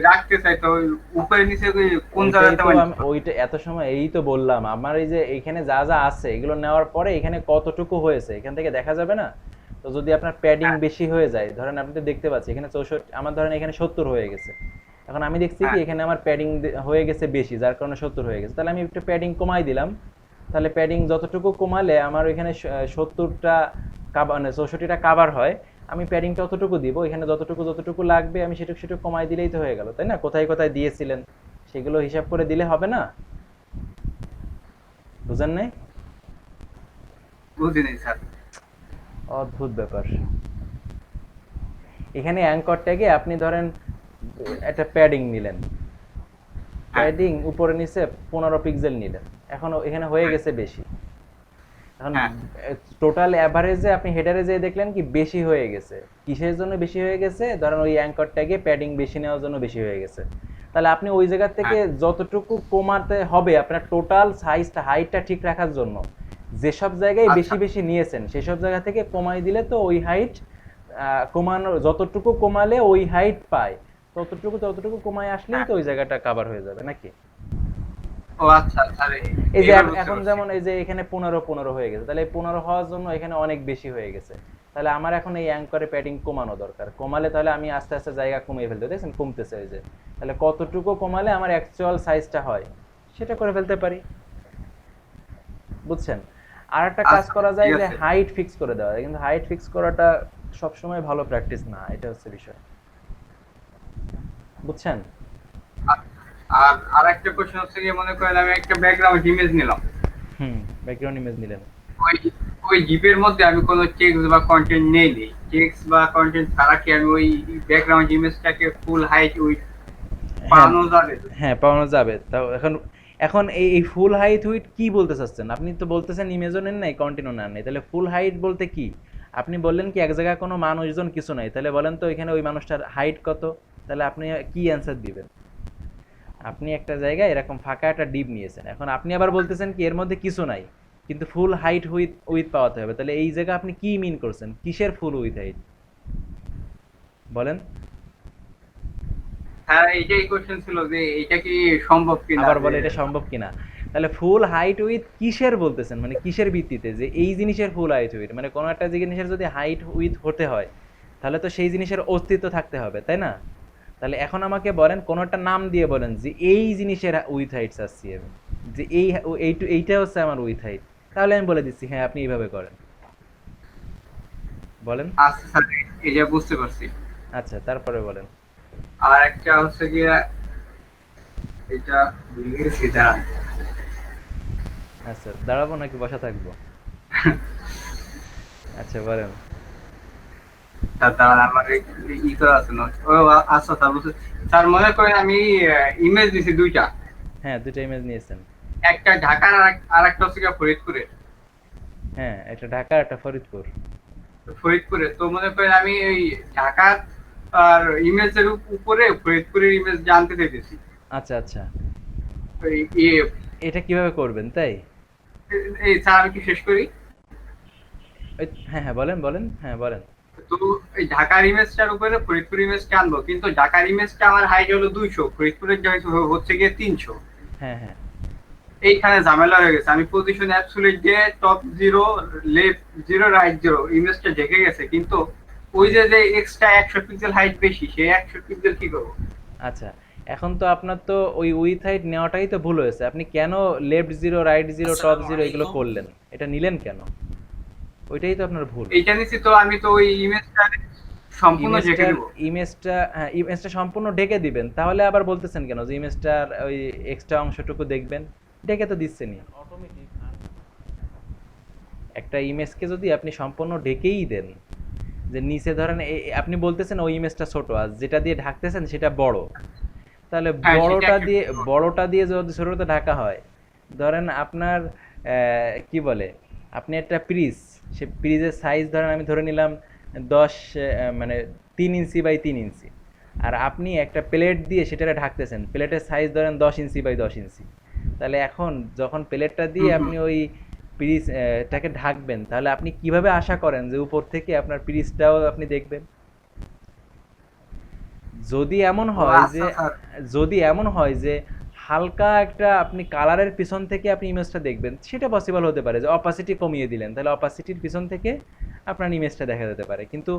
রাখতে চাই তো উপরে নিচে কোন জায়গাতে ওইটা এত সময় এই তো বললাম, আমার এই যে এখানে যা যা আছে এগুলো নেওয়ার পরে এখানে কতটুকু হয়েছে এখান থেকে দেখা যাবে না? তো যদি আপনার প্যাডিং বেশি হয়ে যায়, ধরেন আপনি তো দেখতে পাচ্ছেন এখানে 64, আমার ধরেন এখানে 70 হয়ে গেছে, এখন আমি দেখছি কি এখানে আমার প্যাডিং হয়ে গেছে বেশি, যার কারণে 70 হয়ে গেছে, তাহলে আমি একটু প্যাডিং কমাই দিলাম। তাহলে প্যাডিং যতটুকু কমালে আমার ওইখানে 70টা মানে 64টা কাভার হয়, আমি প্যাডিংটা অতটুকু দিব, এখানে যতটুকু লাগবে আমি সেটুকু কমাই দিলেই তো হয়ে গেল, তাই না? কোথায় কোথায় দিয়েছিলেন সেগুলো হিসাব করে দিলে হবে না? বুঝেন নাই? বুঝিনি স্যার। অদ্ভুত ব্যাপার। এখানে অ্যাঙ্কর ট্যাগে আপনি ধরেন একটা প্যাডিং নিলেন, প্যাডিং উপরে নিচে 15 পিক্সেল নিলেন, এখন এখানে হয়ে গেছে বেশি। এখন হ্যাঁ। টোটাল অ্যাভারেজে আপনি হেডারে যেয়ে দেখলেন কি বেশি হয়ে গেছে। কিসের জন্য বেশি হয়ে গেছে? ধরেন ওই অ্যাঙ্কর ট্যাগে প্যাডিং বেশি নেওয়ার জন্য বেশি হয়ে গেছে। তাহলে আপনি ওই জায়গা থেকে যতটুকু কমাতে হবে আপনার টোটাল সাইজটা হাইটটা ঠিক রাখার জন্য, যেসব জায়গায় আচ্ছা। বেশি বেশি নিয়েছেন সেসব জায়গা থেকে কমাই দিলে তো ওই হাইট কমানো, যতটুকু কমালে ওই হাইট পায় ততটুকু কমায় আসলেই তো ওই জায়গাটা কভার হয়ে যাবে নাকি? ও আচ্ছা স্যার, এই যে এবার বুঝতে এখন পারছি। যেমন এই যে এখানে 15 হয়ে গেছে, তাহলে এই 15 হওয়ার জন্য এখানে অনেক বেশি হয়ে গেছে। তাহলে আমার এখন এই অ্যাঙ্করে প্যাডিং কমানো দরকার। কমালে তাহলে আমি আস্তে আস্তে জায়গা কমিয়ে ফেলতে, দেখছেন কমতেছে। এই যে তাহলে কতটুকু কমালে আমার অ্যাকচুয়াল সাইজটা হয় সেটা করে ফেলতে পারি, বুঝছেন? আর একটা কাজ আচ্ছা, করা যায় ঠিক যে আছে। হাইট ফিক্স করে দেওয়া যায়, কিন্তু হাইট ফিক্স করাটা সবসময় ভালো প্র্যাকটিস না, এটা হচ্ছে বিষয়, বুঝছেন? আর আরেকটা কোশ্চেন হচ্ছে কি, মনে করেন আমি একটা ব্যাকগ্রাউন্ড ইমেজ নিলাম, ব্যাকগ্রাউন্ড ইমেজ নিলেন। ওই ওই জিপের মধ্যে আমি কোনো টেক্সট বা কন্টেন্ট নেই, টেক্সট বা কন্টেন্ট ছাড়া কি আমি ওই ব্যাকগ্রাউন্ড ইমেজটাকে ফুল হাইট উইথ পাওয়ানো যাবে? হ্যাঁ, পাওয়ানো যাবে। তাও এখন এখন এই ফুল হাইট উইথ কি বলতে চাচ্ছেন? আপনি তো বলতেছেন ইমেজও নেন নাই, কন্টিনিউ নেন নাই, তাহলে ফুল হাইট বলতে কি? আপনি বললেন কি এক জায়গায় কোনো মানুষজন কিছু নাই, তাহলে বলেন তো এখানে ওই মানুষটার হাইট কত? তাহলে আপনি কি অ্যান্সার দিবেন? আপনি একটা জায়গায় এরকম ফাঁকা একটা ডিপ নিয়েছেন, এখন আপনি আবার বলতেছেন কি এর মধ্যে কিছু নাই, কিন্তু ফুল হাইট উইথ উইথ পাওয়াতে হবে। তাহলে এই জায়গা আপনি কি মিন করছেন? কিসের ফুল উইথ হাইট বলেন? হ্যাঁ, এইটাই কোশ্চেন ছিল যে এটা কি সম্ভব কিনা। আবার বলে এটা সম্ভব কিনা। তাহলে ফুল হাইট উইথ কিসের বলতেছেন, মানে কিসের ভিত্তিতে যে এই জিনিসের ফুল হাইট উইথ? মানে কোনো একটা জিনিসের যদি হাইট উইথ হতে হয় তাহলে তো সেই জিনিসের অস্তিত্ব থাকতে হবে, তাই না? তাহলে এখন আমাকে বলেন কোনো একটা নাম দিয়ে বলেন যে এই জিনিসের উইথ হাইট চাচ্ছি আমি, যে এইটা হচ্ছে আমার উইথ হাইট, তাহলে আমি বলে দিচ্ছি হ্যাঁ আপনি এইভাবে করেন, বলেন। আচ্ছা স্যার, এটা বুঝতে পারছি। আচ্ছা, তারপরে বলেন। আর একটা হচ্ছে কি, এটা ভুলে গেছি, দাঁড়ান। আচ্ছা, দাঁড়াবো নাকি বসা থাকবো? আচ্ছা বলেন। দাঁড়ান, আমার ই করা আছে না। ও আচ্ছা স্যার, বুঝতে, স্যার মনে করেন আমি ইমেজ দিছি দুইটা, হ্যাঁ, দুটো ইমেজ নিয়েছেন। একটা ঢাকার আর একটা হচ্ছে গিয়ে ফরিদপুরের। হ্যাঁ, একটা ঢাকা একটা ফরিদপুর। ফরিদপুরে তো মনে করেন আমি ওই ঢাকার আর ইমেজের উপরে ফরিদপুরের ইমেজ জানতে চাইতেছি। আচ্ছা আচ্ছা, ওই এটা কিভাবে করবেন তাই? এই স্যার আমি কি শেষ করি? হ্যাঁ হ্যাঁ, বলেন বলেন, হ্যাঁ বলেন। তো এই ঢাকার ইমেজটার উপরে ফরিদপুর ইমেজটা আনবো, কিন্তু ঢাকার ইমেজটা আমার হাইট হলো 200, ফরিদপুরের হচ্ছে গিয়ে 300। হ্যাঁ হ্যাঁ, এইখানে ঝামেলা হয়ে গেছে, আমি পজিশন অ্যাবসলিউট দিয়ে টপ 0 লেফট 0 রাইট 0 ইমেজটা ঢেকে গেছে, কিন্তু ওই যে যে এক্সট্রা 100 পিক্সেল হাইট বেশি, সেই 100 পিক্সেল কি করবো? আচ্ছা, এখন তো আপনার তো ওই উইথ হাইট নেওয়াটাই তো ভুল হয়েছে। আপনি কেন লেফট 0 রাইট 0 টপ 0 এগুলো করলেন? এটা নিলেন কেন? ওইটাই তো আপনার ভুল। এইটা নিচ্ছি তো আমি তো ওই ইমেজটা সম্পূর্ণ ঢেকে দেবো। ইমেজটা সম্পূর্ণ ঢেকে দিবেন, তাহলে আবার বলতেছেন কেন যে ইমেজটার ওই এক্সট্রা অংশটুকু দেখবেন? ঢেকে তো দিচ্ছেনই। একটা ইমেজকে যদি আপনি সম্পূর্ণ ঢেকেই দেন, যে নিচে ধরেন আপনি বলতেছেন ওই ইমেজটা ছোট আর যেটা দিয়ে ঢাকতেছেন সেটা বড়, তাহলে হ্যাঁ, সেটা বড়টা একটা দিয়ে ছোট। বড়টা দিয়ে যদি ছোটটা ঢাকা হয়, ধরেন আপনার কি বলে, আপনি একটা পিরিজ, সে পিরিজের সাইজ ধরেন আমি ধরে নিলাম 10 মানে 3 ইঞ্চি বাই 3 ইঞ্চি, আর আপনি একটা প্লেট দিয়ে সেটারে ঢাকতেছেন, প্লেটের সাইজ ধরেন 10 ইঞ্চি বাই 10 ইঞ্চি। তাহলে এখন যখন প্লেটটা দিয়ে আপনি ওই পিরিজটাকে ঢাকবেন, তাহলে আপনি কিভাবে আশা করেন যে উপর থেকে আপনার পিরিজটাও আপনি দেখবেন? যদি এমন হয় যে আচ্ছা স্যার, যদি এমন হয় যে হালকা একটা আপনি কালারের পিছন থেকে আপনি ইমেজটা দেখবেন, সেটা পসিবল হতে পারে যে অপাসিটি কমিয়ে দিলেন, তাহলে অপাসিটির পিছন থেকে আপনার ইমেজটা দেখা যেতে পারে। কিন্তু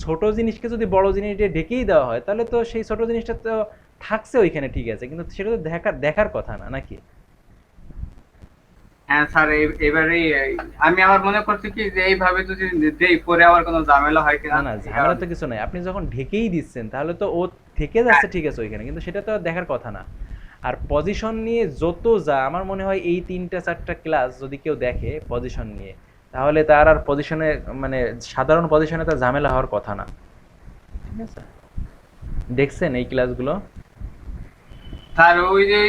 ছোট জিনিসকে যদি বড় জিনিস দিয়ে ঢেকেই দেওয়া হয়, তাহলে তো সেই ছোট জিনিসটা তো থাকছে ওইখানে, ঠিক আছে, কিন্তু সেটা তো দেখার কথা না, নাকি? হ্যাঁ স্যার, এবারে আমি আবার মনে করছি কি যে এইভাবে যদি দেই পরে আবার কোনো ঝামেলা হয় কিনা। না না, ঝামেলা তো কিছু নাই। আপনি যখন ঢেকেই দিচ্ছেন তাহলে তো ও থেকে যাচ্ছে, ঠিক আছে ওইখানে, কিন্তু সেটা তো দেখার কথা না। আর পজিশন নিয়ে যত যা, আমার মনে হয় এই 3-4টা ক্লাস যদি কেউ দেখে পজিশন নিয়ে, তাহলে তার আর পজিশনে, মানে সাধারণ পজিশনে তার ঝামেলা হওয়ার কথা না, ঠিক আছে? দেখছেন এই ক্লাসগুলো? স্যার ওই যে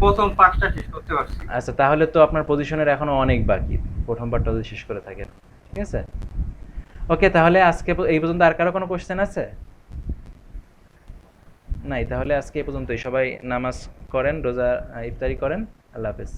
প্রথম পাঁচটা শেষ করতে পারছি। আচ্ছা, তাহলে তো আপনার পজিশনের এখনো অনেক বাকি, প্রথম পার্টটা যদি শেষ করে থাকেন। ঠিক আছে, ওকে, তাহলে আজকে এই পর্যন্ত। আর কারো কোনো কোশ্চেন আছে? নাই, তাহলে আজকে এই পর্যন্তই। সবাই নামাজ করেন, রোজা ইফতারি করেন। আল্লাহ হাফেজ।